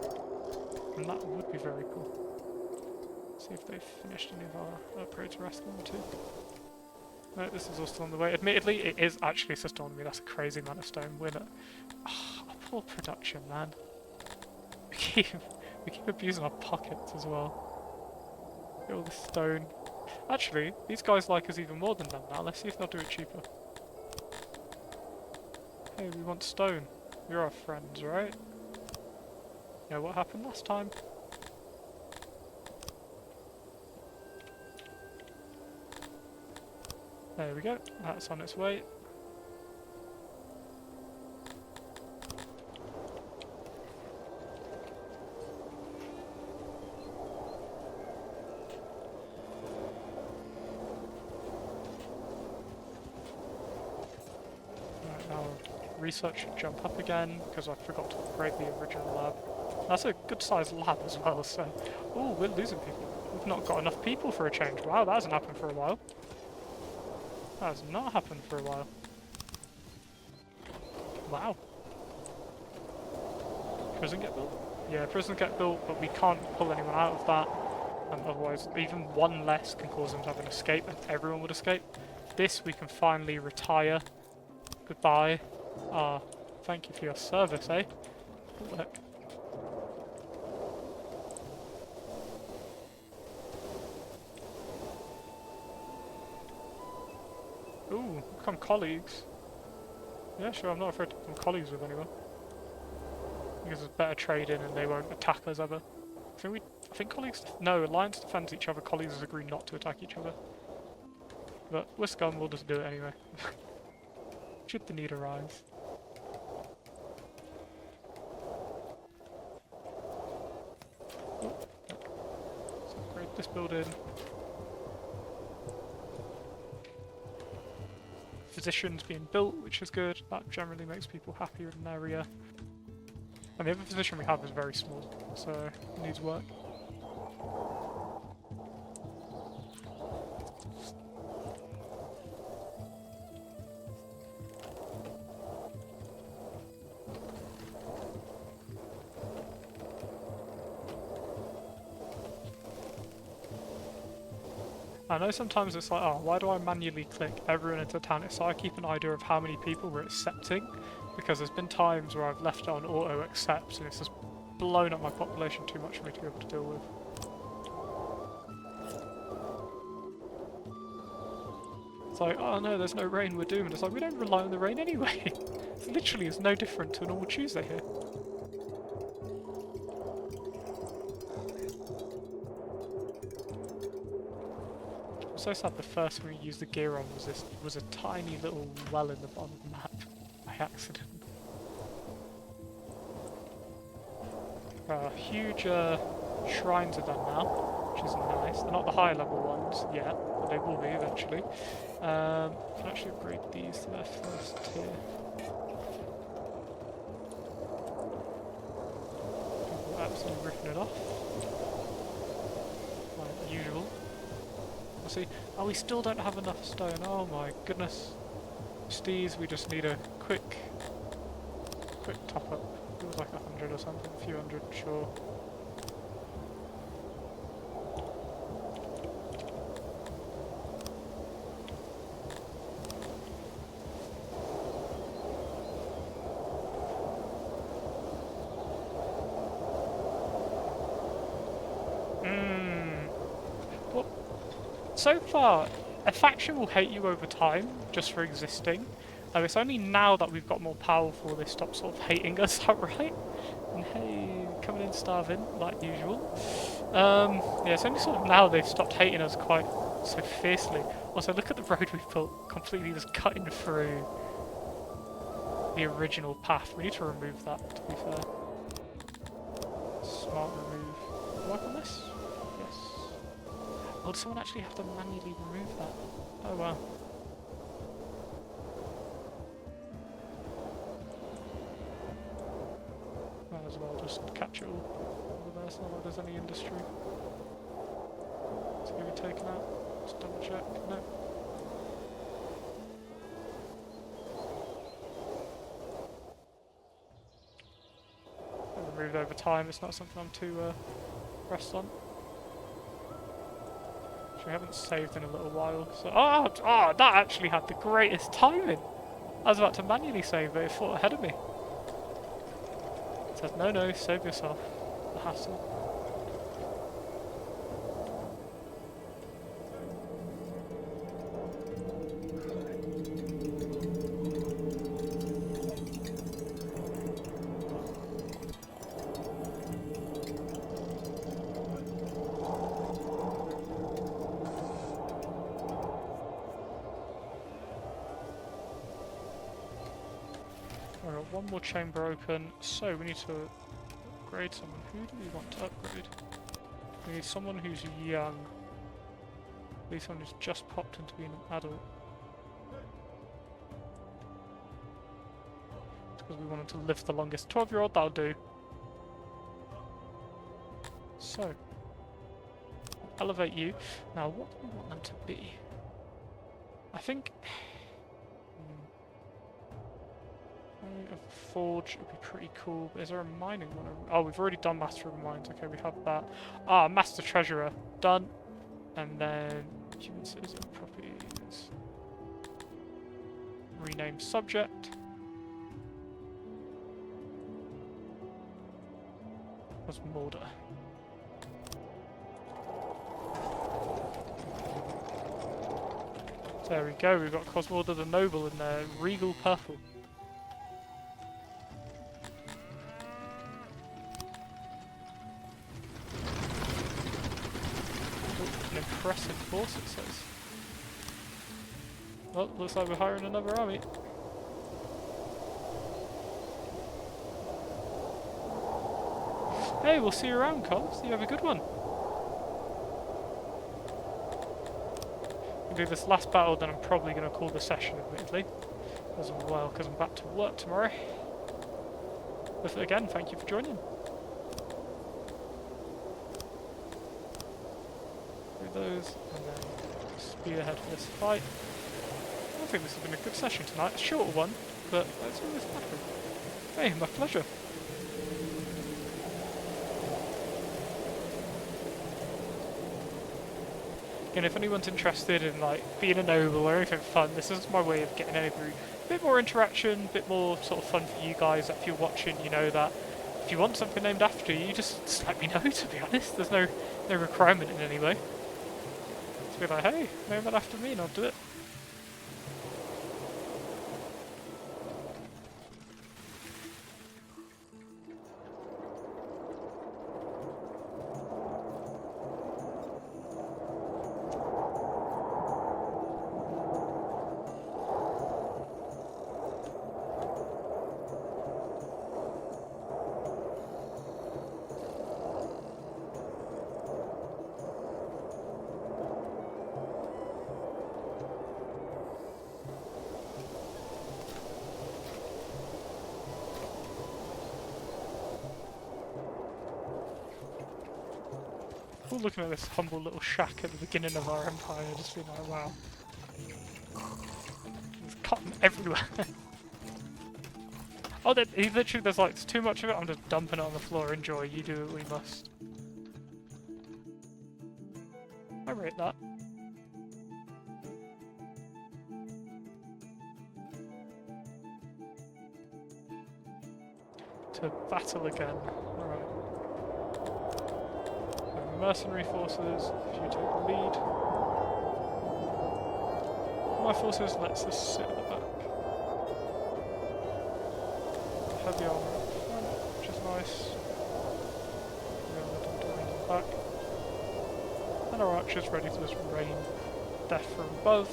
A: And that would be very cool. See if they've finished any of our upgrades or rest of them too. No, this is all still on the way. Admittedly, it is actually just on me. That's a crazy amount of stone. We're not... Oh, poor production, man. We keep abusing our pockets as well. Look at all this stone. Actually, these guys like us even more than them now. Let's see if they'll do it cheaper. Hey, we want stone. You're our friends, right? Yeah, what happened last time? There we go. That's on its way. Right, now research should jump up again because I forgot to upgrade the original lab. That's a good sized lab as well, so... Ooh, we're losing people. We've not got enough people for a change. Wow, that hasn't happened for a while. That has not happened for a while. Wow. Prison get built? Yeah, prison get built, but we can't pull anyone out of that. And otherwise, even one less can cause them to have an escape, and everyone would escape. This we can finally retire. Goodbye. Ah, thank you for your service, eh? What the heck? become colleagues. Yeah, sure, I'm not afraid to become colleagues with anyone. Because there's better trading and they won't attack us ever. I think colleagues... No, alliance defends each other, colleagues agree not to attack each other. But we're scum, we'll just do it anyway. Should the need arise. Oh, let's upgrade this building. Physicians being built, which is good. That generally makes people happier in an area. And the other physician we have is very small, so it needs work. I know sometimes it's like, oh, why do I manually click everyone into town? It's so I keep an idea of how many people we're accepting, because there's been times where I've left it on auto accepts and it's just blown up my population too much for me to be able to deal with. It's like, oh no, there's no rain, we're doomed. It's like, we don't rely on the rain anyway. It literally is no different to a normal Tuesday here. I'm so sad the first one we used the gear on was a tiny little well in the bottom of the map by accident. Huge shrines are done now, which is nice. They're not the higher level ones yet, but they will be eventually. Can actually upgrade these to their first tier. People absolutely ripping it off, like usual. See, oh, we still don't have enough stone. Oh my goodness. Steez, we just need a quick top up. It was like 100 or something, a few hundred, sure. So far, a faction will hate you over time, just for existing. It's only now that we've got more powerful they stop sort of hating us outright. And hey, coming in starving, like usual. Yeah, it's only sort of now they've stopped hating us quite so fiercely. Also, look at the road we've built, completely just cutting through the original path. We need to remove that, to be fair. Smart remove. Work on this? Yes. Oh, does someone actually have to manually remove that? Oh wow. Might as well just catch it all over there, it's not like there's any industry. It's going to be taken out. Just double check. No. Removed over time, it's not something I'm too pressed on. I haven't saved in a little while, so oh, that actually had the greatest timing. I was about to manually save, but it fought ahead of me. It says, no, save yourself. The hassle. Alright, one more chamber open, so we need to upgrade someone. Who do we want to upgrade? We need someone who's young. At least someone who's just popped into being an adult. It's because we want them to live the longest. 12-year-old, that'll do. So, elevate you. Now, what do we want them to be? I think... a forge would be pretty cool, but is there a mining one? Oh, we've already done Master of Mines. Okay, we have that. Ah, Master Treasurer. Done. And then human citizen properties. Rename subject. Was Mortar. There we go, we've got Cosmorda the Noble in their regal purple. Ooh, an impressive force, it says. Well, looks like we're hiring another army. Hey, we'll see you around, Cos. You have a good one. We'll do this last battle, then I'm probably going to call the session, admittedly. As well, because I'm back to work tomorrow. But again, thank you for joining. Do those, and then spearhead for this fight. I think this has been a good session tonight. A shorter one, but that's always happen. Hey, my pleasure. And if anyone's interested in like being a noble or anything fun, this is my way of getting a bit more interaction, a bit more sort of fun for you guys. If you're watching, you know that if you want something named after you, just let me know. To be honest, there's no requirement in any way. Just be like, hey, name that after me, and I'll do it. We're looking at this humble little shack at the beginning of our empire, just being like, wow. There's cotton everywhere. Oh, he literally, there's like, too much of it, I'm just dumping it on the floor. Enjoy, you do what we must. I rate that. To battle again. Alright. Mercenary forces, if you take the lead. My forces lets us sit at the back. Heavy armor up front, which is nice. We're going to back. And our archers ready to just rain death from above.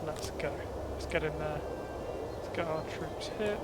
A: Let's go. Let's get in there. Let's get our troops here.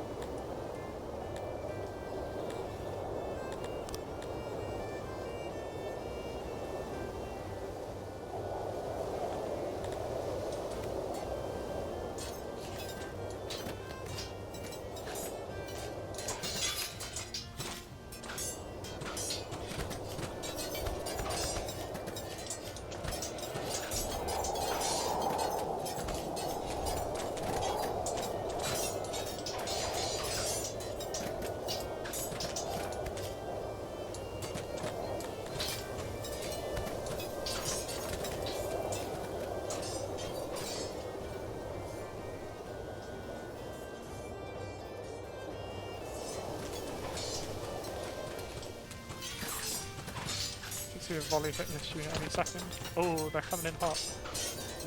A: See a volley hitting this unit any second. Oh, they're coming in hot.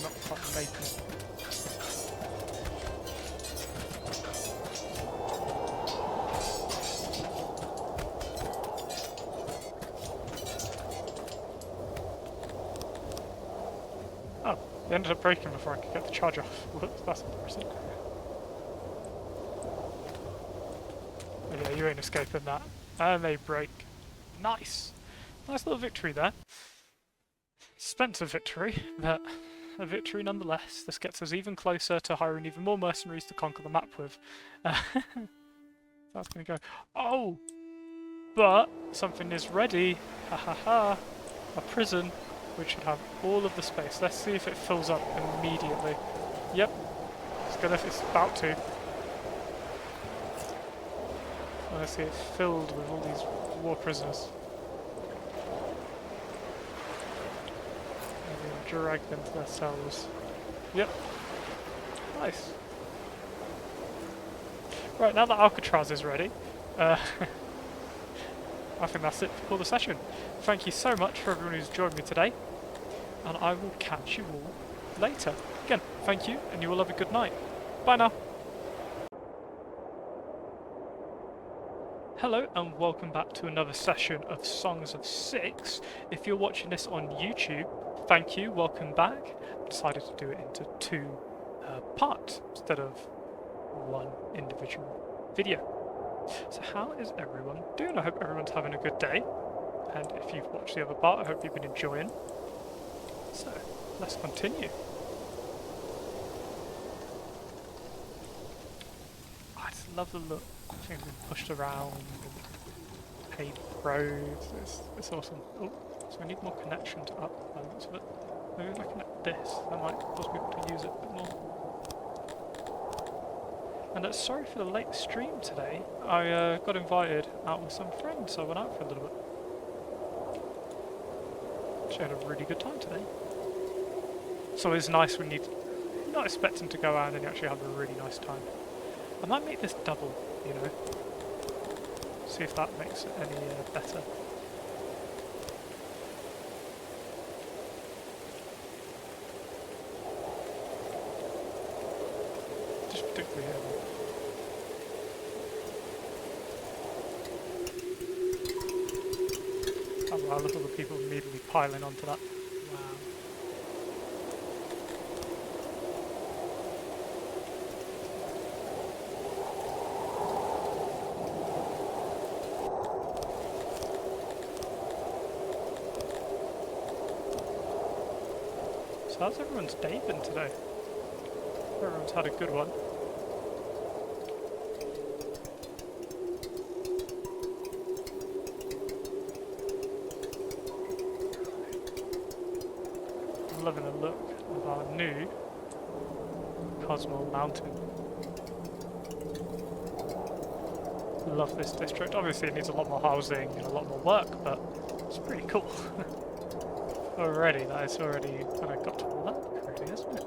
A: Not quite making. Oh, they ended up breaking before I could get the charge off. Whoops, that's embarrassing. Oh yeah, you ain't escaping that. And they break. Nice! Nice little victory there. Expensive victory, but a victory nonetheless. This gets us even closer to hiring even more mercenaries to conquer the map with. That's going to go. Oh! But something is ready. Ha ha ha. A prison, which should have all of the space. Let's see if it fills up immediately. Yep. It's good if it's about to. Let's see, it's filled with all these war prisoners. Drag them to their cells. Yep. Nice. Right, now that Alcatraz is ready, I think that's it for the session. Thank you so much for everyone who's joined me today, and I will catch you all later. Again, thank you, and you all have a good night. Bye now. Hello and welcome back to another session of Songs of Syx. If you're watching this on YouTube, thank you, welcome back. I decided to do it into two parts instead of one individual video. So how is everyone doing? I hope everyone's having a good day. And if you've watched the other part, I hope you've been enjoying. So, let's continue. I just love the look. Things being pushed around and paved roads. It's awesome. Oh, so we need more connection to up by the looks of it. Maybe if I connect this, that might cause people to use it a bit more. And sorry for the late stream today. I got invited out with some friends, so I went out for a little bit. Actually had a really good time today. So it's nice when you're not expecting to go out and you actually have a really nice time. I might make this double, you know. See if that makes it any better. Just particularly here. Oh wow, look at the people immediately piling onto that. Wow. So how's everyone's day been today? Everyone's had a good one. I'm loving the look of our new Cosmo Mountain. Love this district. Obviously it needs a lot more housing and a lot more work, but it's pretty cool. Already, that is already kind of got to work, really, isn't it?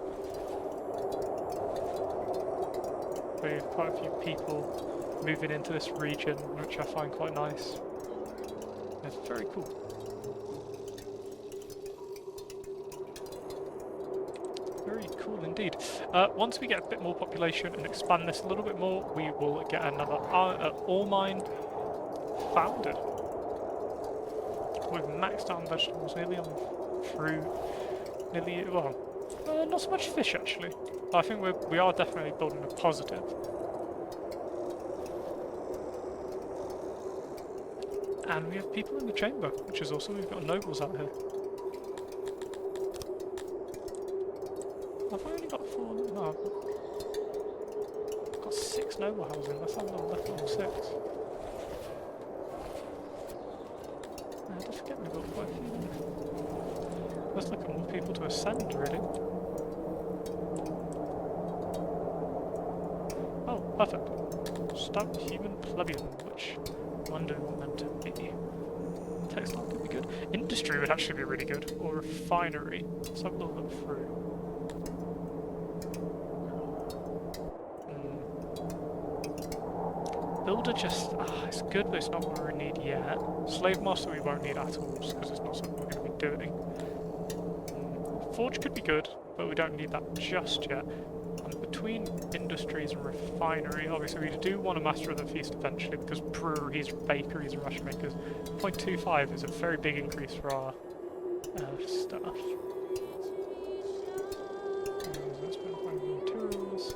A: We have quite a few people moving into this region, which I find quite nice. It's very cool. Very cool indeed. Once we get a bit more population and expand this a little bit more, we will get another ore mine founded. We've maxed out on vegetables, nearly on fruit, nearly, well, not so much fish actually. I think we are definitely building a positive. And we have people in the chamber, which is awesome. We've got nobles out here. Have I only got 4? No, I've got 6 noble housing. That's not left on 6. Don't forget we've got quite a few. Let's look at more people to ascend, really. Oh, perfect. Stout human plebeian, which I wonder what meant to be. Textile could be good. Industry would actually be really good. Or refinery. Let's have a little look through. Builder just, it's good, but it's not what we need yet. Slave Master we won't need at all, because it's not something we're going to be doing. Forge could be good, but we don't need that just yet. And between industries and refinery, obviously we do want a Master of the Feast eventually, because breweries, bakeries and ration makers, 0.25 is a very big increase for our stuff. Materials.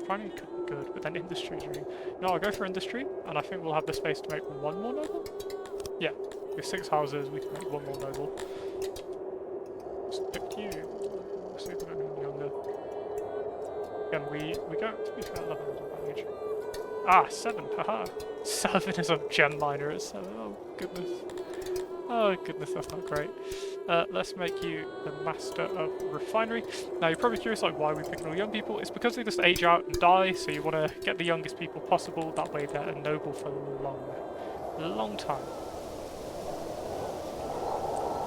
A: Refinery could be good, but then industry is really... No, I'll go for industry, and I think we'll have the space to make 1 more noble. Yeah, with 6 houses, we can make 1 more noble. Let's pick you. See if we're younger. Again, we go to be fair, 11 is advantage. Ah, 7, haha! 7 is a gem miner at 7, oh goodness. Oh goodness, that's not great. Let's make you the Master of Refinery. Now you're probably curious like why we're picking all young people. It's because they just age out and die, so you want to get the youngest people possible, that way they're a noble for a long time.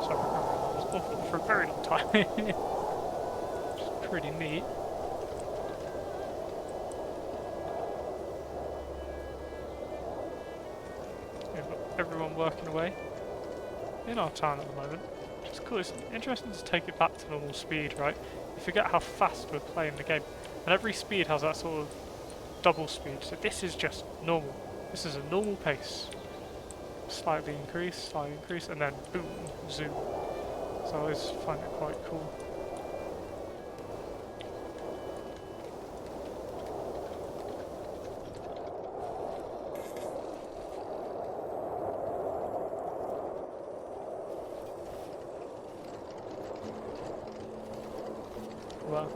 A: So that was awful for a very long time. Which is pretty neat. We've got everyone working away in our town at the moment, which is cool. It's interesting to take it back to normal speed, right? You forget how fast we're playing the game. And every speed has that sort of double speed. So this is just normal. This is a normal pace. Slightly increase, and then boom, zoom. So I always find it quite cool. Wow.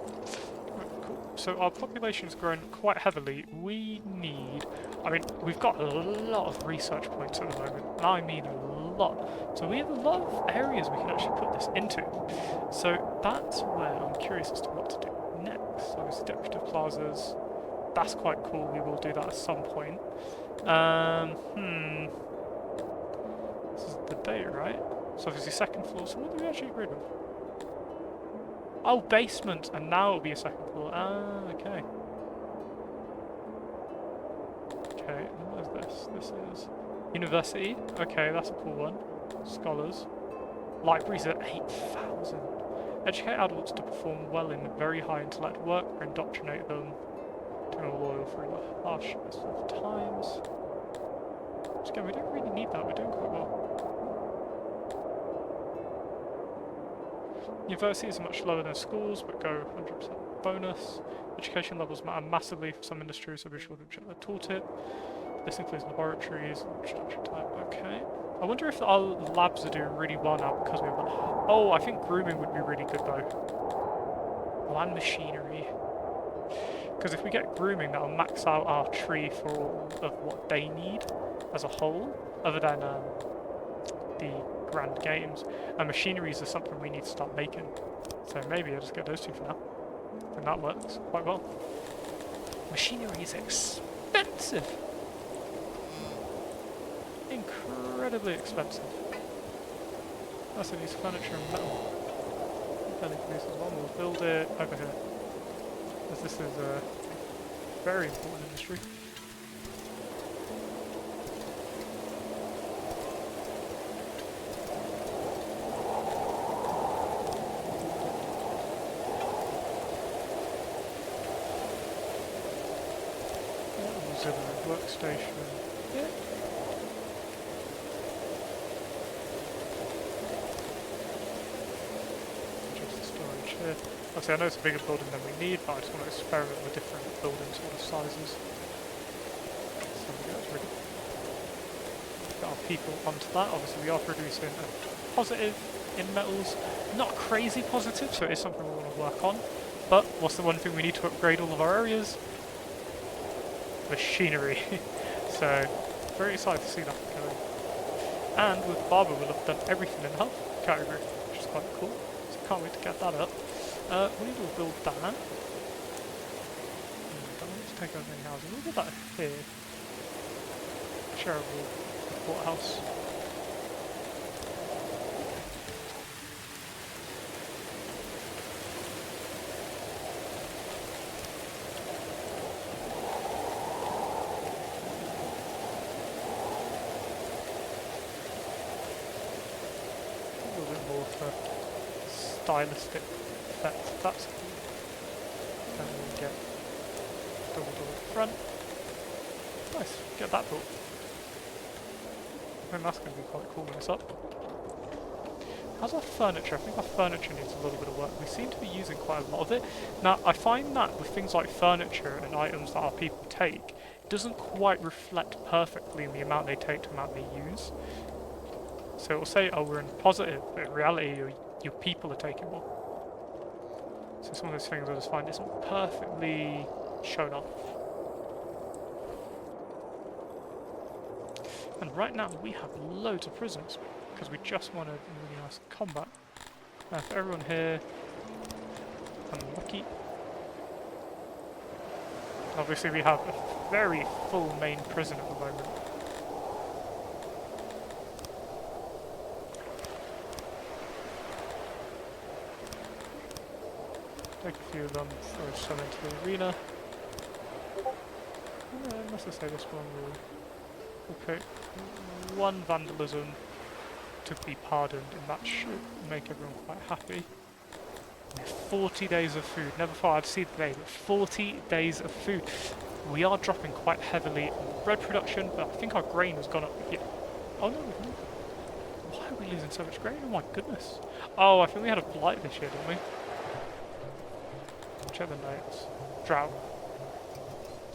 A: Cool. So our population's grown quite heavily. We need... I mean, we've got a lot of research points at the moment. And I mean a lot. So we have a lot of areas we can actually put this into. So that's where I'm curious as to what to do next. Obviously decorative plazas. That's quite cool. We will do that at some point. This is the date, right? So obviously second floor. So what do we actually agree with? Oh, basement, and now it'll be a second floor. Ah, okay. Okay, and what is this? This is university. Okay, that's a cool one. Scholars. Libraries at 8,000. Educate adults to perform well in very high intellect work or indoctrinate them to be more loyal through the harshness of times. Which again, we don't really need that. We're doing quite well. Universities are much lower than schools, but go 100% bonus. Education levels matter massively for some industries, so be sure to check their tooltip. This includes laboratories and introduction type. Okay. I wonder if our labs are doing really well now because we have... Oh, I think grooming would be really good though. Land machinery. Because if we get grooming, that'll max out our tree for all of what they need as a whole, other than the grand games. And machineries are something we need to start making. So maybe I'll just get those two for now. And that works quite well. Machinery is expensive. Incredibly expensive. That's it needs furniture and metal. Fairly produces one, we'll build it over here. As this is a very important industry. Auxiliary workstation. Yeah. Just the storage here. Obviously, I know it's a bigger building than we need, but I just want to experiment with different building sort of sizes. So we get our people onto that. Obviously, we are producing a positive in metals. Not crazy positive, so it is something we want to work on. But what's the one thing we need to upgrade all of our areas? Machinery. So, very excited to see that going. And with Barber, we'll have done everything in the health category, which is quite cool. So, can't wait to get that up. We need to build that. Don't need to take over any houses. We'll build that here. Shareable courthouse. Stylistic effect. That's cool. Then we get double door front. Nice, get that built. I think that's going to be quite cool when it's up. How's our furniture? I think our furniture needs a little bit of work. We seem to be using quite a lot of it. Now, I find that with things like furniture and items that our people take, it doesn't quite reflect perfectly in the amount they take to the amount they use. So it'll say, oh, we're in positive, but in reality, your people are taking more. So some of those things I just find isn't perfectly shown off. And right now we have loads of prisoners because we just want a really nice combat. For everyone here, unlucky. Obviously we have a very full main prison at the moment. Take a few of them, throw some into the arena. Let's just say this one will pick one vandalism, to be pardoned, and that should make everyone quite happy. 40 days of food. Never thought I'd see the day, but 40 days of food. We are dropping quite heavily on bread production, but I think our grain has gone up. Yeah. Oh no, we've not. Why are we losing so much grain? Oh my goodness. Oh, I think we had a blight this year, didn't we? Check the notes. Drought.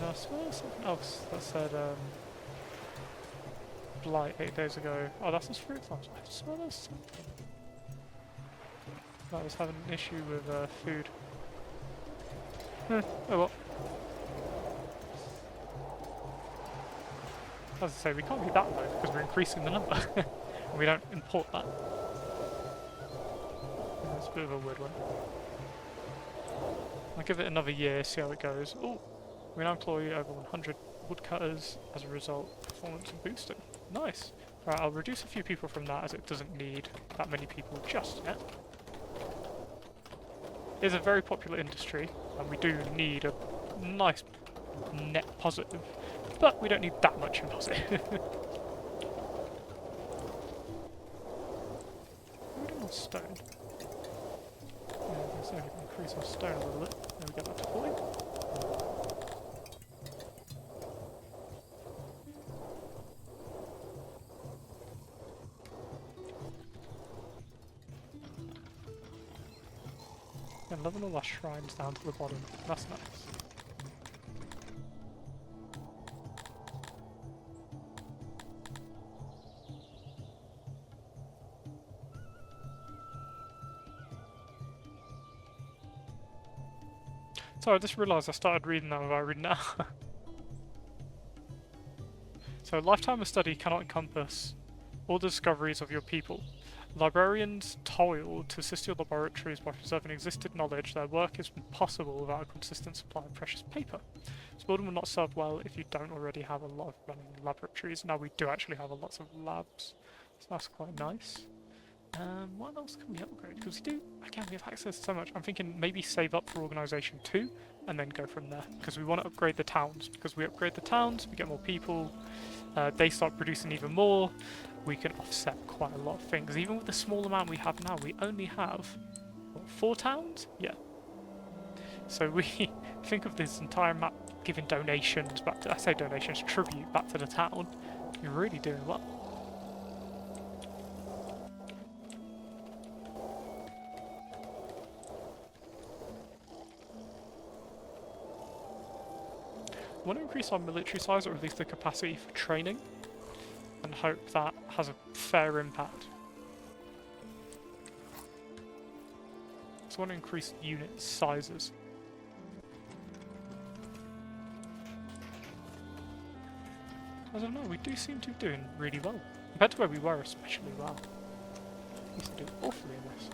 A: No, I swear there's something else that said blight 8 days ago. Oh, that's just fruit farms. I swear there's something that was having an issue with food. Oh well. As I say, we can't be that low because we're increasing the number. And we don't import that. That's a bit of a weird one. I'll give it another year, see how it goes. Oh, we now employ over 100 woodcutters as a result. Performance and boosting. Nice. Right, I'll reduce a few people from that as it doesn't need that many people just yet. It's a very popular industry, and we do need a nice net positive, but we don't need that much in positive. We're doing on stone. Yeah, so we can increase our stone a little bit. Then we get that to 40. And level all our shrines down to the bottom. That's nice. Sorry, I just realised I started reading that without reading now. So, lifetime of study cannot encompass all the discoveries of your people. Librarians toil to assist your laboratories by preserving existing knowledge. Their work is impossible without a consistent supply of precious paper. Spalding will not serve well if you don't already have a lot of running laboratories. Now we do actually have lots of labs, so that's quite nice. What else can we upgrade? Because we do, again, we have access to so much. I'm thinking maybe save up for Organisation 2 and then go from there. Because we want to upgrade the towns. Because we upgrade the towns, we get more people, they start producing even more. We can offset quite a lot of things. Even with the small amount we have now, we only have, what, 4 towns? Yeah. So we think of this entire map giving donations back to, I say donations, tribute back to the town. You're really doing well. I want to increase our military size, or at least the capacity for training, and hope that has a fair impact. So I want to increase unit sizes. I don't know, we do seem to be doing really well. Compared to where we were, especially well. We used to do awfully in this.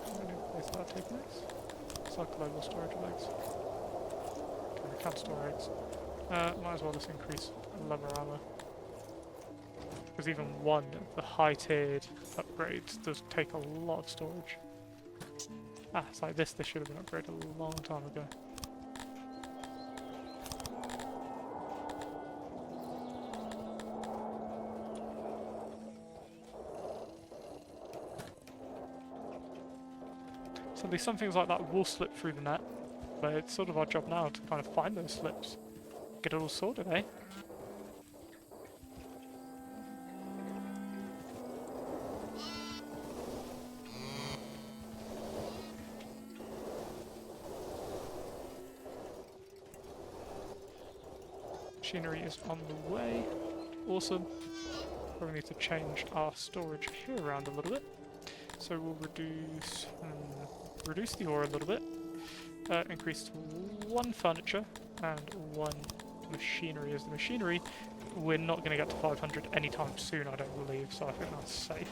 A: I'm going to place that, take next. Cycle global storage of eggs. We can store eggs. Might as well just increase leather armor. Because even one of the high-tiered upgrades does take a lot of storage. Ah, it's like this should have been upgraded a long time ago. So there's some things like that will slip through the net, but it's sort of our job now to kind of find those slips. Get it all sorted, eh? Machinery is on the way. Awesome. Probably need to change our storage here around a little bit. So we'll reduce the ore a little bit. Increase to 1 furniture and 1 machinery as the machinery. We're not going to get to 500 anytime soon, I don't believe, so I think that's safe.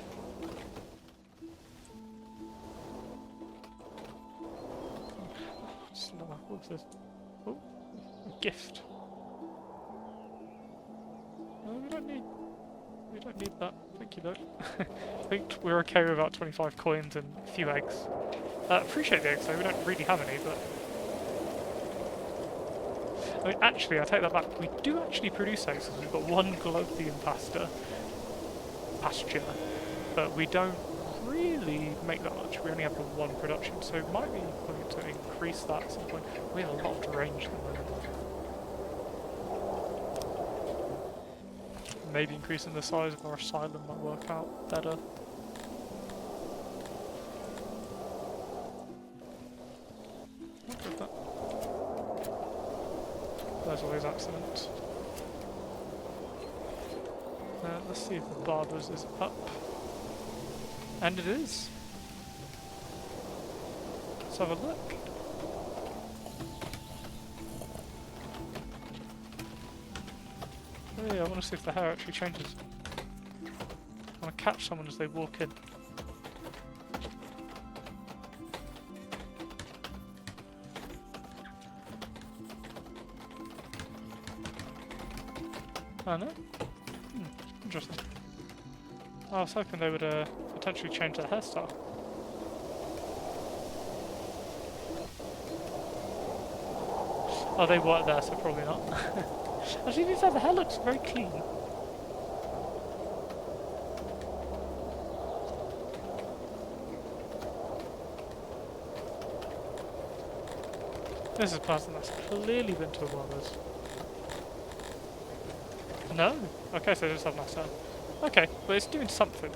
A: What's this? Oh, a gift. No, we don't need that. Thank you though. I think we're okay with about 25 coins and a few eggs. Appreciate the eggs though, we don't really have any, but... I mean, actually, I take that back. We do actually produce eggs because we've got 1 Galothian pasta. pasture, but we don't really make that much. We only have the one production, so it might be going to increase that at some point. We have a lot of range at the moment. Maybe increasing the size of our asylum might work out better. There's always accidents. Let's see if the barber's is up. And it is. Let's have a look. Oh yeah, I want to see if the hair actually changes. I want to catch someone as they walk in. I know. Interesting. I was hoping they would potentially change their hairstyle. Oh, they weren't there, so probably not. Actually, to be fair, the hair looks very clean. This is a person that's clearly been to a barber's. No? Okay, so it does have nice hair. Okay, but it's doing something.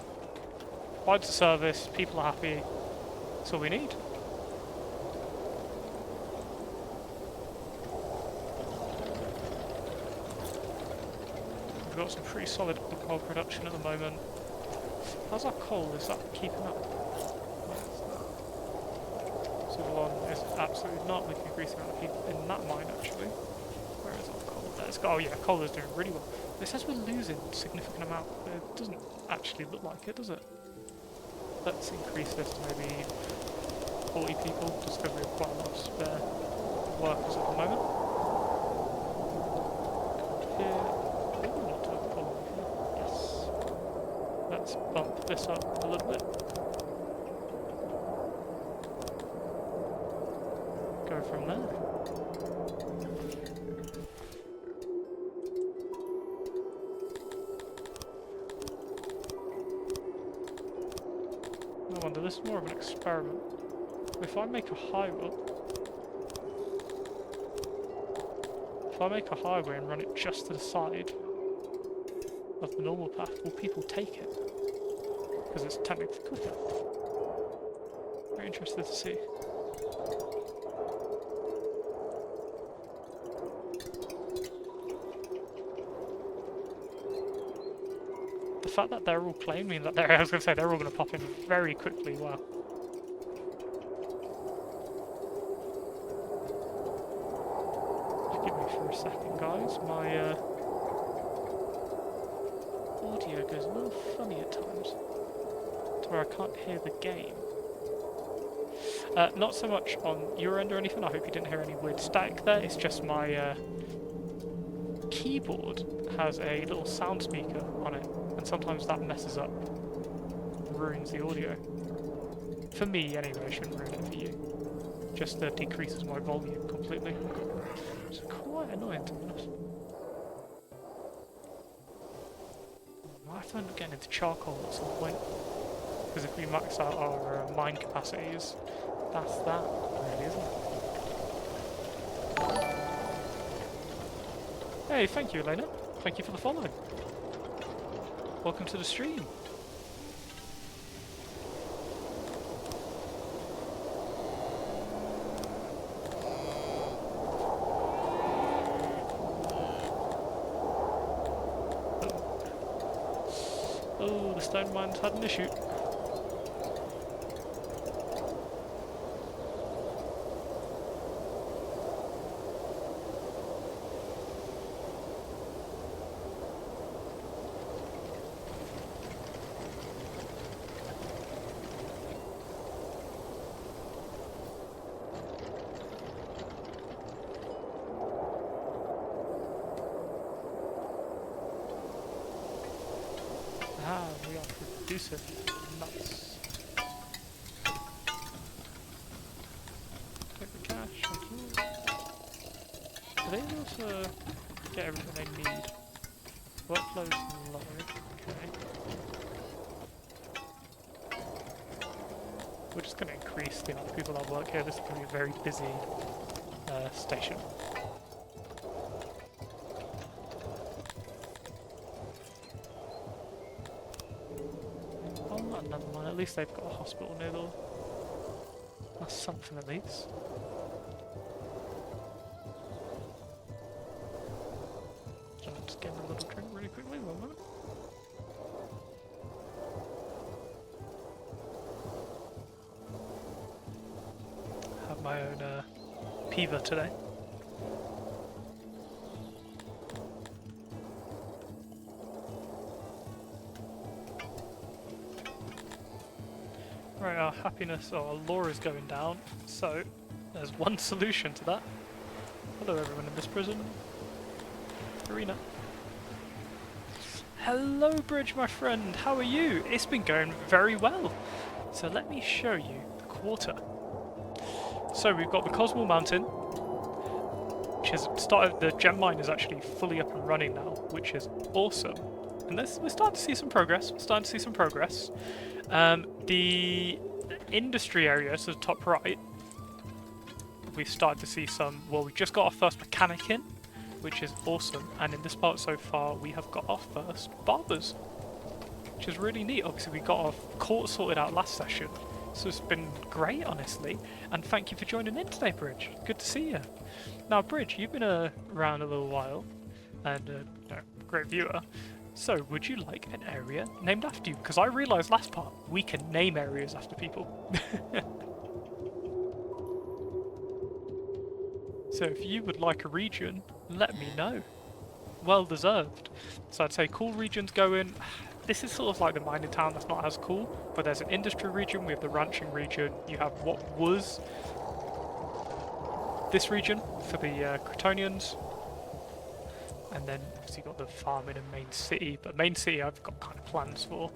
A: Provides a service, people are happy. That's all we need. We've got some pretty solid alcohol production at the moment. How's our coal? Is that keeping up? Civil is absolutely not. We can increase the amount of people in that mine actually. Where is our coal? There's oh yeah, coal is doing really well. It says we're losing a significant amount, but it doesn't actually look like it, does it? Let's increase this to maybe 40 people, just because we have quite a lot of spare workers at the moment. Here, we want to have coal here. Yes. Let's bump this up a little bit. Go from there. I wonder, this is more of an experiment. If I make a highway, and run it just to the side of the normal path, will people take it? Because it's technically quicker. Very interested to see. The fact that they're all playing means that I was going to say they're all going to pop in very quickly. Wow. Just give me for a second, guys. My audio goes a little funny at times, to where I can't hear the game. Not so much on your end or anything. I hope you didn't hear any weird static there. It's just my keyboard has a little sound speaker on it. And sometimes that messes up, ruins the audio. For me, anyway, I shouldn't ruin it for you. Just decreases my volume completely. It's quite annoying, to be honest. I have to end up getting into charcoal at some point. Because if we max out our mine capacities, that's that, really, isn't it? Hey, thank you, Elena. Thank you for the follow. Welcome to the stream. Oh, the stone mine's had an issue. Ah, we are producing nuts. Take the cash, thank you. Are they able to get everything they need? Workflow's low, okay. we're just going to increase the amount of people that work here. This is going to be a very busy station. Oh, never mind. At least they've got a hospital near the door. That's something at least. So I'm just getting a little drink really quickly. 1 minute. Have my own Piva today. Right, our happiness, or our law is going down, so there's one solution to that. Hello everyone in this prison. Arena. Hello Bridge, my friend, how are you? It's been going very well. So let me show you the quarter. So we've got the Cosmo Mountain, which has started, the gem mine is actually fully up and running now, which is awesome. And we're starting to see some progress, the industry area, so the top right, we've started to see some, well, we just got our first mechanic in, which is awesome, and in this part so far we have got our first barbers, which is really neat. Obviously we got our court sorted out last session, so it's been great, honestly, and thank you for joining in today, Bridge. Good to see you. Now, Bridge, you've been around a little while, and great viewer. So, would you like an area named after you? Because I realised last part, we can name areas after people. So if you would like a region, let me know. Well deserved. So I'd say cool regions going. This is sort of like the mining town that's not as cool, but there's an industry region, we have the ranching region, you have what was this region for the Cretonians. And then obviously you've got the farming and main city, but main city I've got kind of plans for.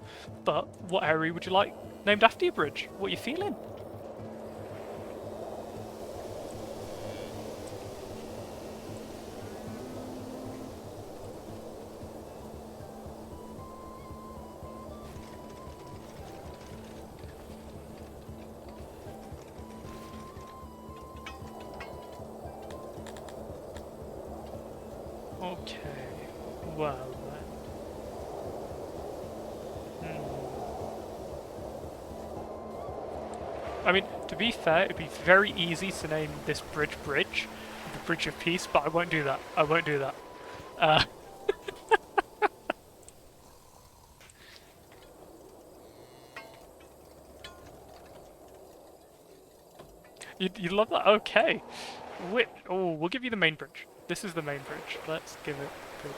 A: But what area would you like named after your Bridge? What are you feeling? Okay, well then. I mean, to be fair, it'd be very easy to name this bridge the Bridge of Peace, but I won't do that. I won't do that. You love that? Okay. Oh, we'll give you the main bridge. This is the main bridge. Let's give it bridge.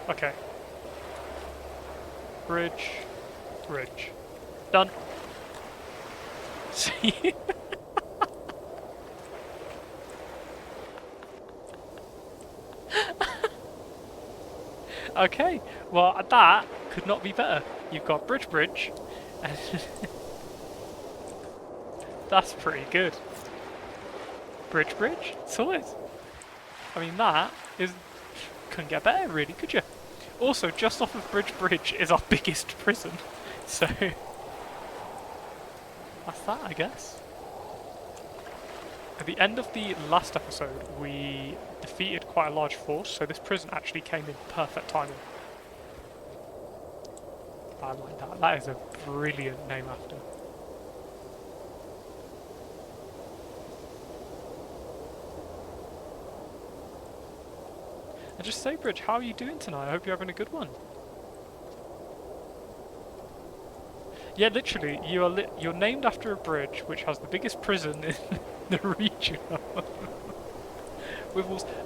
A: Okay. Bridge. Bridge. Done. See? Okay, well that could not be better. You've got bridge, and that's pretty good. Bridge, sorted. I mean that couldn't get better really, could you? Also, just off of bridge is our biggest prison, so that's that, I guess. At the end of the last episode, we defeated quite a large force, so this prison actually came in perfect timing. I like that. That is a brilliant name after. And just say, Bridge, how are you doing tonight? I hope you're having a good one. Yeah, literally, you're named after a bridge which has the biggest prison in the region.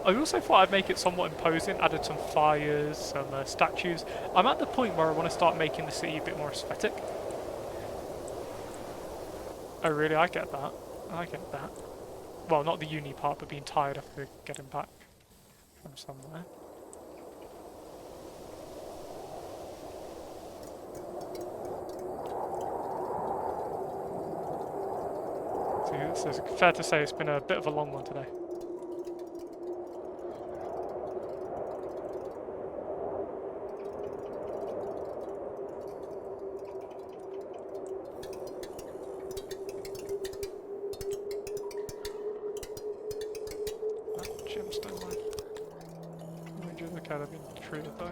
A: I also thought I'd make it somewhat imposing, added some fires, some statues. I'm at the point where I want to start making the city a bit more aesthetic. Oh really, I get that. I get that. Well, not the uni part, but being tired after getting back from somewhere. So it's fair to say it's been a bit of a long one today. they've been treated though.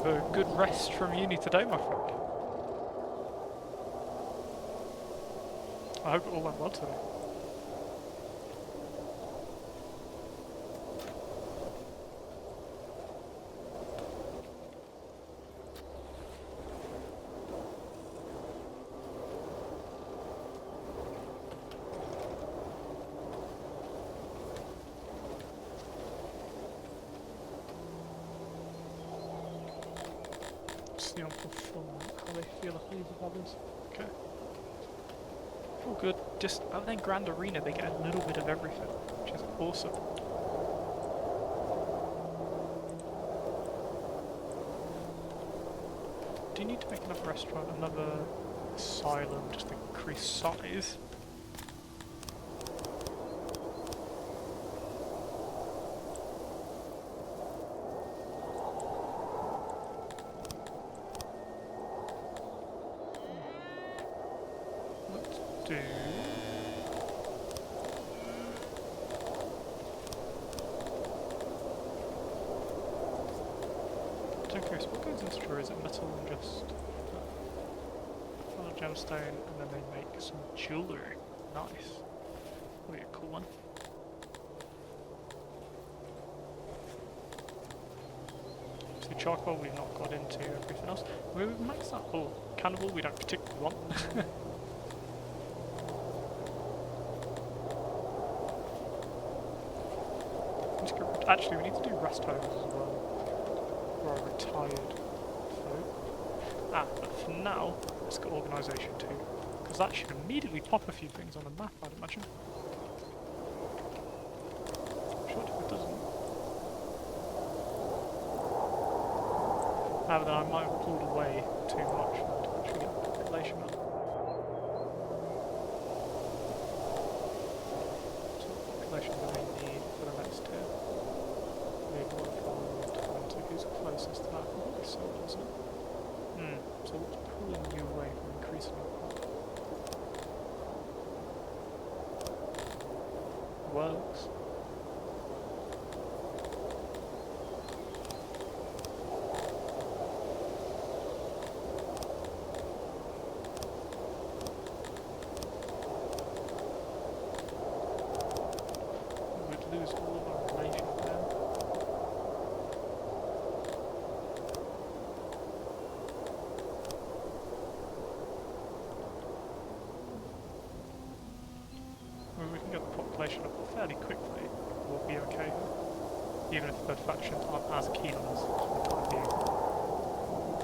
A: A good rest from uni today, my friend. I hope it all went well today. See on how they feel afraid of others. Okay. All good. Just other than Grand Arena, they get a little bit of everything, which is awesome. Do you need to make another restaurant, another asylum, just to increase size? I'm curious, what goes into straw? Is it metal and just a gemstone, and then they make some jewellery? Nice. That'll be a cool one. So charcoal, we've not got into everything else. We've maxed out. Oh, cannibal, we don't particularly want. Actually, we need to do rest homes as well. Or a retired folk. But for now, let's go organisation too. Because that should immediately pop a few things on the map, I'd imagine. Sure if it doesn't. But then I might have pulled away too much to actually get the population up. So what population do they need for the next tier? Who's closest to that? Probably so, doesn't it? So what's pulling you away from increasing it? Works. We would lose all of our relation there. We can get the population up fairly quickly, we'll be okay, even if the factions aren't as keen on us for the time being.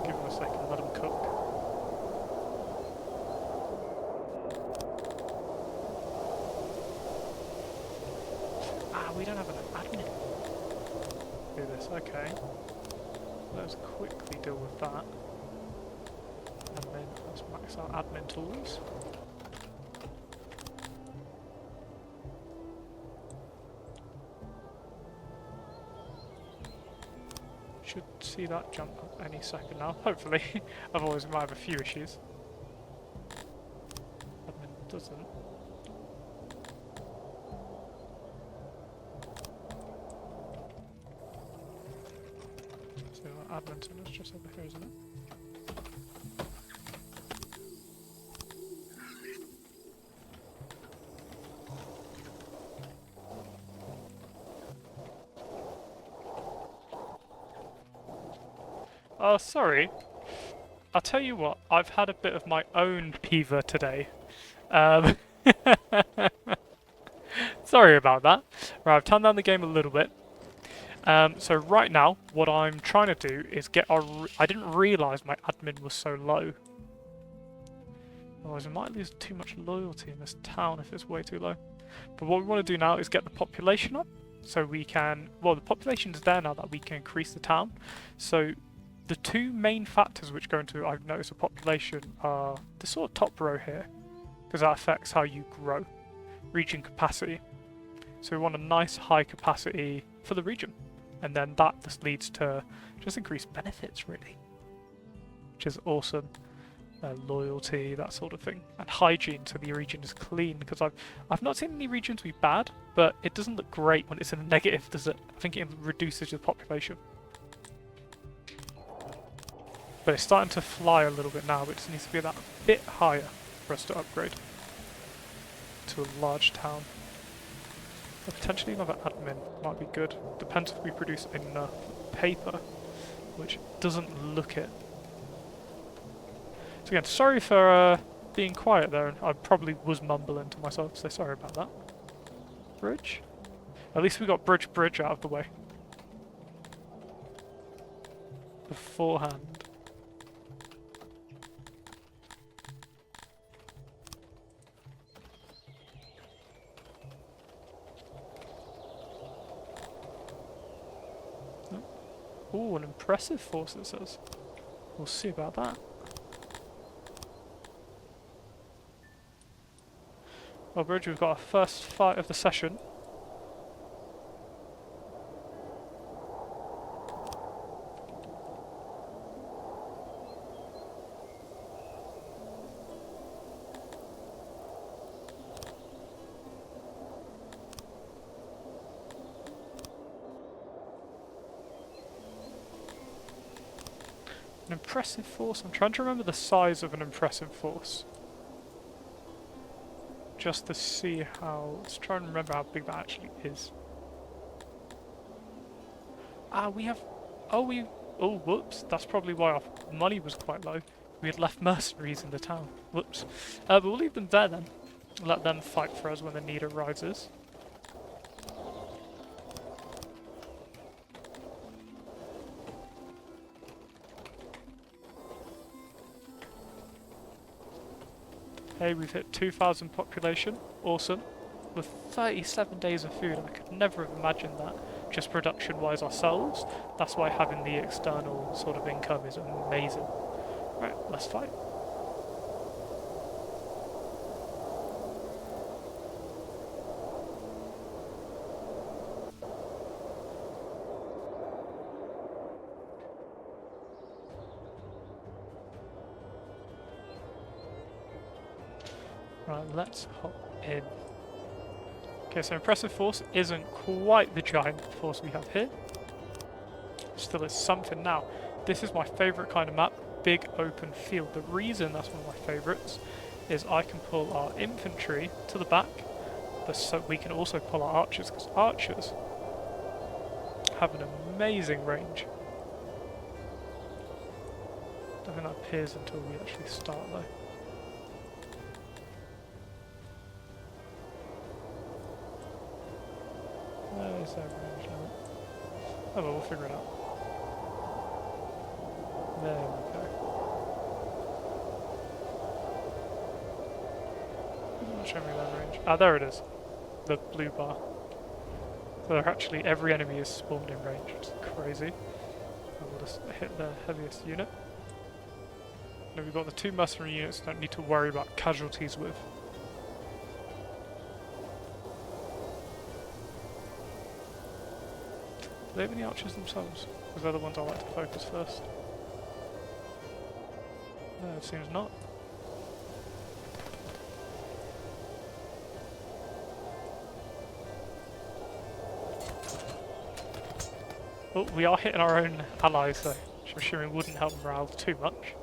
A: Give them a second, let them cook. We don't have an admin. Do this, okay. Let's quickly deal with that. And then let's max out admin tools. Should see that jump up any second now, hopefully. Otherwise we might have a few issues. Admin doesn't. So admin center's just over here, isn't it? Oh, sorry. I'll tell you what, I've had a bit of my own peever today. Sorry about that. Right, I've turned down the game a little bit. So right now, what I'm trying to do is get our... I didn't realise my admin was so low. Otherwise I might lose too much loyalty in this town if it's way too low. But what we want to do now is get the population up, so we can, well, the population is there now that we can increase the town. So the two main factors which go into, I've noticed, a population are the sort of top row here, because that affects how you grow, region capacity. So we want a nice high capacity for the region, and then that just leads to just increased benefits, really, which is awesome. Loyalty, that sort of thing, and hygiene, so the region is clean. Because I've not seen any regions be bad, but it doesn't look great when it's in a negative, does it? I think it reduces the population. But it's starting to fly a little bit now, but it just needs to be that bit higher for us to upgrade to a large town. Or potentially another admin might be good. Depends if we produce enough paper, which doesn't look it. So again, sorry for being quiet there. I probably was mumbling to myself, so sorry about that. Bridge? At least we got bridge out of the way. Beforehand. Ooh, an impressive force, it says. We'll see about that. Well, Bridge, we've got our first fight of the session. An impressive force? I'm trying to remember the size of an impressive force. Just to see how... Let's try and remember how big that actually is. Ah, we have... Oh, whoops. That's probably why our money was quite low. We had left mercenaries in the town. Whoops. But we'll leave them there then. Let them fight for us when the need arises. Hey, we've hit 2,000 population. Awesome. With 37 days of food, I could never have imagined that, just production-wise ourselves. That's why having the external sort of income is amazing. Right, let's fight. Right, let's hop in. Okay, so impressive force isn't quite the giant force we have here. Still is something. Now, this is my favourite kind of map, big open field. The reason that's one of my favourites is I can pull our infantry to the back, but so we can also pull our archers, because archers have an amazing range. I don't think that appears until we actually start though. Where is that range now? Oh well, we'll figure it out. There we go. Show me that range. Ah, there it is. The blue bar. So they're actually, every enemy is spawned in range, which is crazy. And we'll just hit the heaviest unit. Now we've got the 2 mercenary units, don't need to worry about casualties with. Do they have any archers themselves? Because they're the ones I like to focus first. No, it seems not. Oh, we are hitting our own allies though, which I'm assuming wouldn't help morale too much.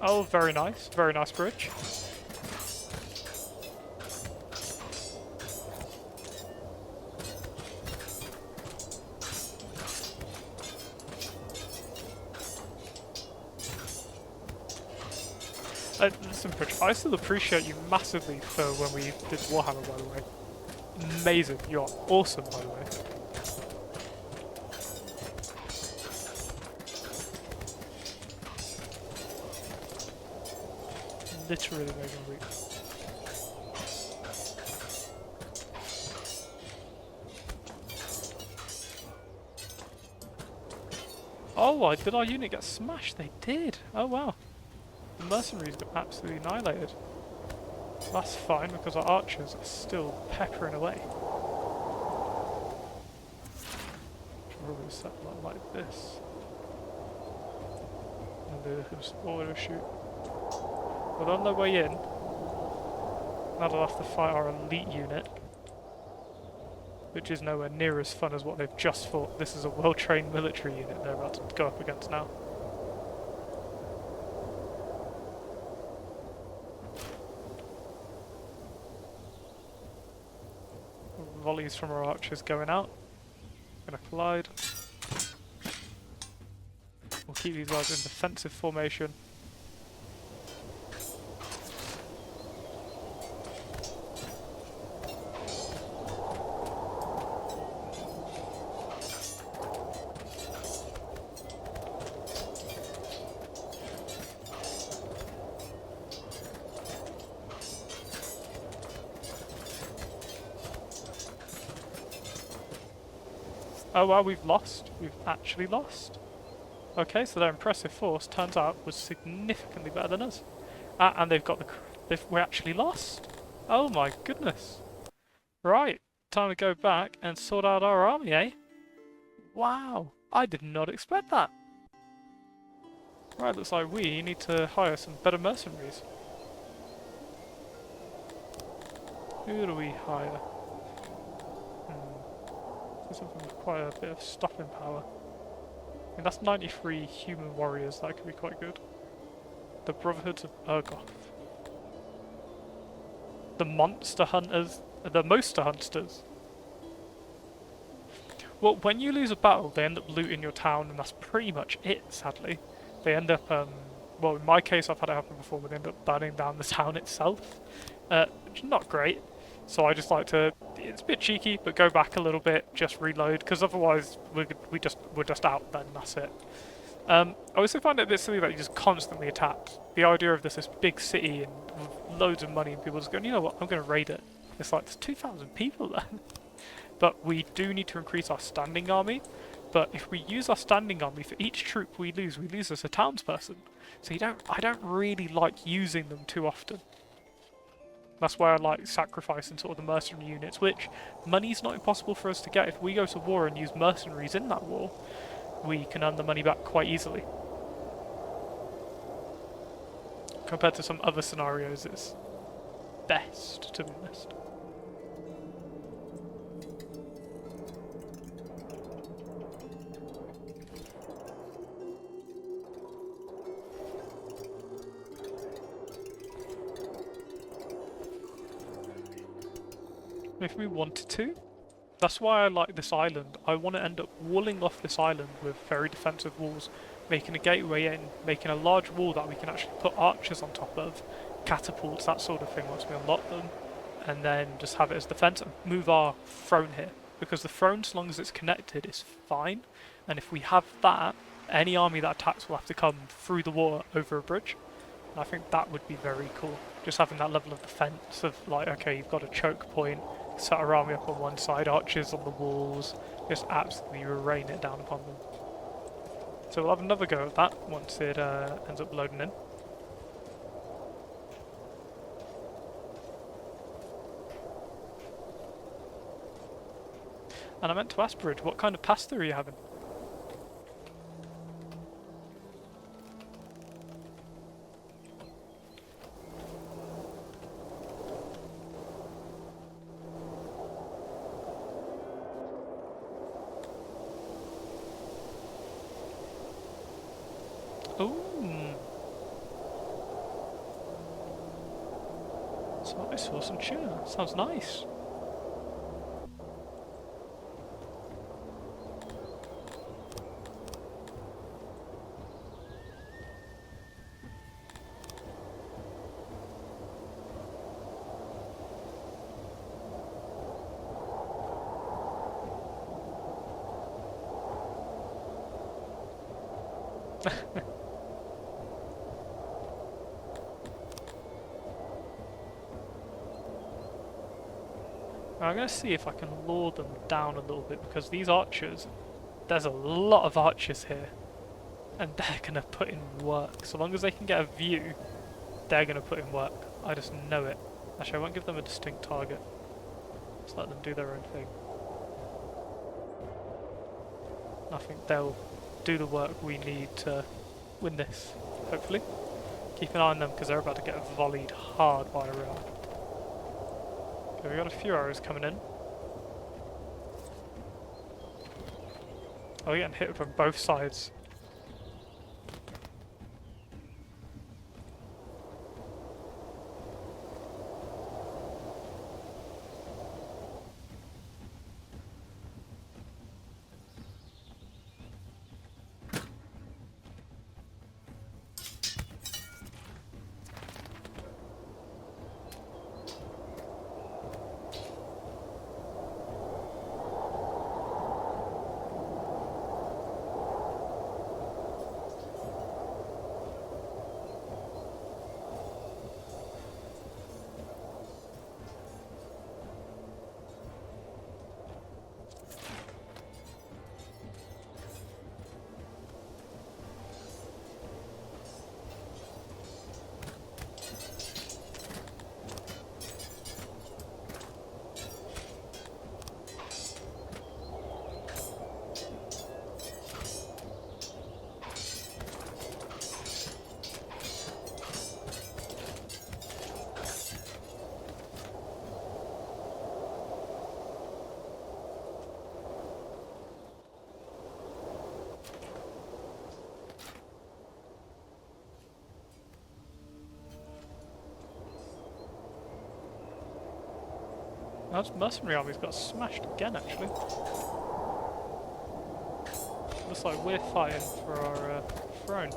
A: Oh, very nice bridge. Listen, Pritch, I still appreciate you massively for when we did Warhammer, by the way. Amazing. You are awesome, by the way. Literally making week. Oh, did our unit get smashed? They did. Oh wow. The mercenaries got absolutely annihilated. That's fine because our archers are still peppering away. Probably set that like this. And they just auto shoot. But on their way in, now they'll have to fight our elite unit, which is nowhere near as fun as what they've just fought. This is a well-trained military unit they're about to go up against now. Volleys from our archers going out. Gonna collide. We'll keep these guys in defensive formation. Oh wow, we've lost. We've actually lost. Okay, so their impressive force, turns out, was significantly better than us. Ah, and they've got we're actually lost. Oh my goodness. Right, time to go back and sort out our army, eh? Wow, I did not expect that. Right, looks like we need to hire some better mercenaries. Who do we hire? Something with quite a bit of stopping power. I mean, that's 93 human warriors, that could be quite good. The Brotherhoods of Urgoth. The Monster Hunters, the Monster Hunters. Well, when you lose a battle, they end up looting your town, and that's pretty much it, sadly. They end up, well, in my case, I've had it happen before, but they end up burning down the town itself. Which is not great. So I just like to, it's a bit cheeky, but go back a little bit, just reload, because otherwise we're just out then, that's it. I also find it a bit silly that you just constantly attacked. The idea of this big city and with loads of money and people just going, you know what, I'm going to raid it. It's like, there's 2,000 people there. But we do need to increase our standing army, but if we use our standing army for each troop we lose as a townsperson. So I don't really like using them too often. That's why I like sacrificing sort of the mercenary units, which money's not impossible for us to get. If we go to war and use mercenaries in that war, we can earn the money back quite easily. Compared to some other scenarios, it's best, to be honest. If we wanted to. That's why I like this island. I want to end up walling off this island with very defensive walls, making a gateway in, making a large wall that we can actually put archers on top of, catapults, that sort of thing once we unlock them, and then just have it as defense and move our throne here. Because the throne, as long as it's connected, is fine, and if we have that, any army that attacks will have to come through the water over a bridge. And I think that would be very cool. Just having that level of defense of like, okay, you've got a choke point, set our army up on one side, archers on the walls, just absolutely rain it down upon them. So we'll have another go at that once it ends up loading in. And I meant to ask Bridge, what kind of pasta are you having? Ooh. Soy sauce and tuna. Sounds nice. I'm going to see if I can lure them down a little bit, because these archers, there's a lot of archers here, and they're going to put in work. So long as they can get a view, they're going to put in work. I just know it. Actually, I won't give them a distinct target. Just let them do their own thing. I think they'll do the work we need to win this, hopefully. Keep an eye on them, because they're about to get volleyed hard by a rail. Okay, we've got a few arrows coming in. Oh, we're getting hit from both sides. That mercenary army's got smashed again, actually. Looks like we're fighting for our throne.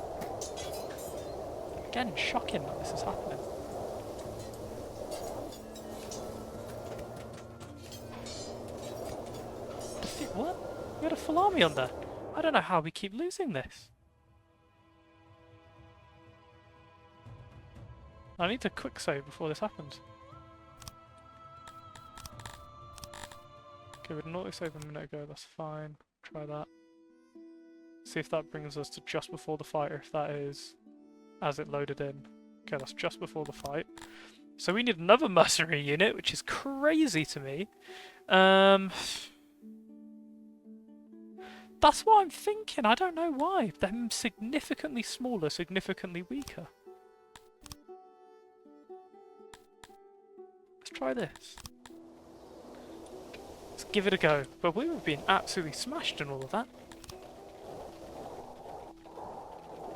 A: Again, shocking that this is happening. What? We had a full army on there. I don't know how we keep losing this. I need to quick save before this happens. Okay, we did not save a minute ago, that's fine. Try that. See if that brings us to just before the fight, or if that is as it loaded in. Okay, that's just before the fight. So we need another mercenary unit, which is crazy to me. That's what I'm thinking, I don't know why. They're significantly smaller, significantly weaker. Let's try this. Let's give it a go. But we were being absolutely smashed and all of that.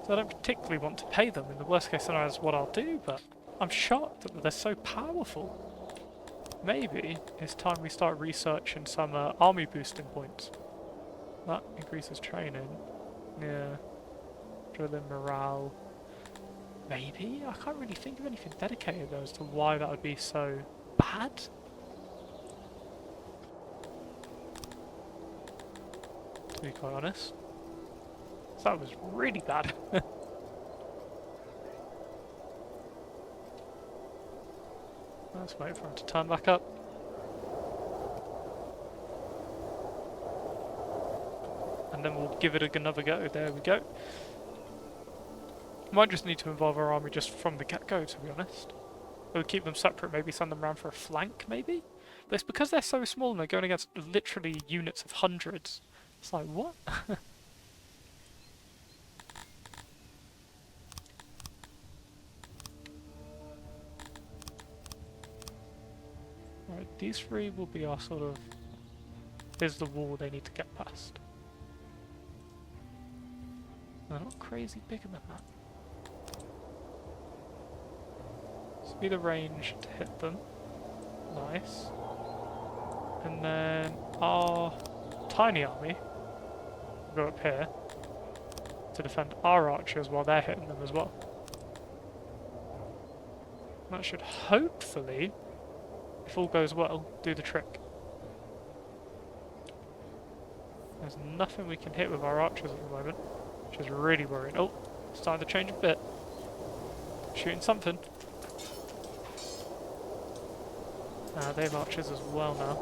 A: So I don't particularly want to pay them. In the worst case scenario, that's what I'll do, but I'm shocked that they're so powerful. Maybe it's time we start researching some army boosting points. That increases training. Yeah. Drilling morale. Maybe? I can't really think of anything dedicated though as to why that would be so bad. To be quite honest. So that was really bad. Let's wait for him to turn back up. And then we'll give it another go. There we go. Might just need to involve our army just from the get-go, to be honest. We'll keep them separate, maybe send them around for a flank, maybe? But it's because they're so small and they're going against literally units of hundreds. It's like, what? Right, these three will be our sort of... Here's the wall they need to get past. They're not crazy bigger than that. This will be the range to hit them. Nice. And then our tiny army will go up here to defend our archers while they're hitting them as well. That should hopefully, if all goes well, do the trick. There's nothing we can hit with our archers at the moment. which is really worrying. Oh, starting to change a bit. Shooting something. They have archers as well now.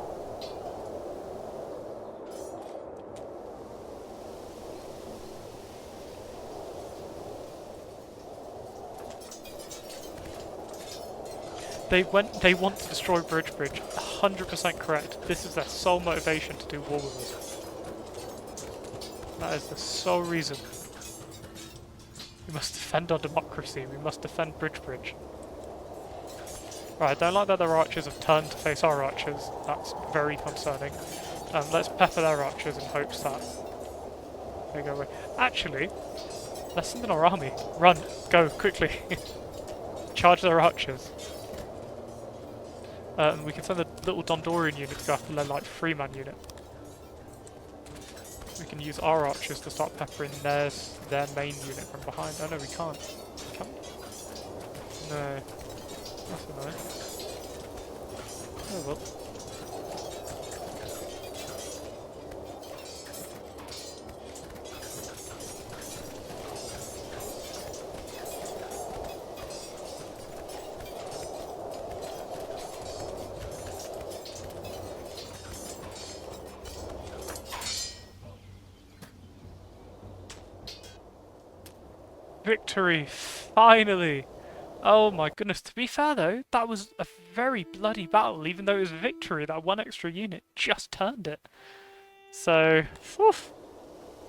A: They want to destroy Bridge. 100% correct. This is their sole motivation to do war with us. That is the sole reason. We must defend our democracy. We must defend Bridge. Right, I don't like that their archers have turned to face our archers. That's very concerning. Let's pepper their archers in hopes that they go away. Actually, let's send in our army. Run, go, quickly. Charge their archers. We can send a little Dondorian unit to go after their like 3-man unit. We can use our archers to start peppering their main unit from behind. Oh no, we can't. Can we? No. That's annoying. Oh well. Victory! Finally! Oh my goodness, to be fair though, that was a very bloody battle, even though it was victory, that one extra unit just turned it. So, whew,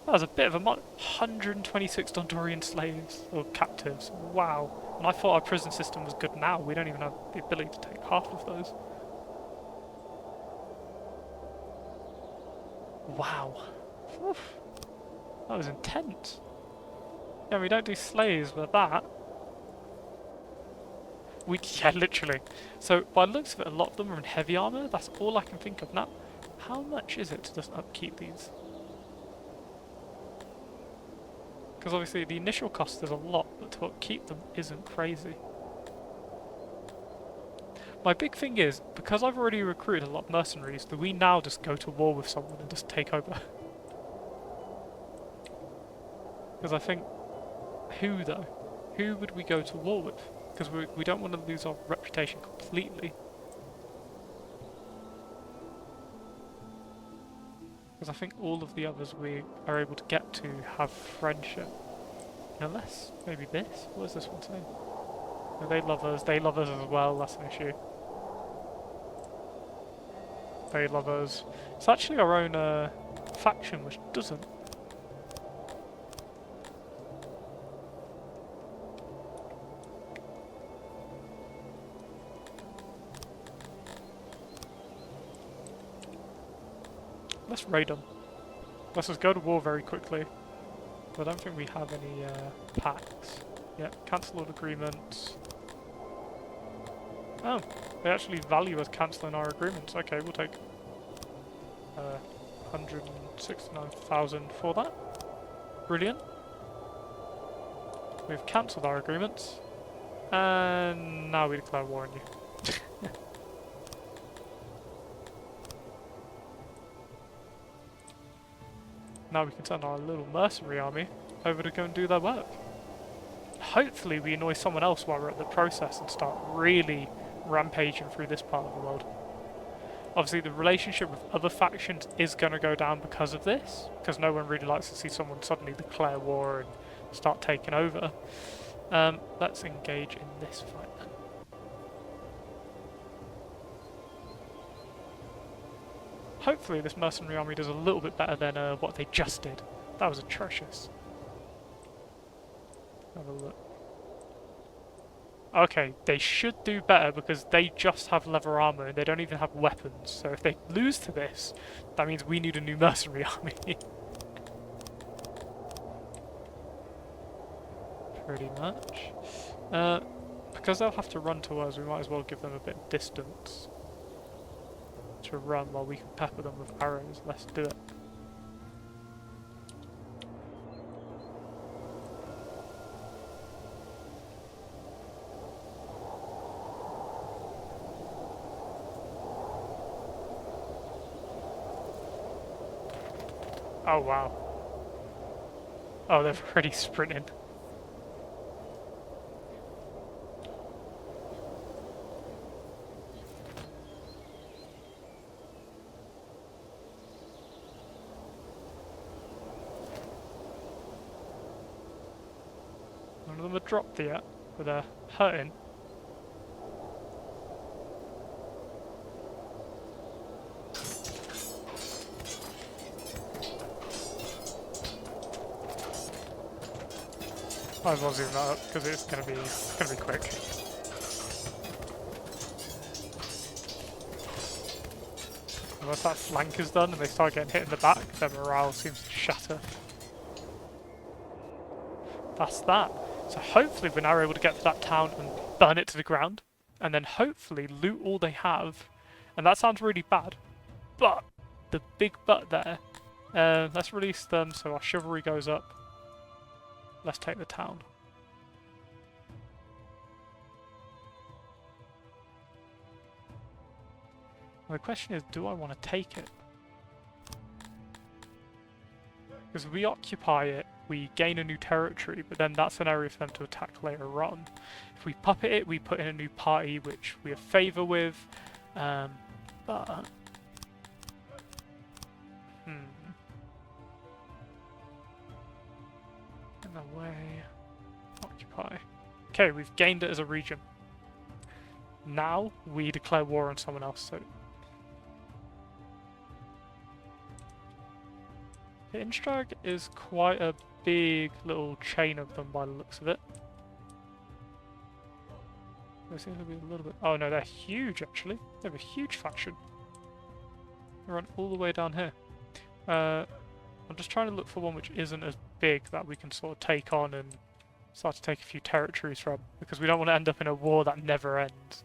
A: that was a bit of a 126 Dondorian slaves, or captives, wow. And I thought our prison system was good now, we don't even have the ability to take half of those. Wow. Whew. That was intense. Yeah, we don't do slaves, but that... Yeah, literally. So, by the looks of it, a lot of them are in heavy armour. That's all I can think of now. How much is it to just upkeep these? Because obviously the initial cost is a lot, but to upkeep them isn't crazy. My big thing is, because I've already recruited a lot of mercenaries, do we now just go to war with someone and just take over? Because I think... Who, though? Who would we go to war with? Because we don't want to lose our reputation completely. Because I think all of the others we are able to get to have friendship. Unless, maybe this? What does this one say? No, they love us as well, that's an issue. They love us. It's actually our own faction which doesn't. Let's raid them. Let's just go to war very quickly. I don't think we have any packs. Yeah, cancel all agreements. Oh, they actually value us cancelling our agreements. Okay, we'll take 169,000 for that. Brilliant. We've cancelled our agreements. And now we declare war on you. Now we can send our little mercenary army over to go and do their work. Hopefully we annoy someone else while we're at the process and start really rampaging through this part of the world. Obviously the relationship with other factions is going to go down because of this, because no one really likes to see someone suddenly declare war and start taking over. Let's engage in this fight then. Hopefully this mercenary army does a little bit better than what they just did. That was atrocious. Have a look. Okay, they should do better because they just have leather armour and they don't even have weapons. So if they lose to this, that means we need a new mercenary army. Pretty much. Because they'll have to run to us, we might as well give them a bit of distance to run while we can pepper them with arrows. Let's do it. Oh wow. Oh, they're already sprinting. None of them have dropped yet, but they're hurting. I was zooming that up because it's gonna be quick. Once that flank is done and they start getting hit in the back, their morale seems to shatter. That's that. So hopefully we're now able to get to that town and burn it to the ground, and then hopefully loot all they have. And that sounds really bad, but the big but there. Let's release them so our chivalry goes up. Let's take the town. Well, the question is, do I want to take it? Because if we occupy it, we gain a new territory, but then that's an area for them to attack later on. If we puppet it, we put in a new party, which we have favour with. But... In the way... Occupy. Okay, we've gained it as a region. Now, we declare war on someone else, so... Instrag is quite a big little chain of them by the looks of it. There seems to be a little bit... Oh no, they're huge actually. They have a huge faction. They run all the way down here. I'm just trying to look for one which isn't as big that we can sort of take on and start to take a few territories from, because we don't want to end up in a war that never ends.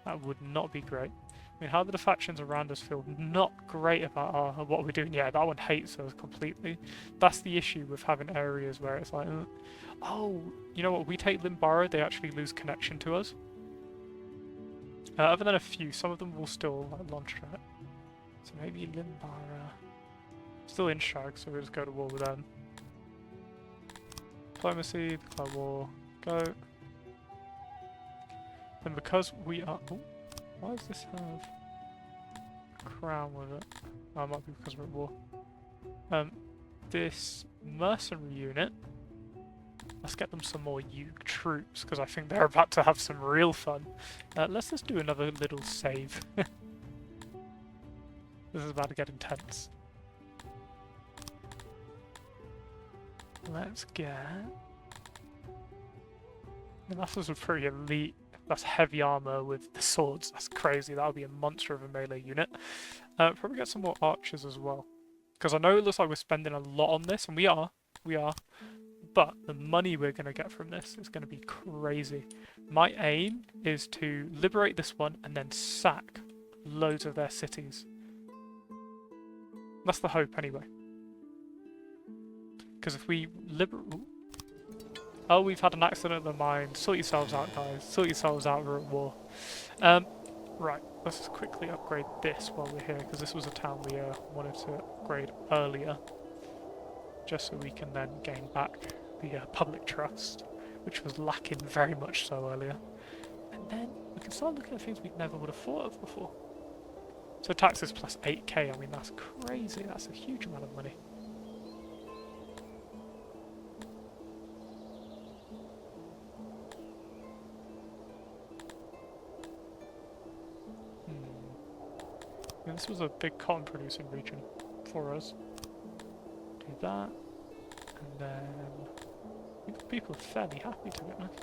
A: That would not be great. I mean, how do the factions around us feel not great about what we're doing? Yeah, that one hates us completely. That's the issue with having areas where it's like, oh, you know what, we take Limbara, they actually lose connection to us. Other than a few, some of them will still like, launch that. So maybe Limbara. Still in Shag, so we'll just go to war with them. Diplomacy, declare war, go. And because we are... Oh, why does this have a crown with it? Oh, it might be because we're at war. This mercenary unit, let's get them some more Yug troops, because I think they're about to have some real fun. Let's just do another little save. This is about to get intense. Let's get... And that's also pretty elite. That's heavy armor with the swords. That's crazy. That'll be a monster of a melee unit. Probably get some more archers as well. Because I know it looks like we're spending a lot on this, and we are. But the money we're going to get from this is going to be crazy. My aim is to liberate this one and then sack loads of their cities. That's the hope anyway. Because if we liberate... Oh, we've had an accident at the mine. Sort yourselves out, guys. Sort yourselves out, we're at war. Right, let's just quickly upgrade this while we're here, because this was a town we wanted to upgrade earlier. Just so we can then gain back the public trust, which was lacking very much so earlier. And then we can start looking at things we never would have thought of before. So taxes plus 8k, I mean that's crazy, that's a huge amount of money. I mean, this was a big cotton producing region for us. Do that, and then I think people are fairly happy to be honest.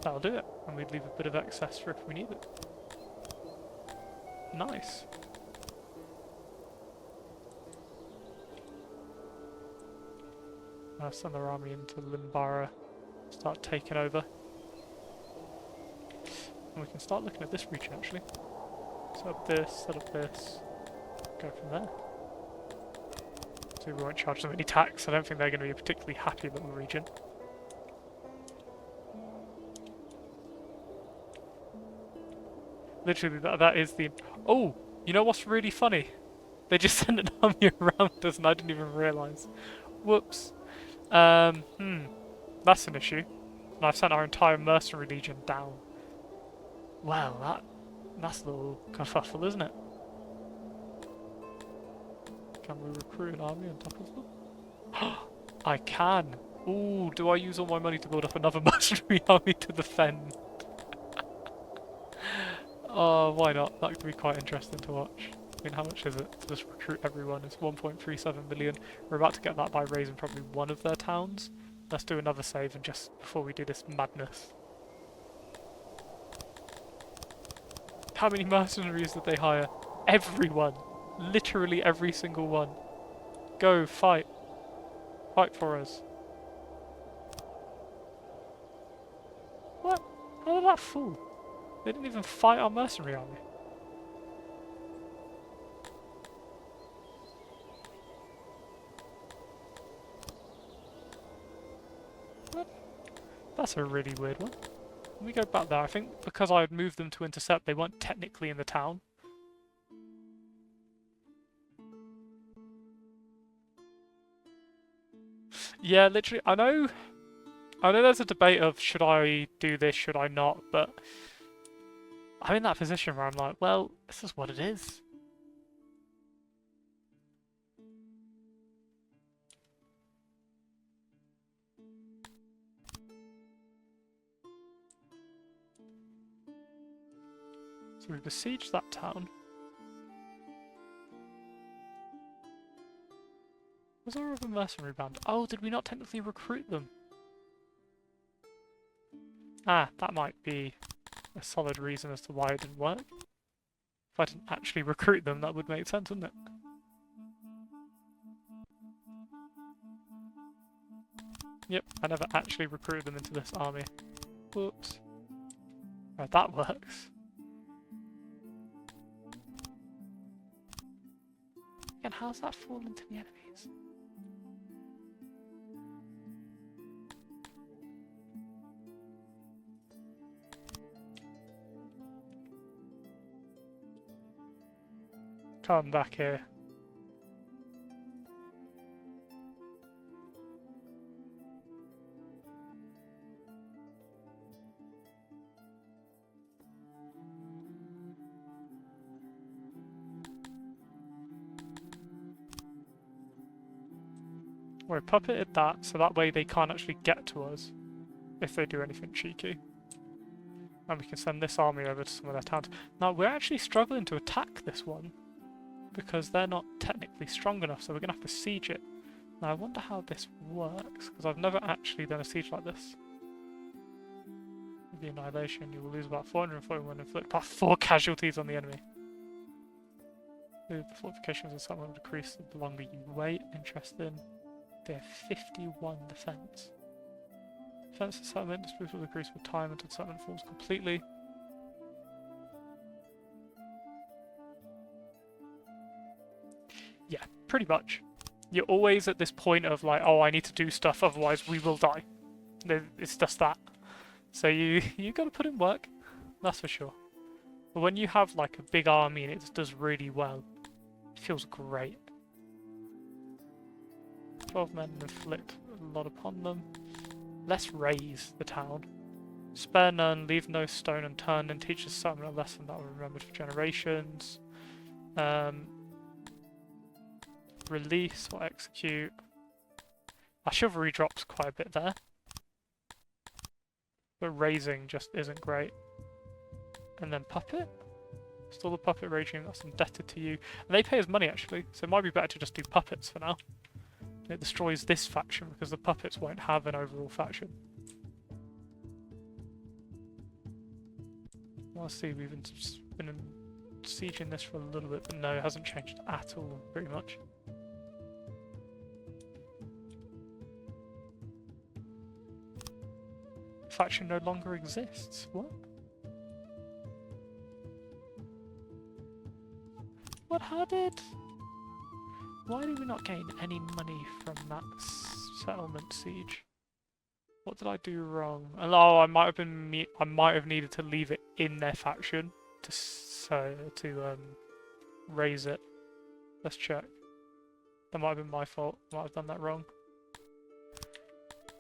A: That'll do it, and we'd leave a bit of excess for if we need it. Nice. Now send their army into Limbara, start taking over. And we can start looking at this region actually. Set up this, go from there. So we won't charge them any tax. I don't think they're going to be a particularly happy little region. Literally, that is the... Oh! You know what's really funny? They just sent an army around us and I didn't even realise. Whoops. That's an issue. And I've sent our entire mercenary legion down. Well, that's a little kerfuffle, isn't it? Can we recruit an army on top of them? I can! Ooh, do I use all my money to build up another mercenary army to defend? Oh, why not? That could be quite interesting to watch. I mean, how much is it to just recruit everyone? It's 1.37 million. We're about to get that by raising probably one of their towns. Let's do another save and just before we do this madness. How many mercenaries did they hire? Everyone! Literally every single one. Go, fight. Fight for us. What? How did that fall? They didn't even fight our mercenary army. What? That's a really weird one. Let me go back there. I think because I had moved them to intercept, they weren't technically in the town. Yeah, literally, I know there's a debate of should I do this, should I not, but I'm in that position where I'm like, well, this is what it is. So we besieged that town. Was our other mercenary band? Oh, did we not technically recruit them? Ah, that might be a solid reason as to why it didn't work. If I didn't actually recruit them, that would make sense, wouldn't it? Yep, I never actually recruited them into this army. Whoops. Right, that works. Again, how's that fall into the enemies? Come back here. We puppeted that, so that way they can't actually get to us if they do anything cheeky. And we can send this army over to some of their towns. Now, we're actually struggling to attack this one because they're not technically strong enough, so we're going to have to siege it. Now, I wonder how this works, because I've never actually done a siege like this. With the annihilation, you will lose about 441 inflict about 4 casualties on the enemy. The fortifications and settlement will decrease the longer you wait. Interesting. They have 51 defense. Defense and settlement disputes will decrease with time until settlement falls completely. Yeah, pretty much. You're always at this point of like, oh, I need to do stuff, otherwise we will die. It's just that. So you got to put in work, that's for sure. But when you have like a big army and it just does really well, it feels great. 12 men inflict a lot upon them. Let's raise the town. Spare none, leave no stone unturned, and teach the settlement a lesson that will be remembered for generations. Release or execute. Our chivalry drops quite a bit there. But raising just isn't great. And then puppet? Still the puppet regime that's indebted to you. And they pay us money actually, so it might be better to just do puppets for now. It destroys this faction because the puppets won't have an overall faction. Let's see, we've been sieging this for a little bit, but no, it hasn't changed at all, pretty much. Faction no longer exists. What? What? How did? Why did we not gain any money from that settlement siege? What did I do wrong? Oh, I might have needed to leave it in their faction to raise it. Let's check. That might have been my fault. Might have done that wrong.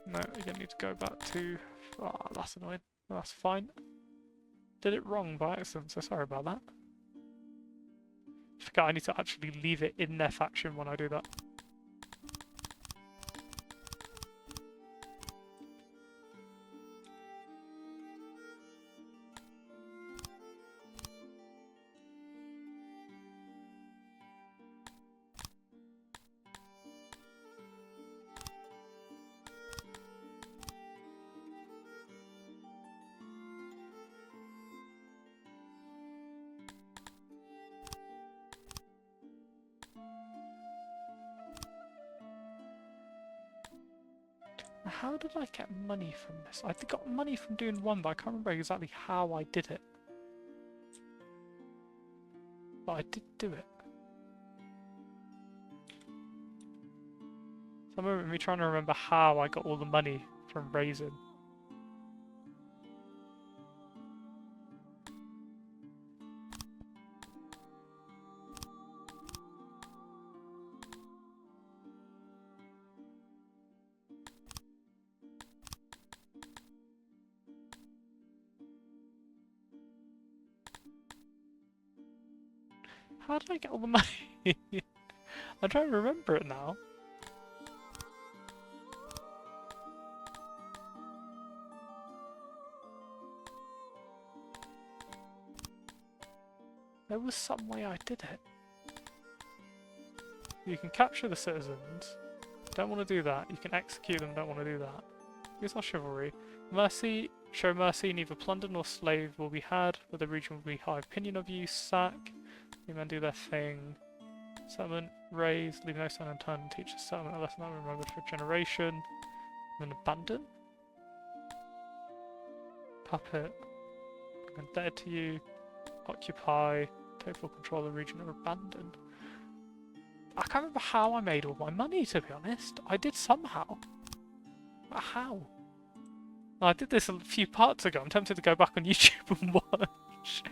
A: No, you're gonna need to go back to... Ah, oh, that's annoying. That's fine. Did it wrong by accident, so sorry about that. I forget I need to actually leave it in their faction when I do that. How did I get money from this? I got money from doing one, but I can't remember exactly how I did it. But I did do it. So I remember me trying to remember how I got all the money from raising. How did I get all the money? I'm trying to remember it now. There was some way I did it. You can capture the citizens. Don't want to do that. You can execute them. Don't want to do that. Use our chivalry. Mercy. Show mercy. Neither plunder nor slave will be had, but the region will be high opinion of you. Sack. The men do their thing. Settlement. Raise. Leave no stone unturned and teach the settlement a lesson that will remember for a generation. And then abandon. Puppet. I'm indebted to you. Occupy. Take full control of the region or abandon. I can't remember how I made all my money, to be honest. I did somehow. But how? I did this a few parts ago. I'm tempted to go back on YouTube and watch.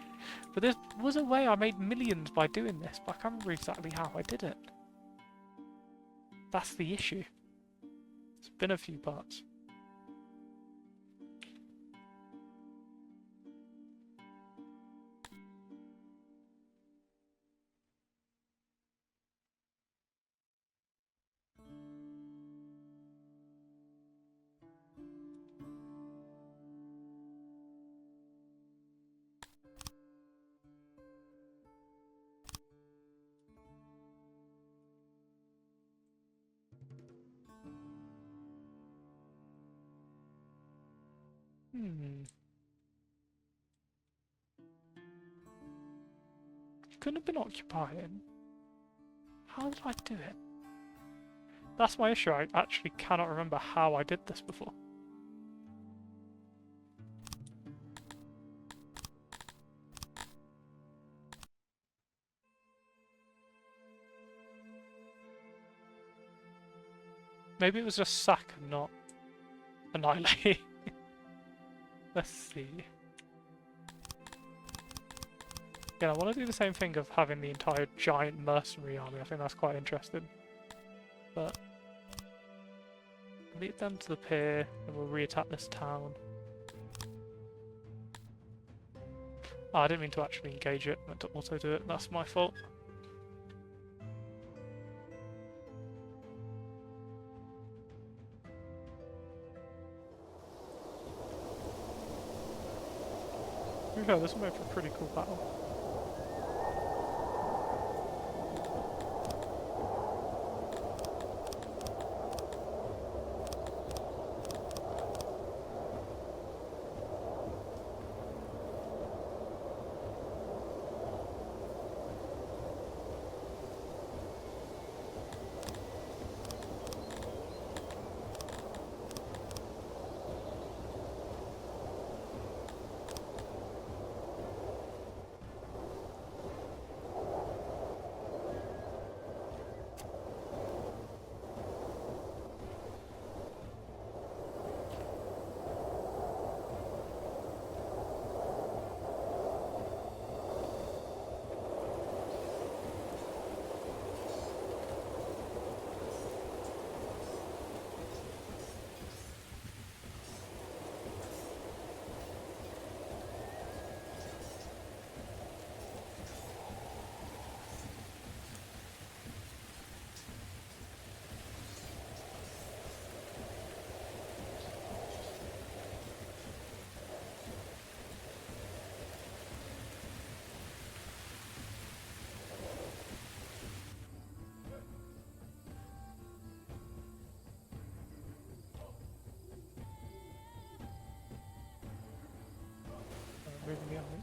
A: But there was a way I made millions by doing this, but I can't remember exactly how I did it. That's the issue. It's been a few parts. Couldn't have been occupying. How did I do it? That's my issue. I actually cannot remember how I did this before. Maybe it was just sack and not annihilate. Let's see. Again, I want to do the same thing of having the entire giant mercenary army. I think that's quite interesting. But lead them to the pier and we'll re-attack this town. Oh, I didn't mean to actually engage it. I meant to auto do it. That's my fault. Okay, this will make for a pretty cool battle.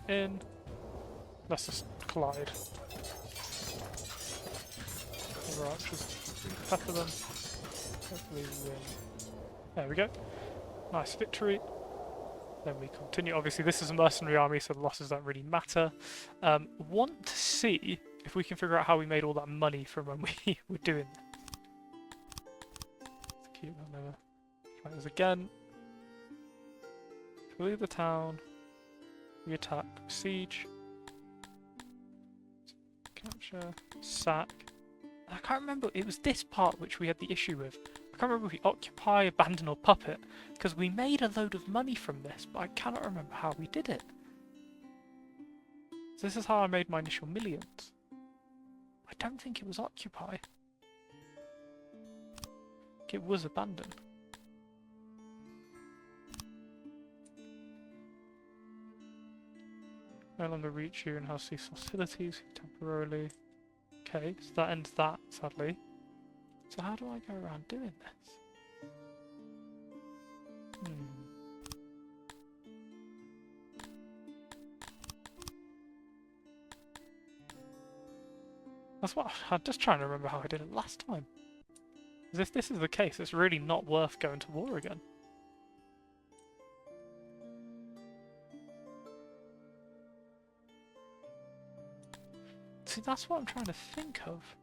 A: in. Let's just collide. Cover archers, pepper them. Hopefully we win. There we go. Nice victory. Then we continue. Obviously, this is a mercenary army, so the losses don't really matter. Want to see if we can figure out how we made all that money from when we were doing this. Let's keep that over. Try this again. Leave the town. We attack. Siege. Capture. Sack. I can't remember. It was this part which we had the issue with. I can't remember if we occupy, abandon, or puppet, because we made a load of money from this, but I cannot remember how we did it. So this is how I made my initial millions. I don't think it was occupy. It was abandon. No longer reach you and have ceased hostilities temporarily. Okay, so that ends that, sadly. So how do I go around doing this? That's what I'm just trying to remember how I did it last time. Because if this is the case, it's really not worth going to war again. See, that's what I'm trying to think of.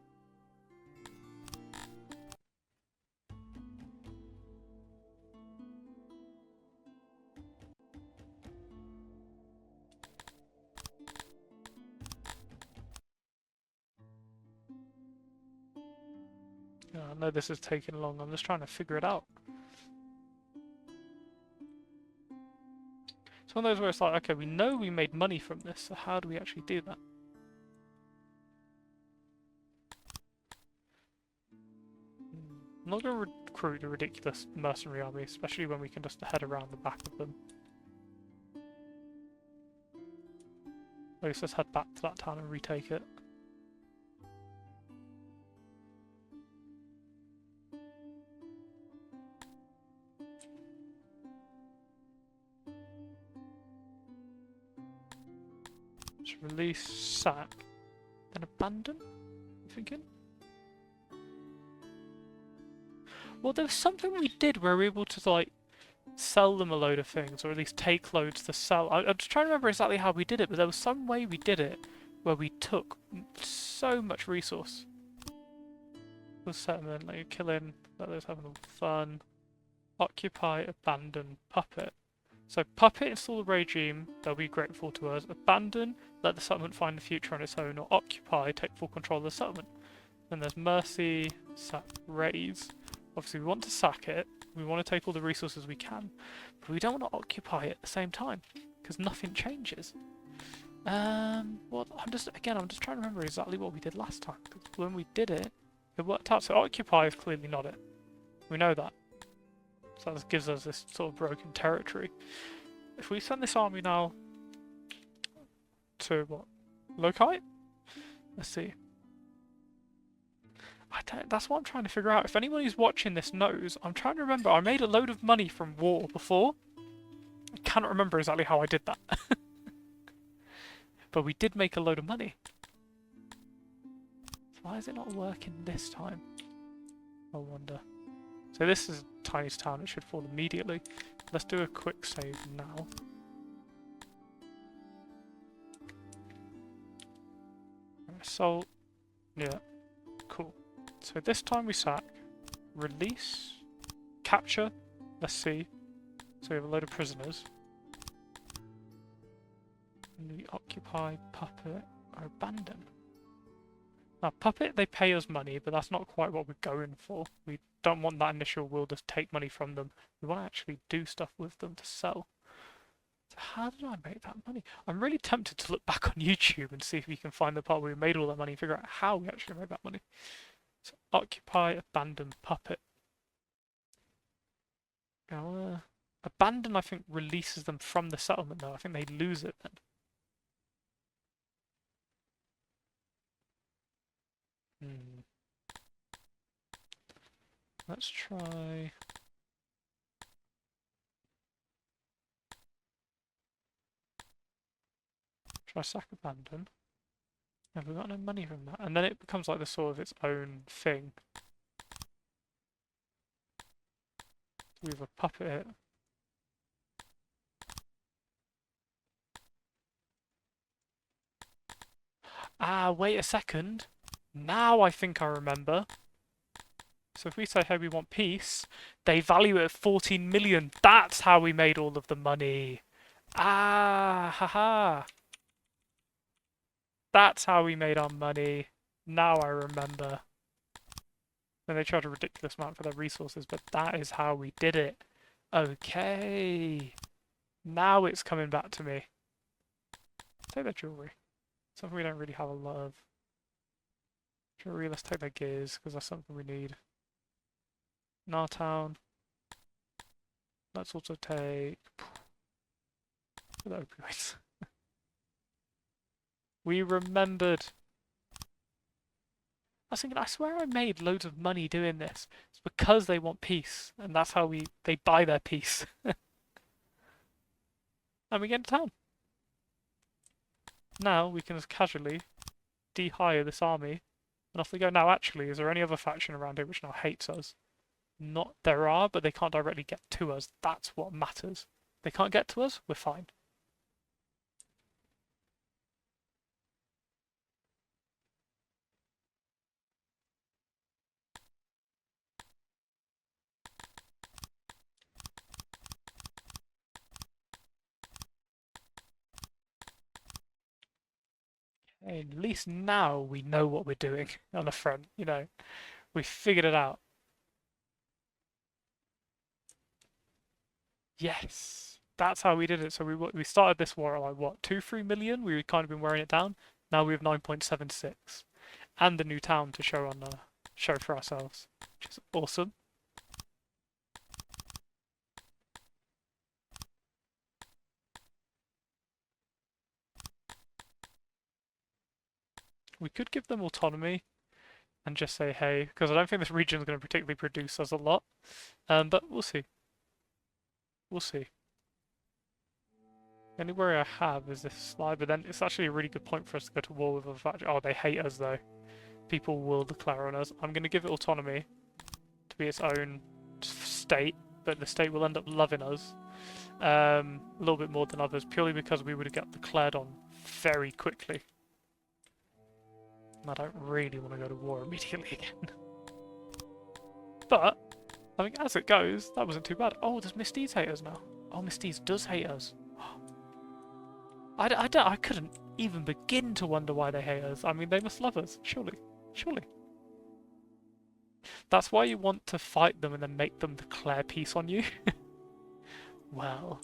A: Yeah, I know this is taking long, I'm just trying to figure it out. It's one of those where it's like, okay, we know we made money from this, so how do we actually do that? I'm not going to recruit a ridiculous mercenary army, especially when we can just head around the back of them. Let's just head back to that town and retake it. Just release, sack, then abandon? You thinking? Well, there was something we did where we were able to, like, sell them a load of things, or at least take loads to sell. I'm just trying to remember exactly how we did it, but there was some way we did it where we took so much resource. Was settlement, like killing, let those having fun. Occupy, abandon, puppet. So puppet, install the regime, they'll be grateful to us. Abandon, let the settlement find the future on its own, or occupy, take full control of the settlement. Then there's mercy, sack, raise. Obviously we want to sack it, we want to take all the resources we can, but we don't want to occupy it at the same time, because nothing changes. Well, I'm just trying to remember exactly what we did last time, because when we did it, it worked out. So occupy is clearly not it. We know that. So that gives us this sort of broken territory. If we send this army now to what? Loci? Let's see. That's what I'm trying to figure out. If anyone who's watching this knows, I'm trying to remember. I made a load of money from war before. I cannot remember exactly how I did that. But we did make a load of money. So why is it not working this time? I wonder. So this is tiniest town. It should fall immediately. Let's do a quick save now. Assault. Yeah. Cool. So this time we sack, release, capture, let's see. So we have a load of prisoners. And we occupy, puppet, or abandon. Now puppet, they pay us money, but that's not quite what we're going for. We don't want that initial we'll just take money from them. We want to actually do stuff with them to sell. So how did I make that money? I'm really tempted to look back on YouTube and see if we can find the part where we made all that money and figure out how we actually made that money. So occupy, abandon, puppet. Now, abandon, I think, releases them from the settlement though. I think they lose it then. Let's try... Try sack abandon. Have we got no money from that? And then it becomes like the sort of its own thing. We have a puppet it. Ah, wait a second. Now I think I remember. So if we say, hey, we want peace, they value it at 14 million. That's how we made all of the money. Ah, haha. That's how we made our money. Now I remember. Then they charge a ridiculous amount for their resources, but that is how we did it. Okay. Now it's coming back to me. Take their jewellery. Something we don't really have a lot of. Jewellery, let's take their gears, because that's something we need. In our town. Let's also take the opioids. We remembered. I was thinking, I swear I made loads of money doing this. It's because they want peace, and that's how they buy their peace. And we get into town. Now we can just casually de-hire this army, and off they go. Now, actually, is there any other faction around here which now hates us? Not there are, but they can't directly get to us. That's what matters. They can't get to us, we're fine. Okay, at least now we know what we're doing on the front, you know. We figured it out. Yes, that's how we did it. So we started this war at like what, 2-3 million? We kind of been wearing it down. Now we have 9.76, and the new town to show on show for ourselves, which is awesome. We could give them autonomy and just say hey, because I don't think this region is going to particularly produce us a lot. But we'll see. We'll see. The only worry I have is this slide, but then it's actually a really good point for us to go to war with a faction. Oh, they hate us though. People will declare on us. I'm going to give it autonomy to be its own state, but the state will end up loving us a little bit more than others, purely because we would get declared on very quickly. And I don't really want to go to war immediately again. But I think as it goes, that wasn't too bad. Oh, does Misty's hate us now? Oh, Misty's does hate us. I couldn't even begin to wonder why they hate us. I mean, they must love us, surely. Surely. That's why you want to fight them and then make them declare peace on you. Well,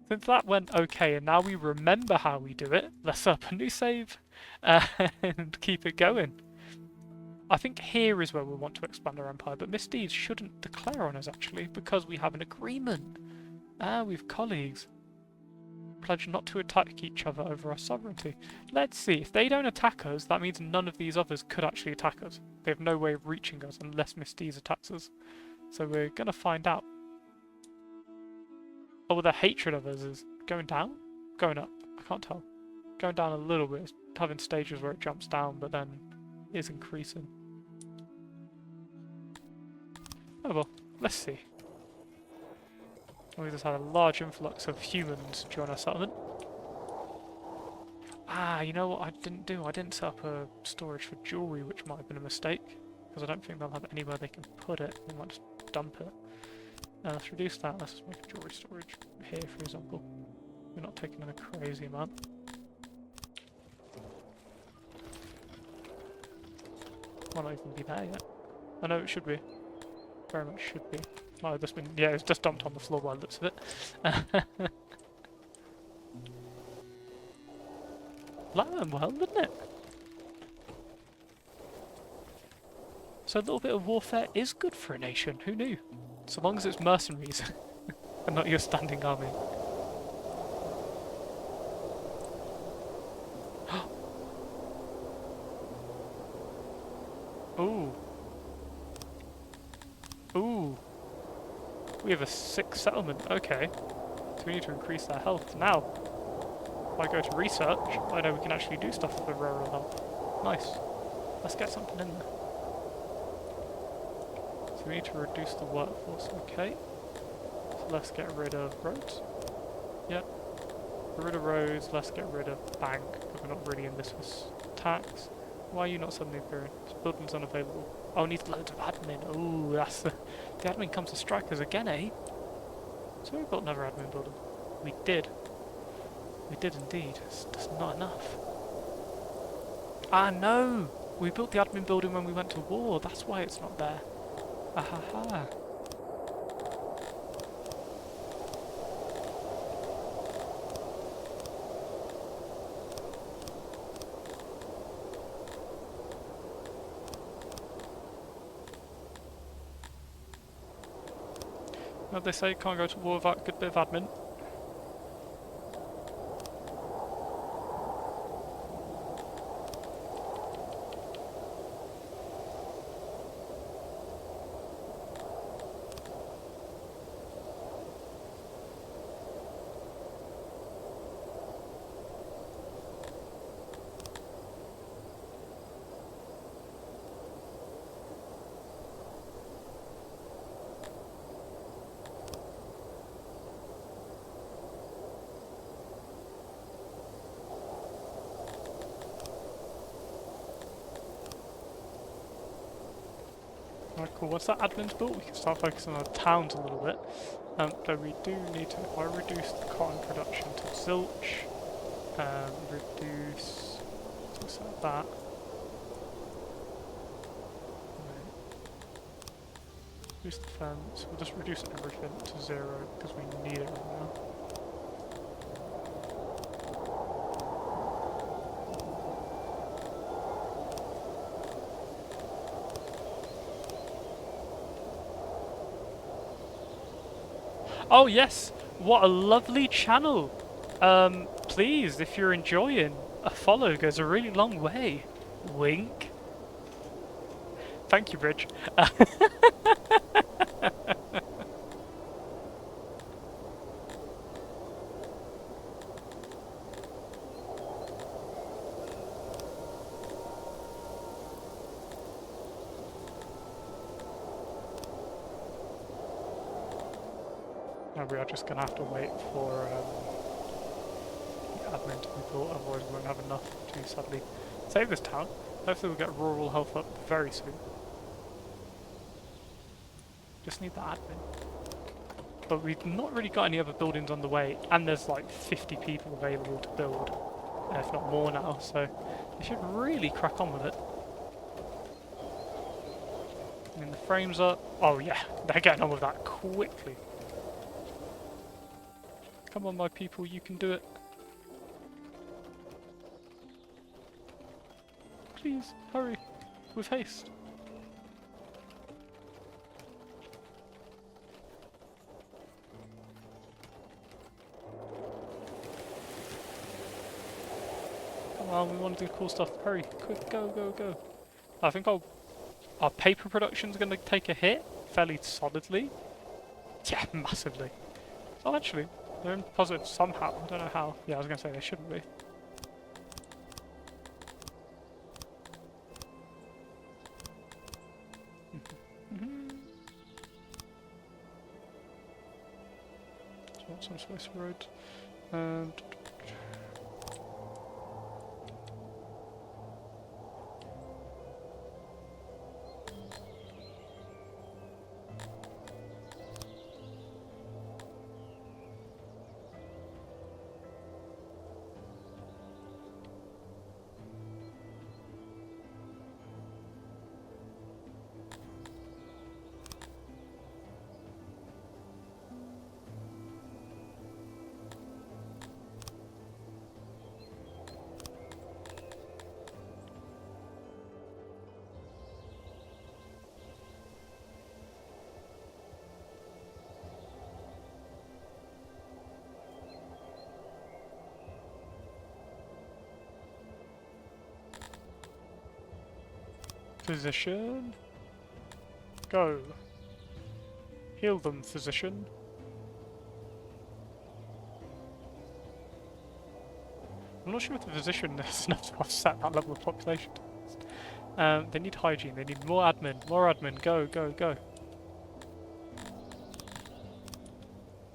A: since that went okay and now we remember how we do it, let's set up a new save and keep it going. I think here is where we want to expand our empire, but misdeeds shouldn't declare on us actually, because we have an agreement. We've colleagues. Pledge not to attack each other over our sovereignty. Let's see, if they don't attack us, that means none of these others could actually attack us. They have no way of reaching us unless Misdeeds attacks us. So we're gonna find out. Oh, well, their hatred of us is going down? Going up? I can't tell. Going down a little bit. It's having stages where it jumps down, but then is increasing. Oh well, let's see. We just had a large influx of humans join our settlement. Ah, you know what I didn't do? I didn't set up a storage for jewellery, which might have been a mistake, because I don't think they'll have anywhere they can put it. They might just dump it. Let's reduce that. Let's just make a jewellery storage here, for example. We're not taking in a crazy amount. Might not even be there yet. I know it should be. Very much should be. Might have just been, yeah, it's just dumped on the floor by the looks of it. That went well, didn't it? So a little bit of warfare is good for a nation, who knew? So long as it's mercenaries and not your standing army. Ooh. Ooh. We have a Syx settlement, okay. So we need to increase their health now. if I go to research, I know we can actually do stuff with the rarer level. Nice. Let's get something in there. So we need to reduce the workforce, okay. So let's get rid of roads. Yep. Get rid of roads, let's get rid of bank, because we're not really in this for tax. Why are you not suddenly appearing? This building's unavailable. Oh, needs loads of admin. Oh, that's the admin comes to strike us again, eh? So we built another admin building. We did. We did indeed. That's not enough. Ah, no! We built the admin building when we went to war. That's why it's not there. Ah ha ha. What they say, can't go to war without a good bit of admin. Alright, cool. Once that admin's built, we can start focusing on the towns a little bit. Though we do need to, if I reduce the cotton production to zilch, reduce, just like that. Reduce the fence, we'll just reduce everything to 0 because we need it right now. Oh yes, what a lovely channel. Please, if you're enjoying, a follow goes a really long way. Wink. Thank you, Bridge. We are just going to have to wait for the admin to be built, otherwise we won't have enough to sadly save this town. Hopefully we'll get rural health up very soon. Just need the admin. But we've not really got any other buildings on the way, and there's like 50 people available to build, if not more now, so they should really crack on with it. I mean, the frames are... oh yeah, they're getting on with that quickly. Come on, my people, you can do it. Please, hurry, with haste. Come on, we want to do cool stuff. Hurry, quick, go, go, go. I think our paper production's going to take a hit fairly solidly. Yeah, massively. Oh, actually, they're in positive somehow. I don't know how. Yeah, I was going to say they shouldn't be. So what's on Swiss Road? And physician, go. Heal them, physician. I'm not sure if the physician is enough to offset that level of population. They need hygiene, they need more admin, go, go, go.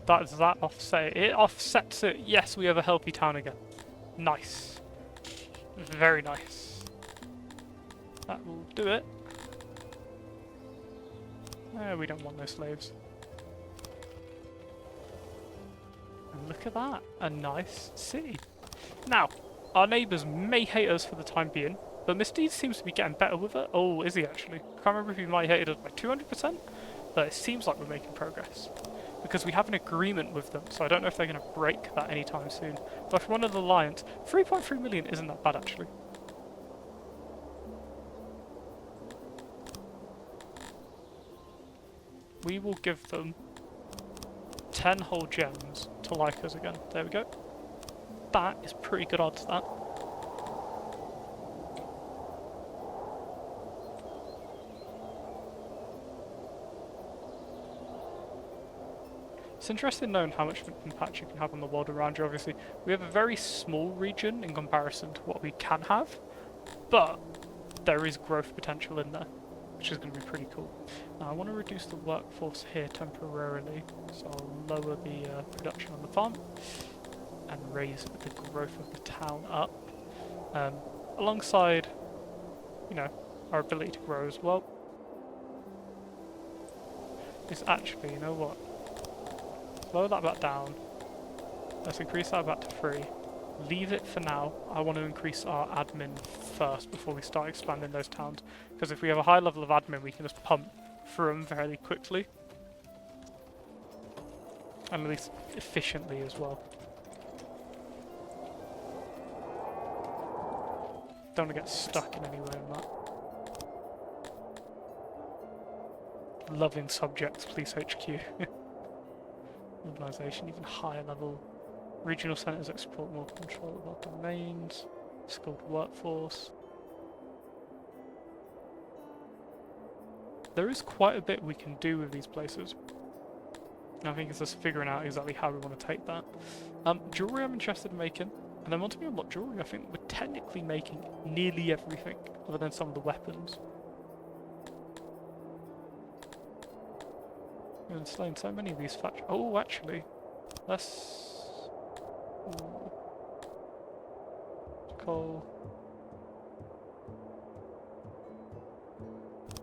A: Does that offset it? It offsets it. Yes, we have a healthy town again. Nice. Very nice. That will do it. We don't want no slaves. And look at that. A nice city. Now, our neighbours may hate us for the time being, but Mr. Deed seems to be getting better with it. Oh, is he actually? I can't remember if he might have hated us by 200%, but it seems like we're making progress. Because we have an agreement with them, so I don't know if they're going to break that anytime soon. But for one of the alliance, 3.3 million isn't that bad actually. We will give them 10 whole gems to like us again. There we go. That is pretty good odds, that. It's interesting knowing how much impact you can have on the world around you, obviously. We have a very small region in comparison to what we can have, but there is growth potential in there, which is going to be pretty cool. Now, I want to reduce the workforce here temporarily, so I'll lower the production on the farm and raise the growth of the town up, alongside, you know, our ability to grow as well. It's actually, you know what? Lower that back down. Let's increase that back to 3. Leave it for now. I want to increase our admin first before we start expanding those towns. Because if we have a high level of admin, we can just pump through them fairly quickly. And at least efficiently as well. Don't want to get stuck in any way on that. Loving subjects, police HQ. Organisation, even higher level. Regional centres export more control of our domains. Skilled workforce. There is quite a bit we can do with these places. And I think it's just figuring out exactly how we want to take that. Jewellery I'm interested in making. And then once we unlock jewellery, I think we're technically making nearly everything, other than some of the weapons. We've been slaying so many of these factories. Oh, actually, let's... coal.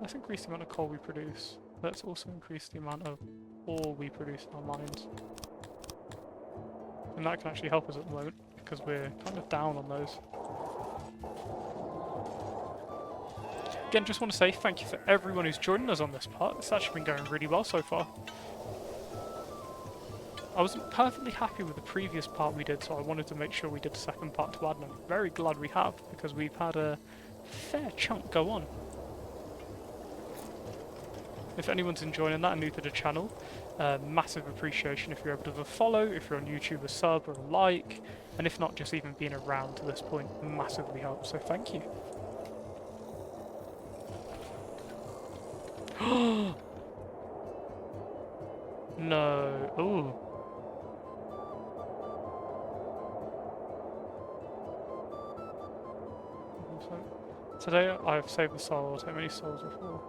A: Let's increase the amount of coal we produce. Let's also increase the amount of ore we produce in our mines. And that can actually help us at the moment, because we're kind of down on those. Again, just want to say thank you for everyone who's joining us on this part. It's actually been going really well so far. I wasn't perfectly happy with the previous part we did, so I wanted to make sure we did the second part to add, and I'm very glad we have, because we've had a fair chunk go on. If anyone's enjoying that and new to the channel, massive appreciation if you're able to follow, if you're on YouTube, a sub or a like, and if not, just even being around to this point massively helps, so thank you. No. Ooh. Today I've saved the soul. I'll take many souls before.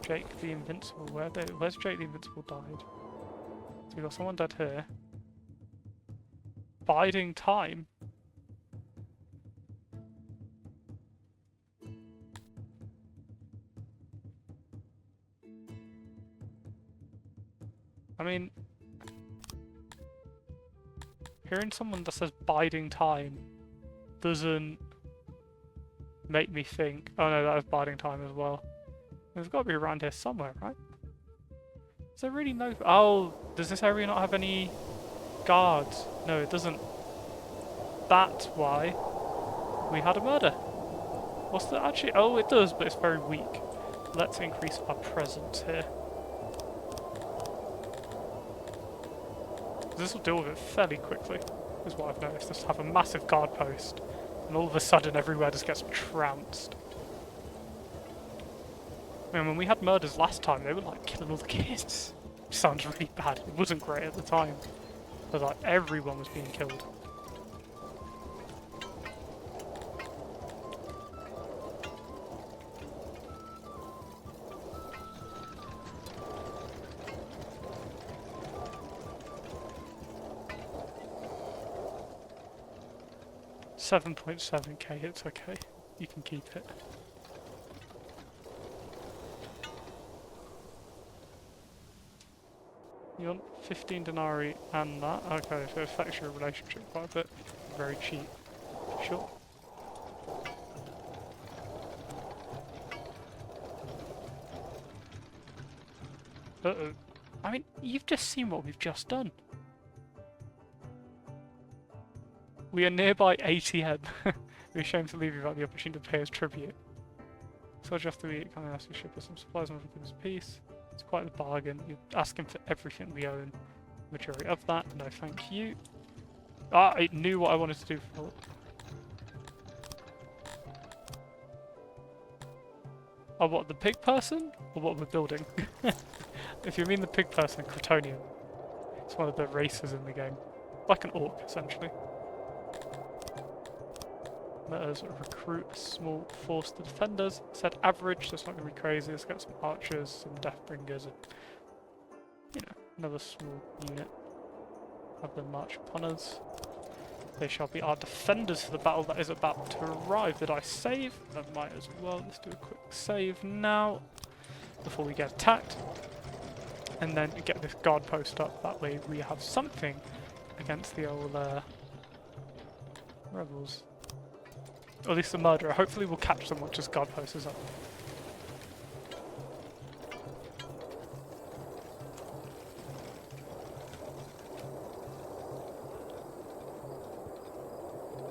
A: Jake the Invincible. Where's Jake the Invincible died? So we got someone dead here. Biding time. I mean, hearing someone that says biding time doesn't make me think, oh no, that was biding time as well. There's got to be around here somewhere, right? Is there really no... Oh, does this area not have any guards? No, it doesn't. That's why we had a murder. What's the... Actually, oh, it does, but it's very weak. Let's increase our presence here. This will deal with it fairly quickly, is what I've noticed. Just have a massive guard post, and all of a sudden everywhere just gets trounced. I mean, when we had murders last time, they were like killing all the kids. It sounds really bad. It wasn't great at the time, but like everyone was being killed. 7.7k, it's okay. You can keep it. You want 15 denarii and that? Okay, so it affects your relationship quite a bit. Very cheap. Sure. Uh-oh. I mean, you've just seen what we've just done. We are nearby ATM. We're ashamed to leave you without the opportunity to pay us tribute. So just to eat, can I ask you to ship us some supplies and give us a piece? It's quite a bargain. You're asking for everything we own. Majority of that. No, thank you. Ah, it knew what I wanted to do for. Oh, what, the pig person? Or what we're building? If you mean the pig person, Crotonium. It's one of the races in the game. Like an orc, essentially. Let us recruit a small force of defenders. Said average, so it's not going to be crazy. Let's get some archers, some deathbringers, and, you know, another small unit. Have them march upon us. They shall be our defenders for the battle that is about to arrive. Did I save? I might as well. Let's do a quick save now before we get attacked. And then get this guard post up. That way we have something against the old rebels. Or at least the murderer. Hopefully we'll catch them once this guard post is up.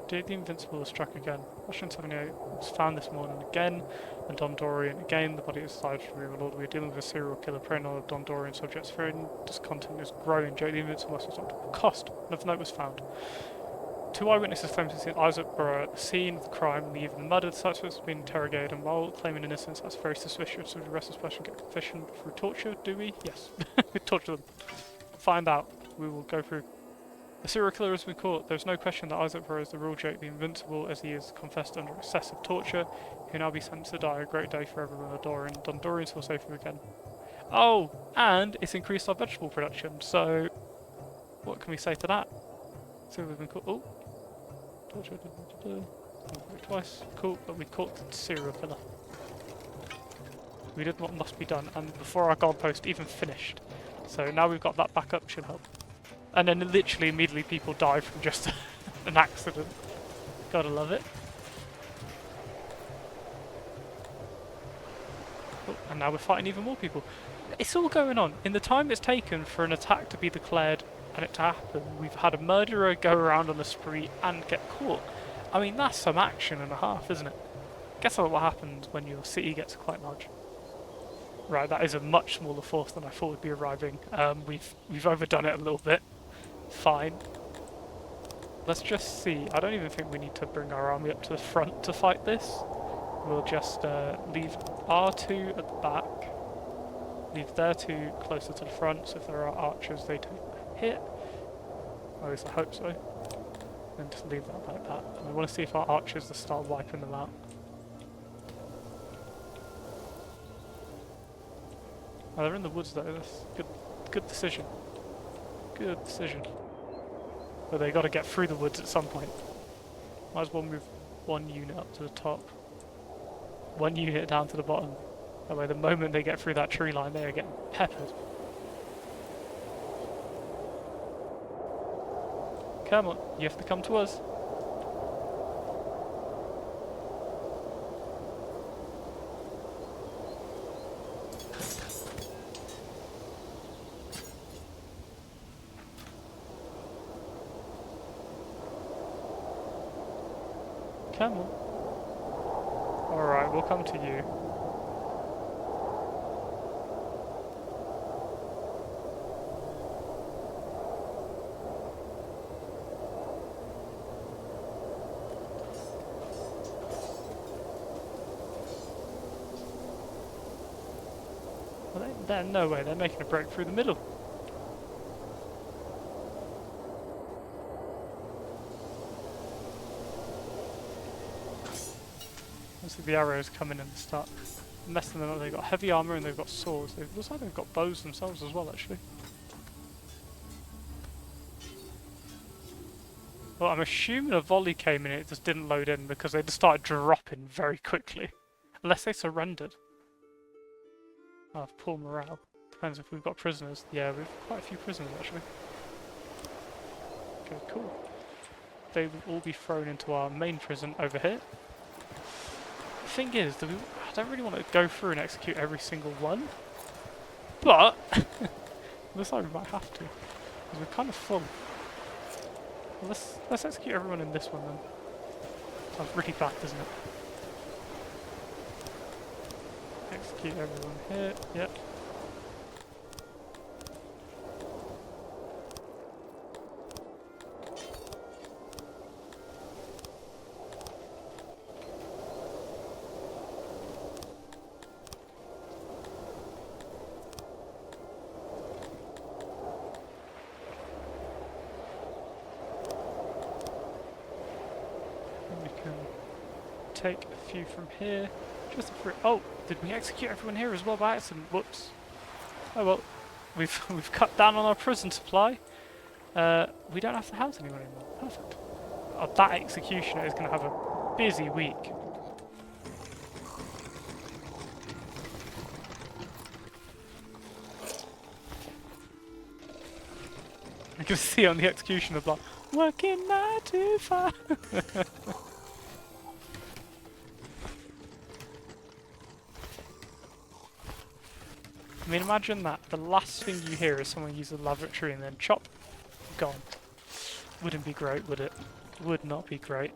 A: Jade the Invincible was struck again. Russian 78 was found this morning again, and Dondorian again. The body is decided to be reloaded. We are dealing with a serial killer preying on Dondorian subjects. Fear discontent is growing. Jade the Invincible was not to cost. Another note was found. 2 eyewitnesses claim to have seen Isaac Burrow at the scene of the crime and even the murder. The suspect has been interrogated, and while claiming innocence, that's very suspicious. So we arrest this person, get confession through torture, do we? Yes. We torture them. Find out. We will go through. The serial killer has been caught. There's no question that Isaac Burrow is the real Jake the Invincible, as he is confessed under excessive torture. He will now be sentenced to die. A great day for everyone. Dondorians will save him again. Oh, and it's increased our vegetable production. So, what can we say to that? So we've been caught. Oh, torture. Twice. Cool, but we caught the serial killer. We did what must be done, and before our goal post even finished. So now we've got that backup, should help. And then literally immediately people die from just an accident. Gotta love it. Oh, and now we're fighting even more people. It's all going on. In the time it's taken for an attack to be declared and it to happen, we've had a murderer go around on a spree and get caught. I mean, that's some action and a half, isn't it? Guess what happens when your city gets quite large. Right, that is a much smaller force than I thought would be arriving. We've overdone it a little bit. Fine. Let's just see. I don't even think we need to bring our army up to the front to fight this. We'll just leave R2 at the back. Leave their 2 closer to the front, so if there are archers they take a hit. Or at least I hope so. And just leave that like that. And we want to see if our archers will start wiping them out. Oh, they're in the woods though. That's good decision. Good decision. But they got to get through the woods at some point. Might as well move 1 unit up to the top. 1 unit down to the bottom. That way the moment they get through that tree line they are getting peppered. Come on, you have to come to us. Come on. Alright, we'll come to you. Well, they're no way, they're making a break through the middle. The arrows come in and start messing them up. They've got heavy armour and they've got swords. It looks like they've got bows themselves as well, actually. Well, I'm assuming a volley came in and it just didn't load in because they just started dropping very quickly. Unless they surrendered. Oh, poor morale. Depends if we've got prisoners. Yeah, we've quite a few prisoners actually. Okay, cool. They will all be thrown into our main prison over here. The thing is, I don't really want to go through and execute every single one. But, looks like we might have to. Because we're kind of full. Well, let's execute everyone in this one then. Sounds really bad, doesn't it? Execute everyone here, yep. Take a few from here, just a few. Oh, did we execute everyone here as well by accident? Whoops. Oh well, we've cut down on our prison supply. We don't have to house anyone anymore. Perfect. Oh, that executioner is going to have a busy week. I can see on the executioner block, working 9 to 5. I mean, imagine that. The last thing you hear is someone use a lavatory and then chop, gone. Wouldn't be great, would it? Would not be great.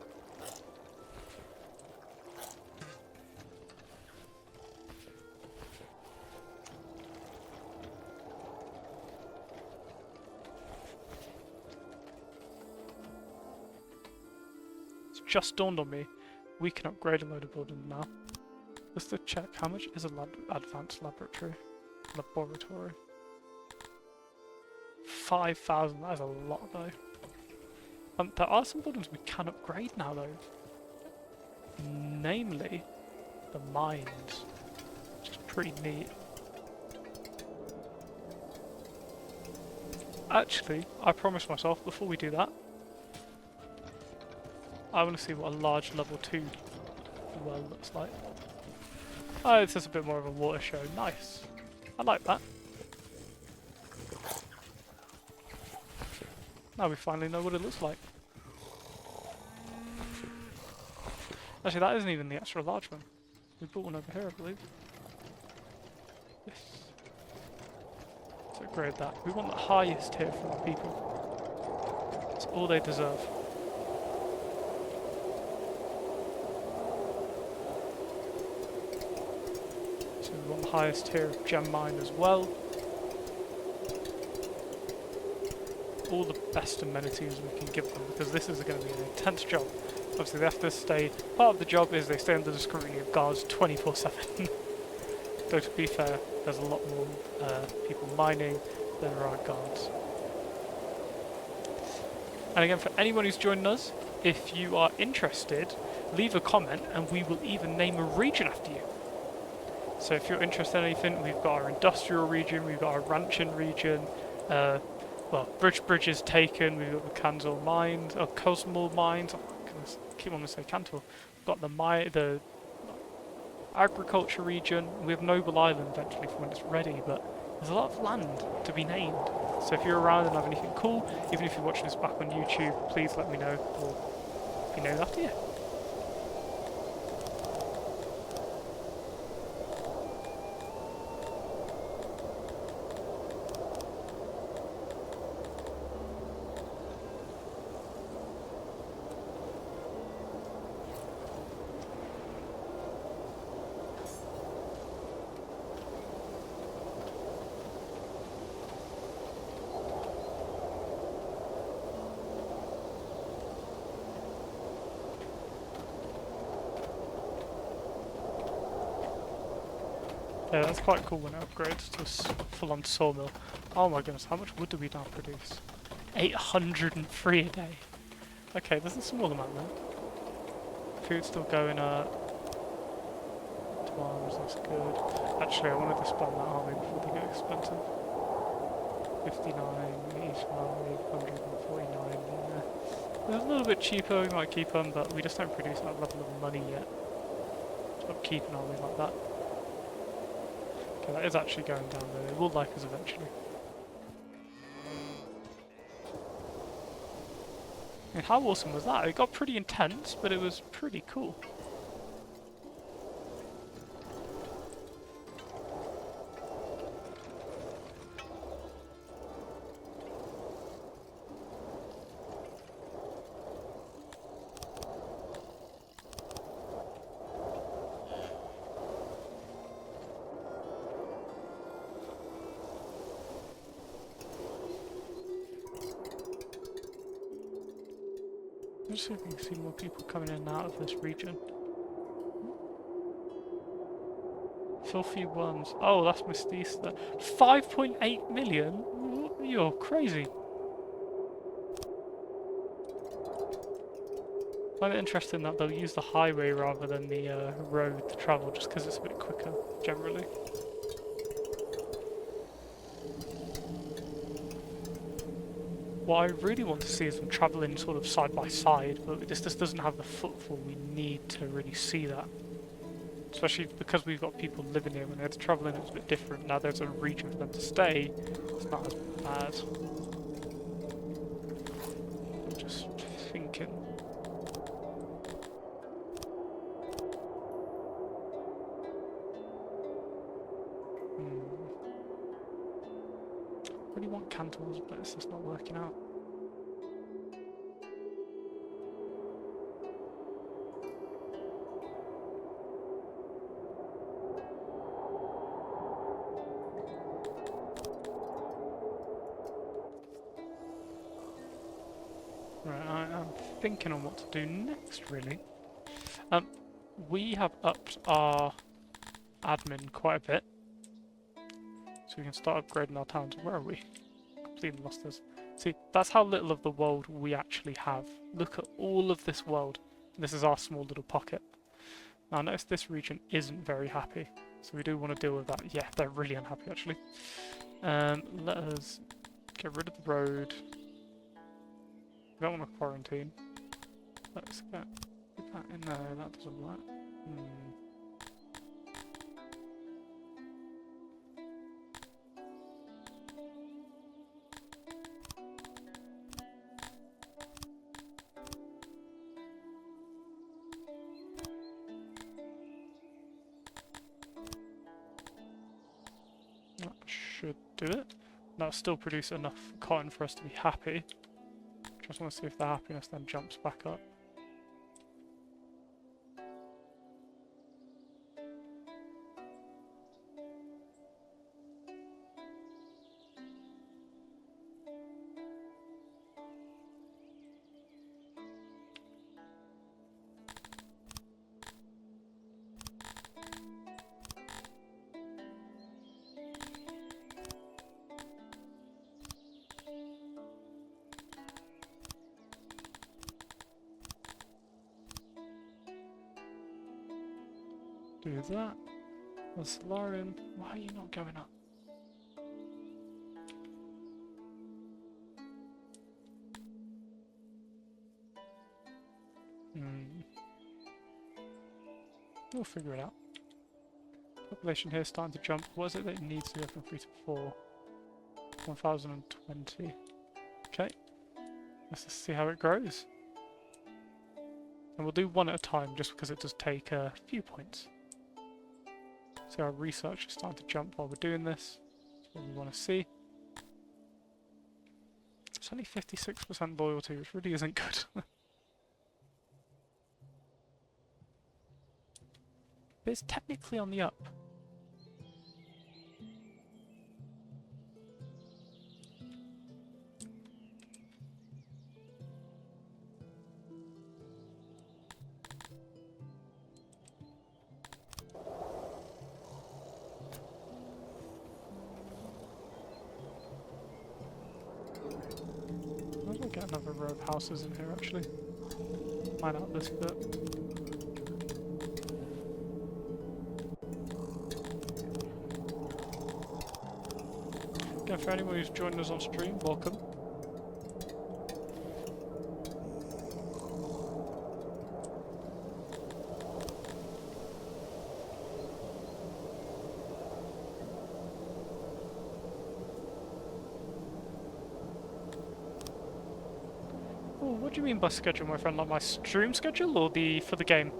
A: It's just dawned on me. We can upgrade a load of buildings now. Just to check, how much is an advanced laboratory? Laboratory. 5,000, that is a lot though. There are some buildings we can upgrade now though. Namely, the mines. Which is pretty neat. Actually, I promised myself before we do that, I want to see what a large level 2 well looks like. Oh, this is a bit more of a water show. Nice. I like that. Now we finally know what it looks like. Actually, that isn't even the extra large one. We bought one over here, I believe. Yes. Let's upgrade that. We want the highest tier from the people. It's all they deserve. So we want the highest tier of gem mine as well. All the best amenities we can give them, because this is going to be an intense job. Obviously they have to stay, part of the job is they stay under the scrutiny of guards 24/7. Though to be fair, there's a lot more people mining than there are guards. And again, for anyone who's joining us, if you are interested, leave a comment and we will even name a region after you. So if you're interested in anything, we've got our industrial region, we've got our ranching region, well, Bridge is taken, we've got the Kanzor mines, or Cosmo mines, I keep wanting to say Cantor. We've got the agriculture region, we have Noble Island eventually for when it's ready, but there's a lot of land to be named. So if you're around and have anything cool, even if you're watching this back on YouTube, please let me know, or be named after you. Yeah, that's quite cool when it upgrades to a full-on sawmill. Oh my goodness, how much wood do we now produce? 803 a day. Okay, there's a small amount there. Food's still going, tomorrow's that's good. Actually, I want to disband that army before they get expensive. 59, 149. Yeah. They're a little bit cheaper, we might keep them, but we just don't produce that level of money yet. Stop keeping on me like that. Okay, that is actually going down there. They will like us eventually. And how awesome was that? It got pretty intense, but it was pretty cool. Let's see if we can see more people coming in and out of this region. Filthy ones. Oh, that's Mestiza. 5.8 million? You're crazy. I find it interesting that they'll use the highway rather than the road to travel, just because it's a bit quicker, generally. What I really want to see is them travelling sort of side by side, but this just doesn't have the footfall we need to really see that. Especially because we've got people living here. When they're travelling, it's a bit different. Now there's a region for them to stay, it's not as bad. I'm just thinking. I really want cantons, but it's just not working out. Right, I'm thinking on what to do next, really. We have upped our admin quite a bit, so we can start upgrading our towns. Where are we? Completely lost us. See, that's how little of the world we actually have. Look at all of this world. This is our small little pocket. Now, notice this region isn't very happy, so we do want to deal with that. Yeah, they're really unhappy, actually. Let us get rid of the road. We don't want to quarantine. Let's get that in there. That doesn't work. That should do it. That'll still produce enough cotton for us to be happy. Just want to see if the happiness then jumps back up. Do that. The Solarium. Why are you not going up? We'll figure it out. Population here is starting to jump. What is it that it needs to go from 3 to 4? 1020. Okay. Let's just see how it grows. And we'll do one at a time just because it does take a few points. So our research is starting to jump while we're doing this. That's what we want to see. It's only 56% loyalty, which really isn't good. But it's technically on the up. I'll get another row of houses in here actually. Mine out this bit. Again, for anyone who's joined us on stream, welcome. Oh, what do you mean by schedule, my friend? Like my stream schedule or for the game?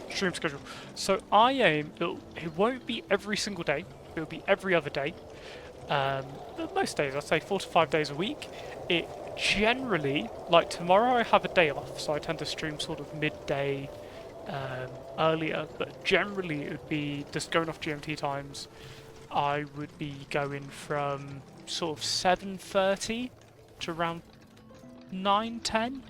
A: Stream schedule. So I aim, it won't be every single day, it'll be every other day. But most days, I'd say 4 to 5 days a week. It generally, like tomorrow I have a day off, so I tend to stream sort of midday, earlier, but generally it would be, just going off GMT times, I would be going from sort of 7:30 to around 9, 10.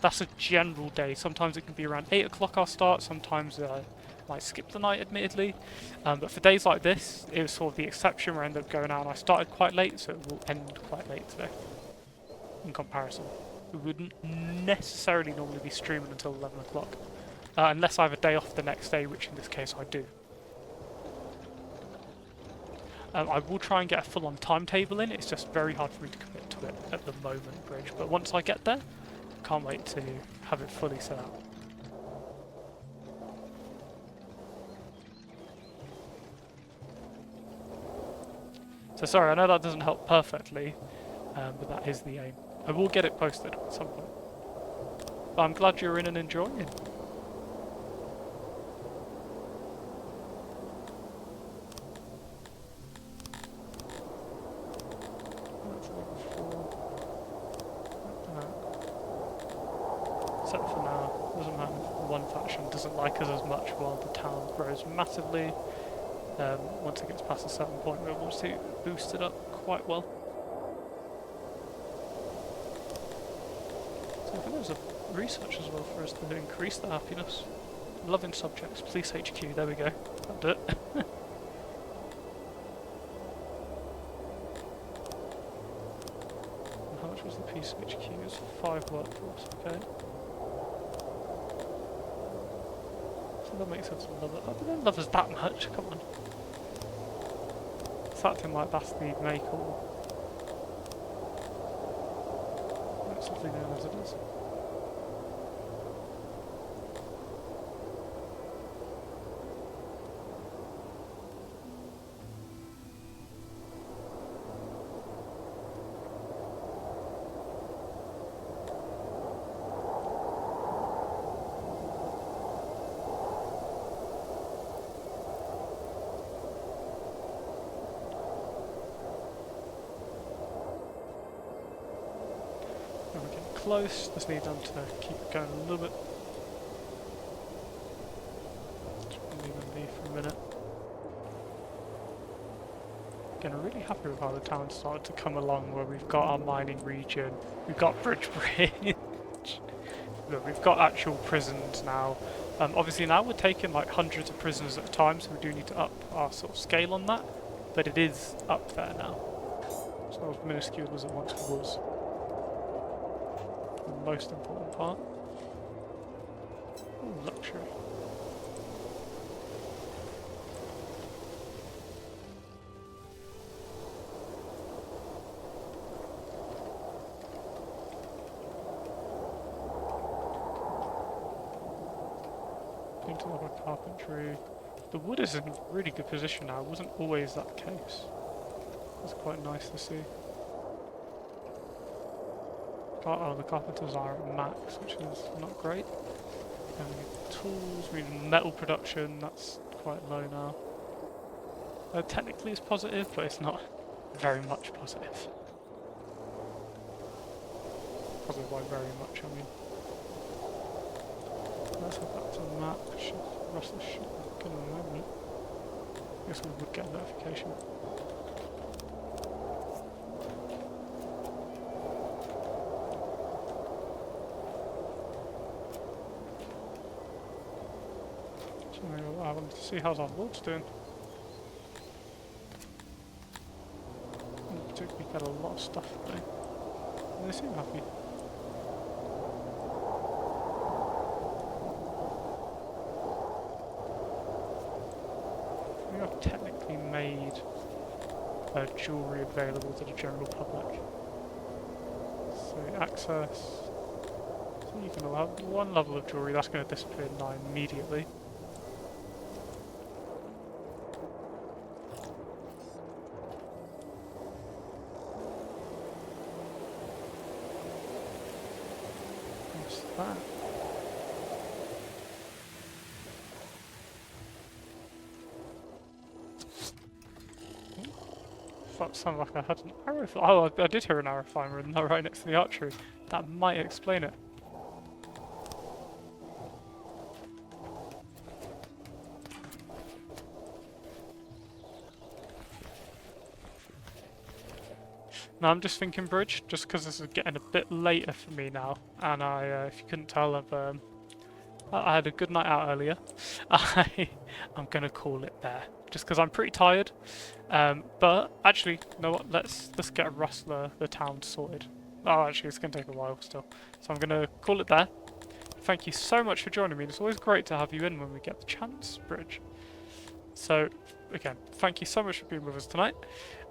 A: That's a general day. Sometimes it can be around 8 o'clock I'll start, sometimes I might skip the night admittedly. But for days like this, it was sort of the exception where I ended up going out and I started quite late, so it will end quite late today in comparison. We wouldn't necessarily normally be streaming until 11 o'clock. Unless I have a day off the next day, which in this case I do. I will try and get a full-on timetable in, it's just very hard for me to commit to it at the moment, Bridge. But once I get there, can't wait to have it fully set out. So sorry, I know that doesn't help perfectly, but that is the aim. I will get it posted at some point. But I'm glad you're in and enjoying it. Except for now, doesn't matter if one faction doesn't like us as much while the town grows massively. Once it gets past a certain point, we're able to boost it up quite well. So I think there's a research as well for us to increase the happiness. Loving subjects, police HQ, there we go. That'll do it. And how much was the piece of HQ? It was 5 workforce, okay. So that makes sense to love it. I don't love us that much, come on. It's acting like that's the make or it's something known as it is. Close, just need them to keep it going a little bit. Just leave them be for a minute. Again, I'm really happy with how the town started to come along, where we've got our mining region, we've got Bridge. Look, we've got actual prisons now. Obviously now we're taking like hundreds of prisoners at a time, so we do need to up our sort of scale on that, but it is up there now. It's not as minuscule as it once was. The most important part. Ooh, luxury. Painting up our carpentry. The wood is in really good position now. It wasn't always that case. It's quite nice to see. Oh, the carpenters are at max, which is not great. And we need tools, we need metal production, that's quite low now. Technically it's positive, but it's not very much positive. Positive by very much, I mean. Let's head back to the map. Russell should be good in a moment. I guess we would get a notification. I wanted to see how's our lords doing. In particular, we got a lot of stuff today. And they seem happy. We have technically made jewellery available to the general public. So access. So you can allow one level of jewellery, that's going to disappear now immediately. that? That sounded like I had an arrow. Oh, I did hear an arrow flying right next to the archery. That might explain it. Now I'm just thinking, Bridge, just because this is getting a bit later for me now, and if you couldn't tell, I had a good night out earlier. I'm gonna call it there, just because I'm pretty tired. But actually, you know what? Let's get the town sorted. Oh, actually, it's gonna take a while still. So I'm gonna call it there. Thank you so much for joining me. It's always great to have you in when we get the chance, Bridge. So again, thank you so much for being with us tonight,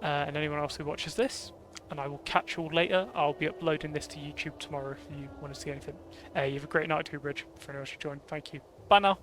A: and anyone else who watches this. And I will catch you all later. I'll be uploading this to YouTube tomorrow if you want to see anything. You have a great night too, Bridge, for anyone else to join. Thank you. Bye now.